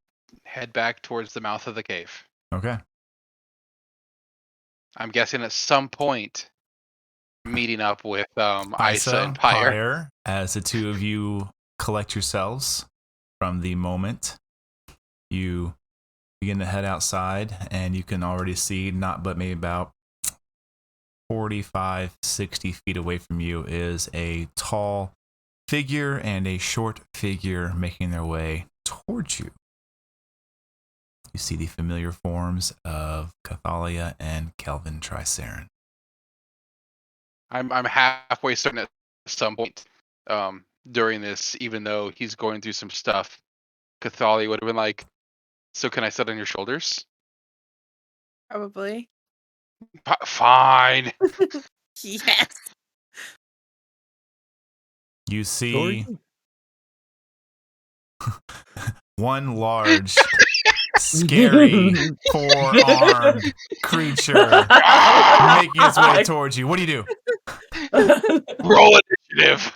head back towards the mouth of the cave. Okay. I'm guessing at some point meeting up with Isa and Pyre. Pyre, as the two of you collect yourselves from the moment, you begin to head outside, and you can already see, not but maybe about 45, 60 feet away from you is a tall, figure and a short figure making their way towards you. You see the familiar forms of Cathalia and Kelvin Triceran. I'm halfway certain at some point during this, even though he's going through some stuff, Cathalia would have been like, "So can I sit on your shoulders?" Probably. Fine. Yes. You see one large, scary, four-armed creature making its way towards you. What do you do? Roll initiative.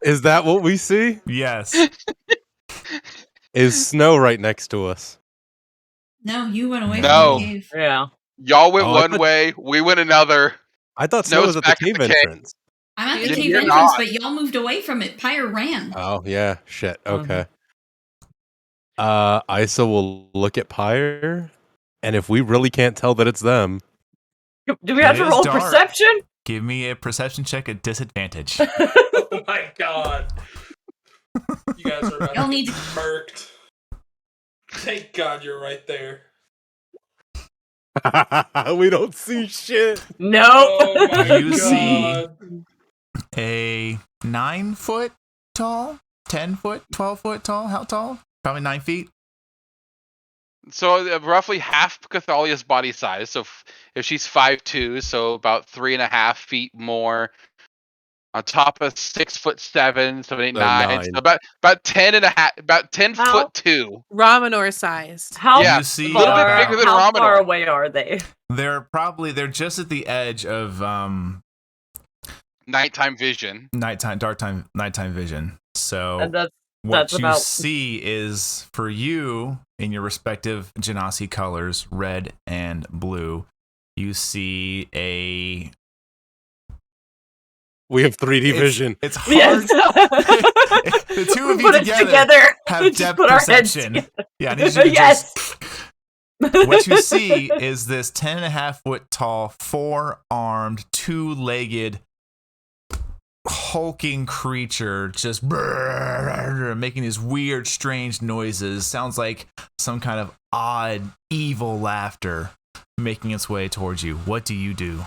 Is that what we see? Yes. Is Snow right next to us? No, you went away No. from the cave. Yeah. Y'all went Oh, one way, we went another. I thought Snow was Snow's at the back at cave the cave. entrance. I'm at the You're cave not. entrance, but y'all moved away from it. Pyre ran. Oh yeah, shit. Mhm. Okay. Isa will look at Pyre, and if we really can't tell that it's them, Do we have It to is roll dark. perception? Give me a perception check at disadvantage. Oh my god. You guys are about Y'all to need get to- murked. Thank God you're right there. we don't see shit. No. Oh my You see- god. A 9 foot tall, 10 foot, 12 foot tall. How tall? Probably 9 feet. So roughly half Cathalia's body size. So if she's 5'2", so about 3.5 feet more. On top of 6'7", 7, 8, So 9. 9. So about 10.5, about 10 How- foot 2. Ramonor sized. How Yeah, You see a little bit far, bigger than how far Ramonor. away are they? They're just at the edge of Nighttime vision. nighttime vision. So And that's what you about- see is, for you, in your respective Genasi colors, red and blue, you see a... We have 3D vision. It's hard. Yes. The two of you Put it together have Just depth put our heads perception. together. Yeah, I need you to Yes. what you see is this 10.5 foot tall, 4-armed, 2-legged, hulking creature just making these weird, strange noises. Sounds like some kind of odd, evil laughter making its way towards you. What do you do?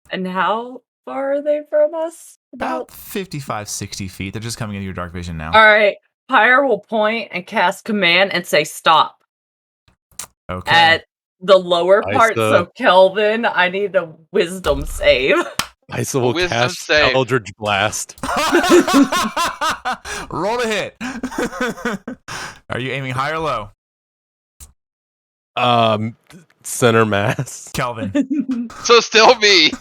And how far are they from us? About 55, 60 feet. They're just coming into your dark vision now. All right. Pyre will point and cast command and say stop Okay. at the lower Nice, part. So Kelvin, I need a wisdom save. Isa will Wisdom cast save. Eldritch Blast. Roll to hit. Are you aiming high or low? Center mass. Kelvin. So still me.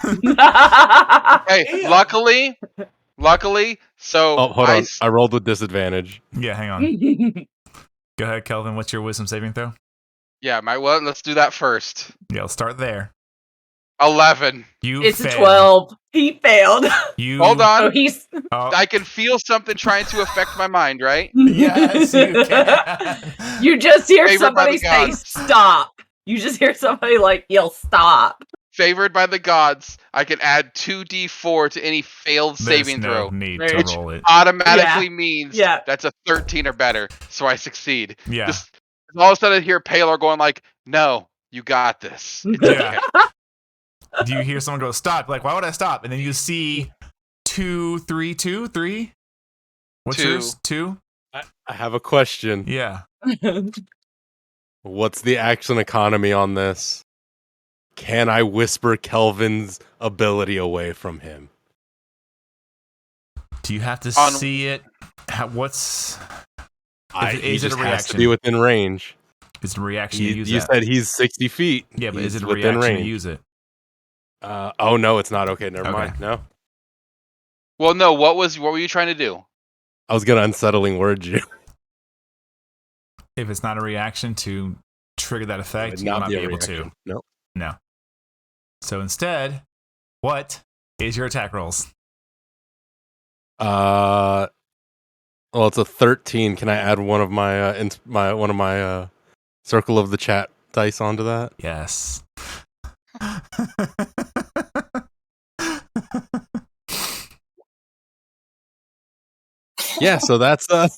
Hey, Damn. luckily. So Oh, hold on. I rolled with disadvantage. Yeah, hang on. Go ahead, Kelvin. What's your wisdom saving throw? Yeah, let's do that first. Yeah, let's start there. 11. You It's a failed. 12. He failed. You Hold on. So he's Oh, I can feel something trying to affect my mind, right? yes, you can. You just hear Favored by the somebody say gods. stop. You just hear somebody like yell stop. Favored by the gods, I can add 2d4 to any failed There's saving no throw. need There to you- roll it. Automatically means Yeah. that's a 13 or better, so I succeed. Yeah. Just all of a sudden I hear Paler going like, "No, you got this." It's Yeah. okay. Do you hear someone go stop? Like, why would I stop? And then you see 2, 3, 2, 3. What's 2. yours? 2? I have a question. Yeah. What's the action economy on this? Can I whisper Kelvin's ability away from him? Do you have to On- see it? What's He is it a just has to reaction? be within range. is it a reaction to use You that? said he's 60 feet. Yeah, but He's is it a within reaction to range. use it? Oh no, it's not. Okay, never Okay. mind. No, Well, no. What were you trying to do? I was gonna unsettling word you. If it's not a reaction to trigger that effect, Would you will not be a able to. reaction. No. No. So instead, what is your attack rolls? Well, it's a 13. Can I add one of my circle of the chat dice onto that? Yes. Yeah, so that's a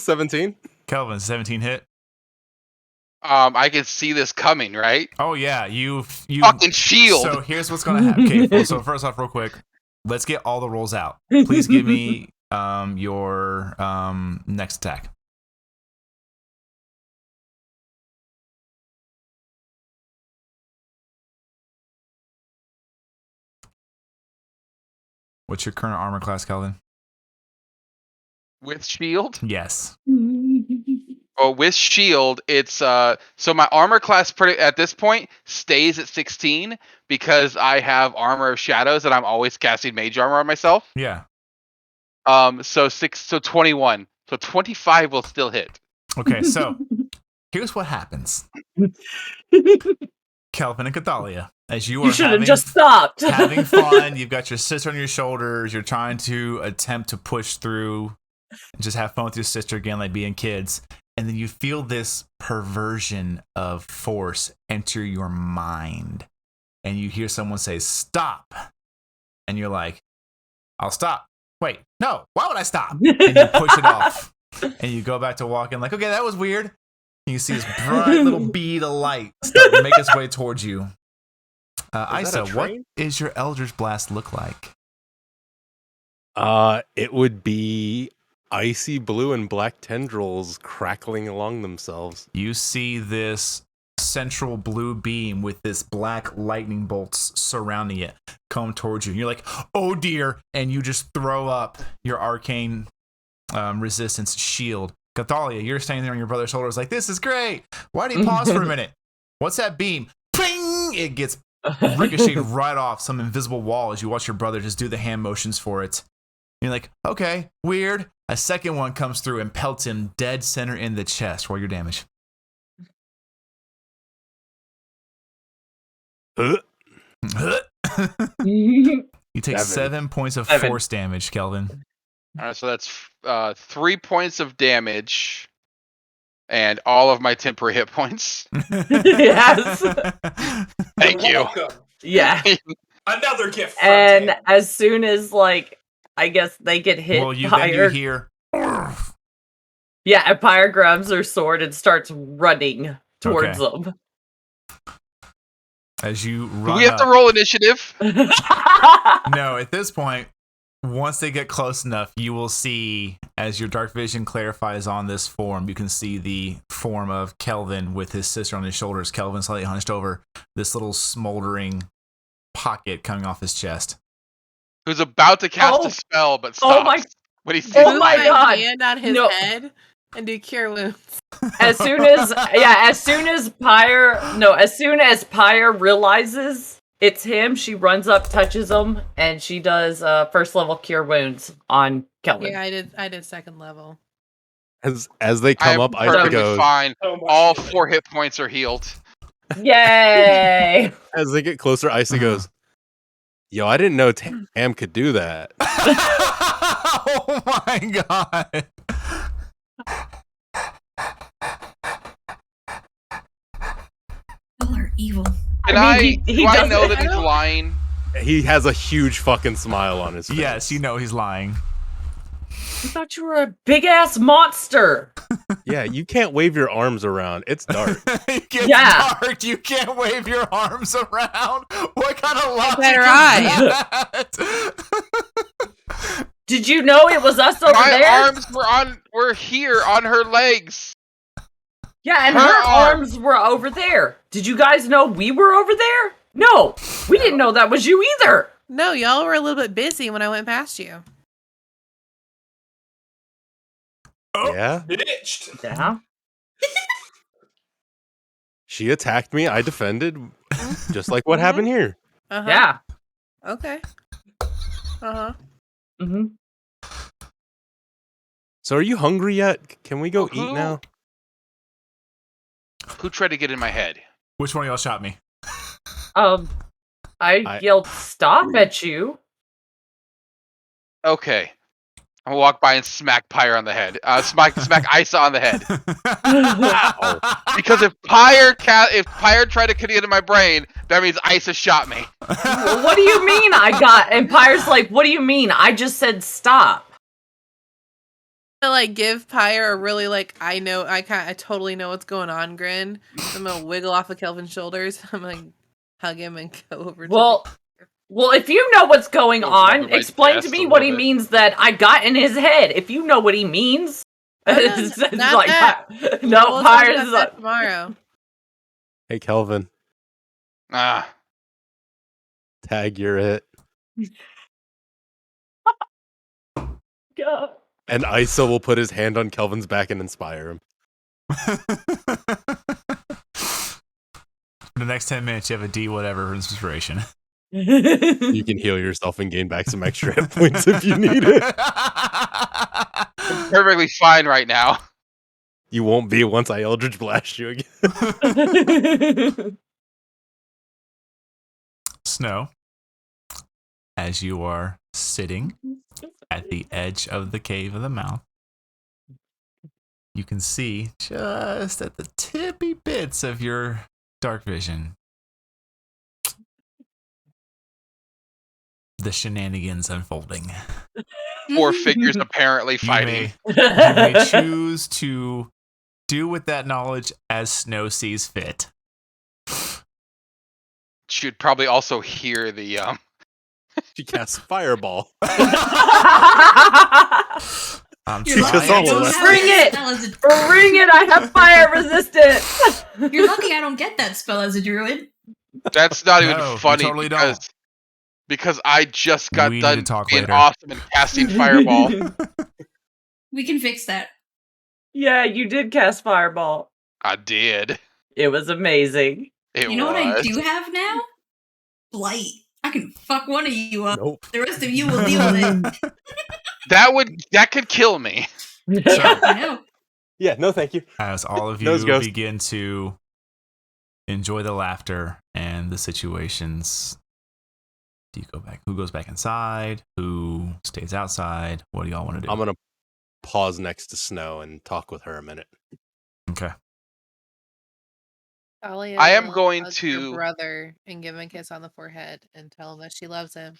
17. Kelvin, 17 hit. I can see this coming, right? Oh yeah, you Fucking shield. So here's what's gonna happen. Okay, well, so first off, real quick, let's get all the rolls out. Please give me your next attack. What's your current armor class, Kelvin? With shield? Yes. Oh, with shield, it's so my armor class at this point stays at 16 because I have armor of shadows and I'm always casting mage armor on myself. Yeah. So 21. So 25 will still hit. Okay, so here's what happens. Kelvin and Cathalia, as you are should have just stopped. having fun, you've got your sister on your shoulders, you're trying to attempt to push through and just have fun with your sister again, like being kids. And then you feel this perversion of force enter your mind. And you hear someone say, "Stop." And you're like, "I'll stop." Wait, no, why would I stop? And you push it off. And you go back to walking like, okay, that was weird. And you see this bright little bead of light start to make its way towards you. Isa, what is your Eldritch Blast look like? It would be icy blue and black tendrils crackling along themselves. You see this central blue beam with this black lightning bolts surrounding it come towards you. And you're like, oh dear. And you just throw up your arcane resistance shield. Cathalia, you're standing there on your brother's shoulders like, this is great. Why do you pause for a minute? What's that beam? Ping! It gets ricocheted right off some invisible wall as you watch your brother just do the hand motions for it. You're like, okay, weird. A second one comes through and pelts him dead center in the chest. Roll your damage. You take 7 points of force damage, Kelvin. All right, so that's 3 points of damage and all of my temporary hit points. Yes. Thank you. Welcome. Yeah. Another gift from And Tim. as soon as, like, I guess they get hit, Well, then you Pyre, hear. yeah, and Pyre grabs her sword and starts running towards them. As you Do run we have up. to roll initiative? No, at this point, once they get close enough, you will see, as your dark vision clarifies on this form, you can see the form of Kelvin with his sister on his shoulders. Kelvin slightly hunched over, this little smoldering pocket coming off his chest. Who's about to cast a spell but stops Oh my! when he sees Oh the my light. God! Hand on his No. head and do cure wounds. As soon as Pyre realizes it's him, she runs up, touches him, and she does first level cure wounds on Kelvin. Yeah, I did second level. As they I come am up, Isa perfectly goes. fine. So much All healing. 4 hit points are healed. Yay! As they get closer, Isa goes, "Yo, I didn't know Tam could do that." Oh my god. Y'all are evil. Can I mean, he do I doesn't- know that I he's don't- lying? He has a huge fucking smile on his face. Yes, you know he's lying. I thought you were a big ass monster. Yeah, you can't wave your arms around. It's dark. It gets Yeah. dark. You can't wave your arms around. What kind of logic better is eye. that? Did you know it was us over My there? arms were here on her legs. Yeah, and Her her arm. arms were over there. Did you guys know we were over there? No, we didn't know that was you either. No, y'all were a little bit busy when I went past you. Yeah, Bitched. Yeah. she attacked me. I defended, just like what happened here. Uh-huh. Yeah. Okay. Uh-huh. Mm-hmm. So, are you hungry yet? Can we go Who- eat now? Who tried to get in my head? Which one of y'all shot me? I yelled stop at you. Okay. I'm gonna walk by and smack Pyre on the head. Smack Isa on the head. Ow. Because if Pyre tried to get into my brain, that means Isa shot me. What do you mean I got? And Pyre's like, what do you mean? I just said stop. To like give Pyre a really like I totally know what's going on grin. I'm gonna wiggle off of Kelvin's shoulders. I'm gonna hug him and go over. Well, if you know what's going Goes on, over my explain to chest me a what little he bit. means that I got in his head. If you know what he means, it's not like that. no, We'll talk Pyre's about that tomorrow. Hey, Kelvin, Ah, tag, you're it. God. And Isa will put his hand on Kelvin's back and inspire him. For the next 10 minutes, you have a D whatever inspiration. You can heal yourself and gain back some extra hit points if you need it. I'm perfectly fine right now. You won't be once I Eldritch Blast you again. Snow, as you are sitting at the edge of the cave of the mouth, you can see just at the tippy bits of your dark vision the shenanigans unfolding. 4 figures apparently fighting. You may choose to do with that knowledge as Snow sees fit. Should probably also hear the She casts Fireball. You're Teach us lucky I all a don't lesson. have Bring that it! spell as a- Bring it! I have fire resistance. You're lucky I don't get that spell as a druid. That's not No, even you funny totally don't. because I just got We need done to talk being later. awesome and casting Fireball. We can fix that. Yeah, you did cast fireball. I did. It was amazing. It You know what I was. do have now? Blight. I can fuck one of you up. Nope. The rest of you will deal with it. That could kill me. Yeah, I know. Yeah, no thank you. As all of Nose you ghost. begin to enjoy the laughter and the situations, do you go back? Who goes back inside? Who stays outside? What do y'all want to do? I'm going to pause next to Snow and talk with her a minute. Okay. Talia I am will going hug to- her brother and give him a kiss on the forehead and tell him that she loves him,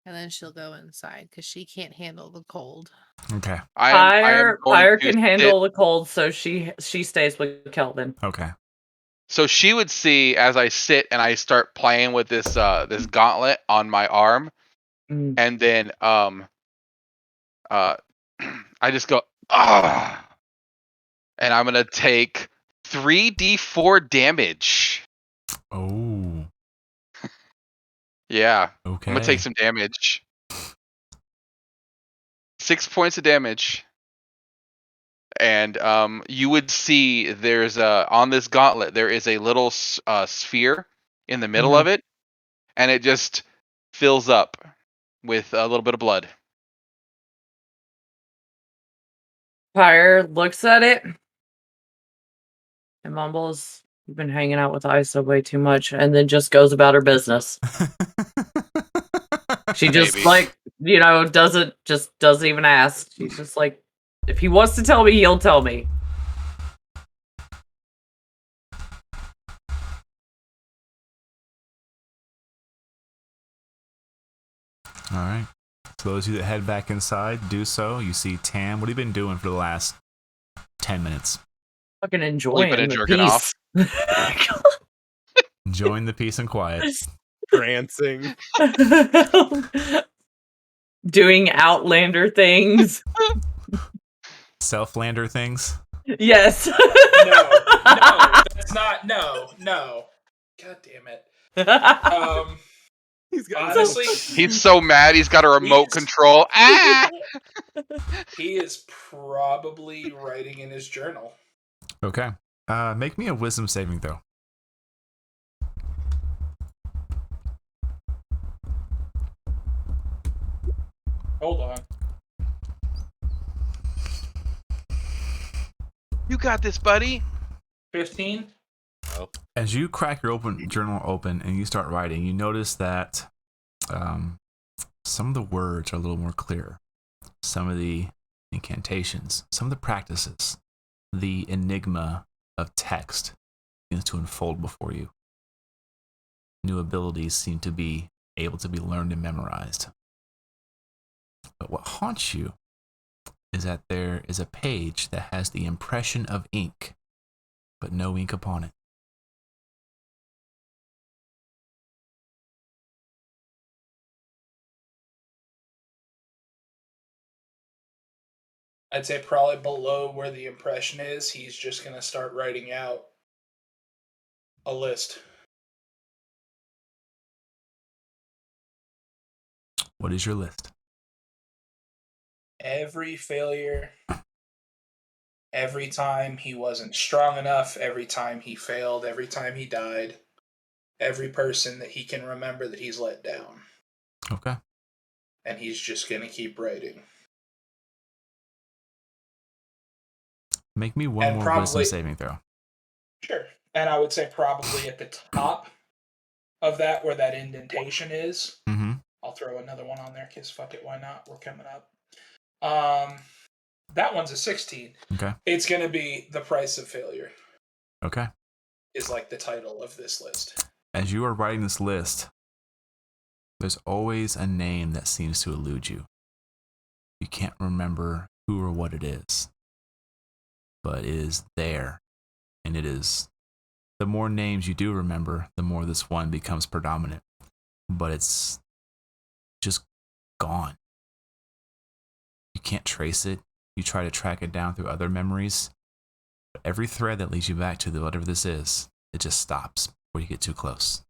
and then she'll go inside because she can't handle the cold. Okay. I am going Pyre to can sit- handle the cold, so she stays with Kelvin. Okay. So she would see as I sit and I start playing with this this gauntlet on my arm, Mm. and then I just go ah, and I'm gonna take 3d4 damage. Oh. Yeah, Okay. I'm gonna take some damage. 6 points of damage. And you would see there's on this gauntlet there is a little sphere in the middle Mhm. of it, and it just fills up with a little bit of blood. Pyre looks at it and mumbles, "You've been hanging out with Isa way too much," and then just goes about her business. She just Maybe. doesn't even ask. She's just like, if he wants to tell me, he'll tell me. All right. So those of you that head back inside, do so. You see Tam. What have you been doing for the last 10 minutes? Fucking enjoying Sleeping and the jerking off. peace. Enjoying the peace and quiet. Prancing. Doing Outlander things. Self-lander things. Yes. No, that's not. No. God damn it. He's got Honestly, He's so mad he's got a remote control. Ah! he is probably writing in his journal. Okay. Make me a wisdom saving throw. Hold on. You got this, buddy. 15? As you crack your journal open and you start writing, you notice that some of the words are a little more clear. some of the incantations, some of the practices, the enigma of text begins to unfold before you. New abilities seem to be able to be learned and memorized. But what haunts you is that there is a page that has the impression of ink, but no ink upon it. I'd say probably below where the impression is, he's just going to start writing out a list. What is your list? Every failure, every time he wasn't strong enough, every time he failed, every time he died, every person that he can remember that he's let down. Okay. And he's just going to keep writing. Make me one more wisdom saving throw. Sure. And I would say probably at the top of that, where that indentation is, I'll throw another one on there because fuck it, why not? We're coming up. That one's a 16. Okay. It's going to be The Price of Failure. Okay. Is like the title of this list. As you are writing this list, there's always a name that seems to elude you. You can't remember who or what it is, but it is there. And it is, the more names you do remember, the more this one becomes predominant. But it's just gone. You can't trace it. You try to track it down through other memories. But every thread that leads you back to whatever this is, it just stops before you get too close.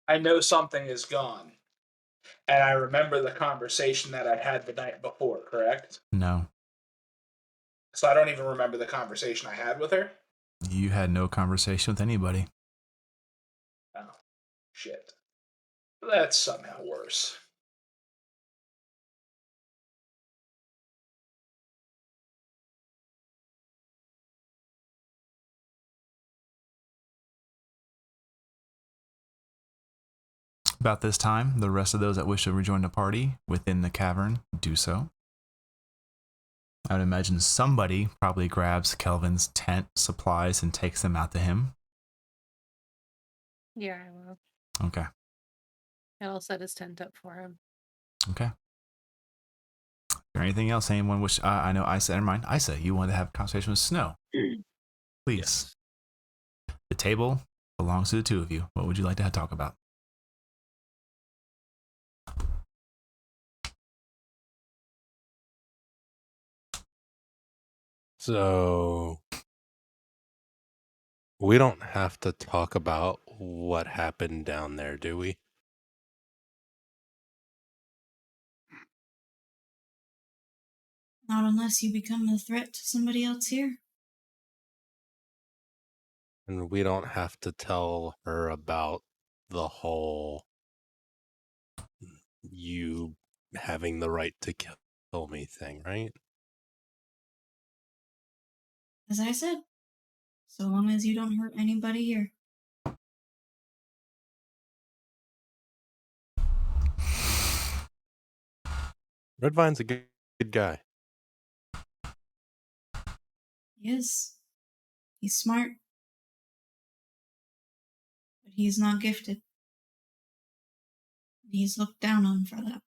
I know something is gone. And I remember the conversation that I had the night before, correct? No. So I don't even remember the conversation I had with her? You had no conversation with anybody. Oh, shit. That's somehow worse. About this time, the rest of those that wish to rejoin the party within the cavern do so. I would imagine somebody probably grabs Kelvin's tent supplies and takes them out to him. Yeah, I will. Okay. And I'll set his tent up for him. Okay. Is there anything else anyone wish? I know Isa, never mind. Isa, you wanted to have a conversation with Snow. Please. Yes. The table belongs to the two of you. What would you like to talk about? So we don't have to talk about what happened down there, do we? Not unless you become a threat to somebody else here. And we don't have to tell her about the whole you having the right to kill me thing, right? As I said, so long as you don't hurt anybody here. Redvine's a good guy. He is. He's smart. But he's not gifted. He's looked down on for that.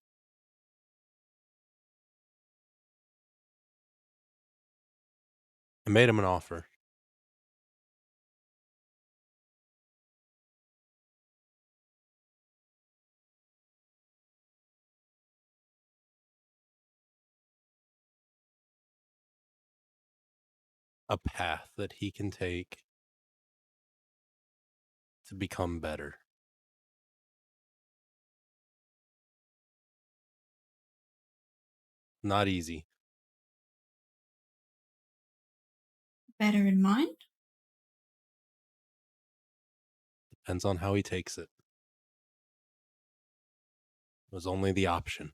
I made him an offer. A path that he can take to become better. Not easy. Better in mind? Depends on how he takes it. It was only the option.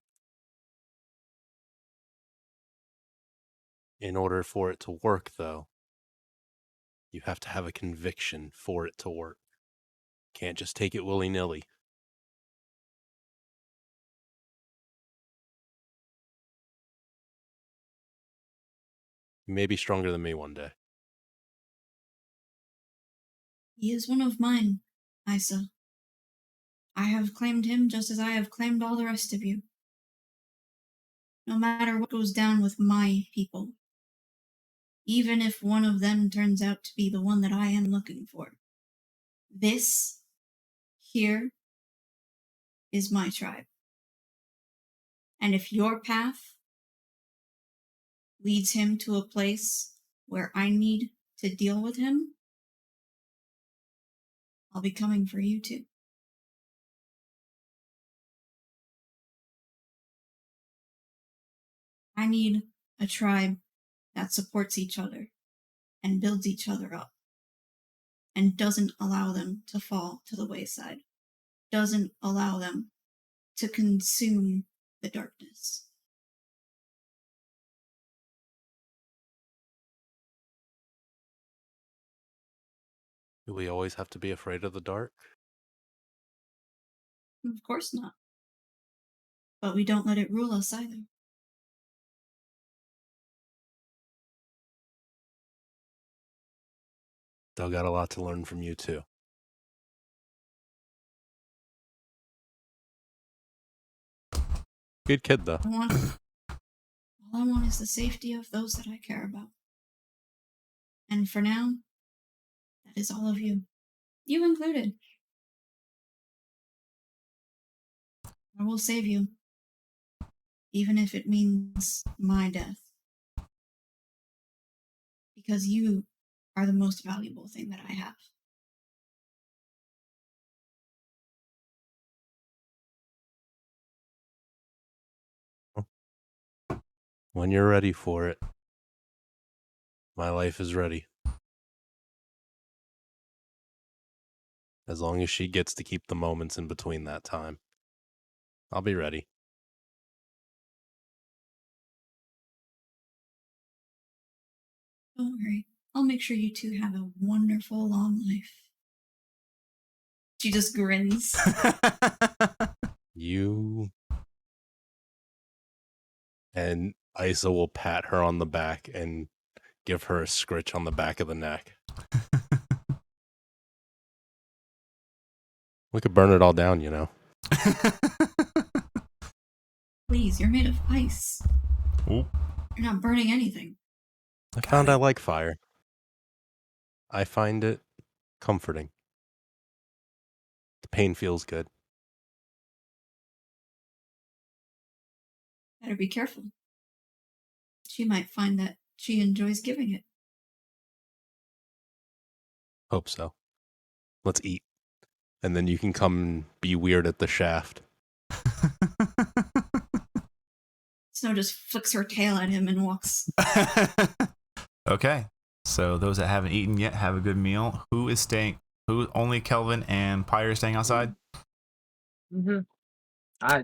In order for it to work, though, you have to have a conviction for it to work. Can't just take it willy-nilly. You may be stronger than me one day. He is one of mine, Isa. I have claimed him just as I have claimed all the rest of you. No matter what goes down with my people, even if one of them turns out to be the one that I am looking for, this here is my tribe. And if your path leads him to a place where I need to deal with him, I'll be coming for you too. I need a tribe that supports each other and builds each other up and doesn't allow them to fall to the wayside, doesn't allow them to consume the darkness. Do we always have to be afraid of the dark? Of course not. But we don't let it rule us either. Still got a lot to learn from you, too. Good kid, though. All I want is the safety of those that I care about. And for now, that is all of you. You included. I will save you, even if it means my death. Because you are the most valuable thing that I have. When you're ready for it, my life is ready. As long as she gets to keep the moments in between that time, I'll be ready. Don't worry. I'll make sure you two have a wonderful long life. She just grins. You... And Isa will pat her on the back and give her a scritch on the back of the neck. We could burn it all down, you know. Please, you're made of ice. Ooh. You're not burning anything. I found I like fire. I find it comforting. The pain feels good. Better be careful. She might find that she enjoys giving it. Hope so. Let's eat. And then you can come and be weird at the shaft. Snow just flicks her tail at him and walks. Okay. So those that haven't eaten yet, have a good meal. Who is staying? Who? Only Kelvin and Pyre staying outside? Mm-hmm. I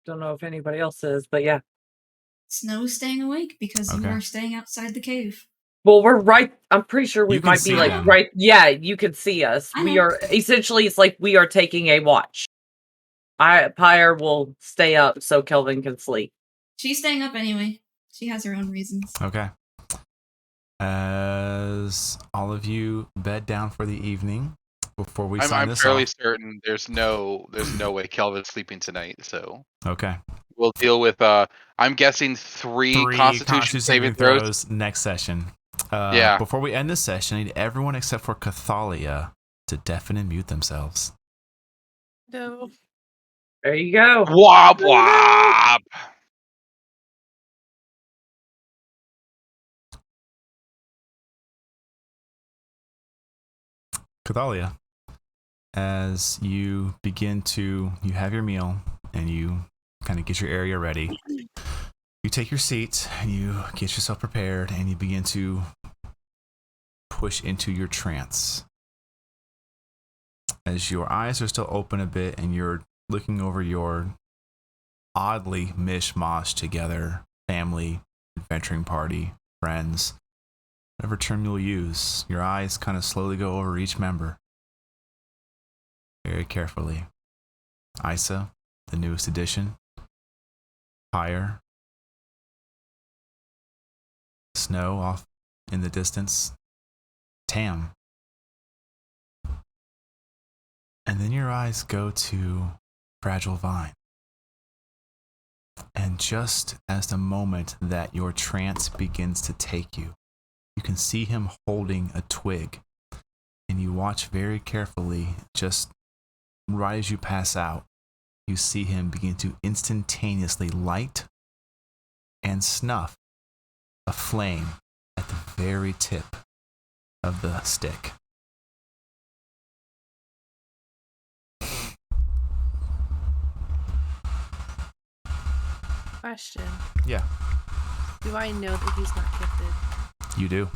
don't know if anybody else is, but yeah. Snow's staying awake because you Okay. are staying outside the cave. Well, we're right. I'm pretty sure we You can might see be like them. right. Yeah, you can see us. I We know. are essentially. It's like we are taking a watch. Pyre will stay up so Kelvin can sleep. She's staying up anyway. She has her own reasons. Okay. As all of you bed down for the evening, before we sign I'm this fairly off. certain there's no way Kelvin's sleeping tonight. So Okay. we'll deal with I'm guessing three Constitution saving throws. next session. Yeah. Before we end this session, I need everyone except for Cathalia to deafen and mute themselves. No. There you go. Wop wop. Cathalia, as you begin to, you have your meal and you kind of get your area ready. You take your seat and you get yourself prepared and you begin to push into your trance. As your eyes are still open a bit and you're looking over your oddly mishmash together family, adventuring party, friends, whatever term you'll use, your eyes kind of slowly go over each member. very carefully. Isa, the newest addition. Pyre. Snow off in the distance. Tam. And then your eyes go to Fragile Vine. And just as the moment that your trance begins to take you, you can see him holding a twig. And you watch very carefully, just right as you pass out, you see him begin to instantaneously light and snuff a flame at the very tip of the stick. Question. Yeah, Do I know that he's not gifted? you do.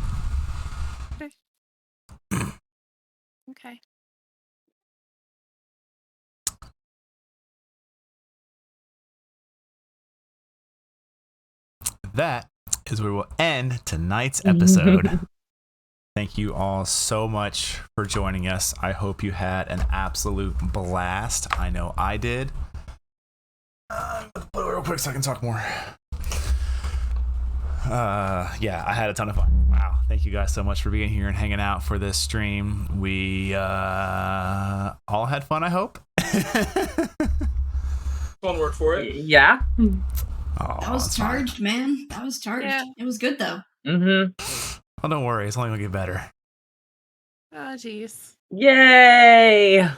Okay. That is where we'll end tonight's episode. Thank you all so much for joining us. I hope you had an absolute blast. I know I did. Real quick so I can talk more. Yeah, I had a ton of fun. Wow. Thank you guys so much for being here and hanging out for this stream. We all had fun, I hope. One word for it. Yeah. Oh, That was that's fine. charged, man. That was charged. Yeah. It was good though. Mm-hmm. Oh, don't worry. It's only going to get better. Oh, jeez. Yay! I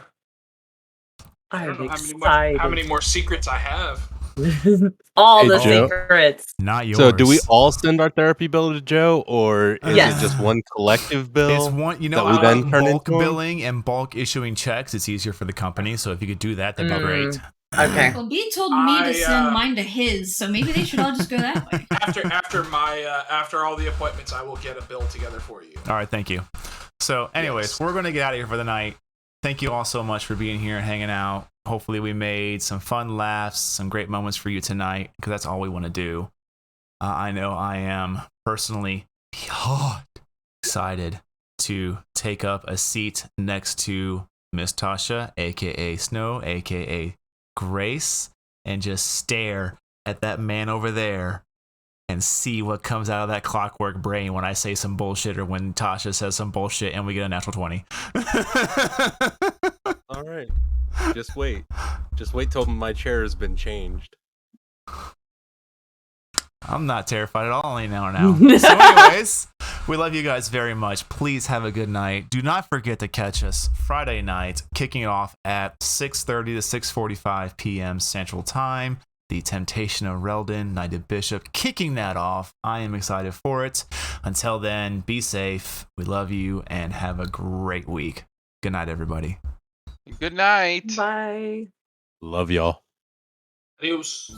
I'm don't know excited. how many more secrets I have. All Hey, the Joe. secrets. Not yours. So, do we all send our therapy bill to Joe, or is Yes. it just one collective bill? It's one, you know, that we I then like turn bulk into 'em? billing and bulk issuing checks. It's easier for the company. So if you could do that, that'd be great. Okay. Well, B told me to send I, mine to his, so maybe they should all just go that way. After all the appointments, I will get a bill together for you. All right, thank you. So, anyways, Yes. we're going to get out of here for the night. Thank you all so much for being here and hanging out. Hopefully, we made some fun laughs, some great moments for you tonight, because that's all we want to do. I know I am personally excited to take up a seat next to Miss Tasha, aka Snow, aka Grace, and just stare at that man over there and see what comes out of that clockwork brain when I say some bullshit or when Tasha says some bullshit and we get a natural 20. All right. Just wait. Just wait till my chair has been changed. I'm not terrified at all any now. So anyways, we love you guys very much. Please have a good night. Do not forget to catch us Friday night, kicking off at 6:30 to 6:45 p.m. Central Time. The Temptation of Reldon, Knighted Bishop, kicking that off. I am excited for it. Until then, be safe. We love you and have a great week. Good night, everybody. Good night. Bye. Love y'all. Adios.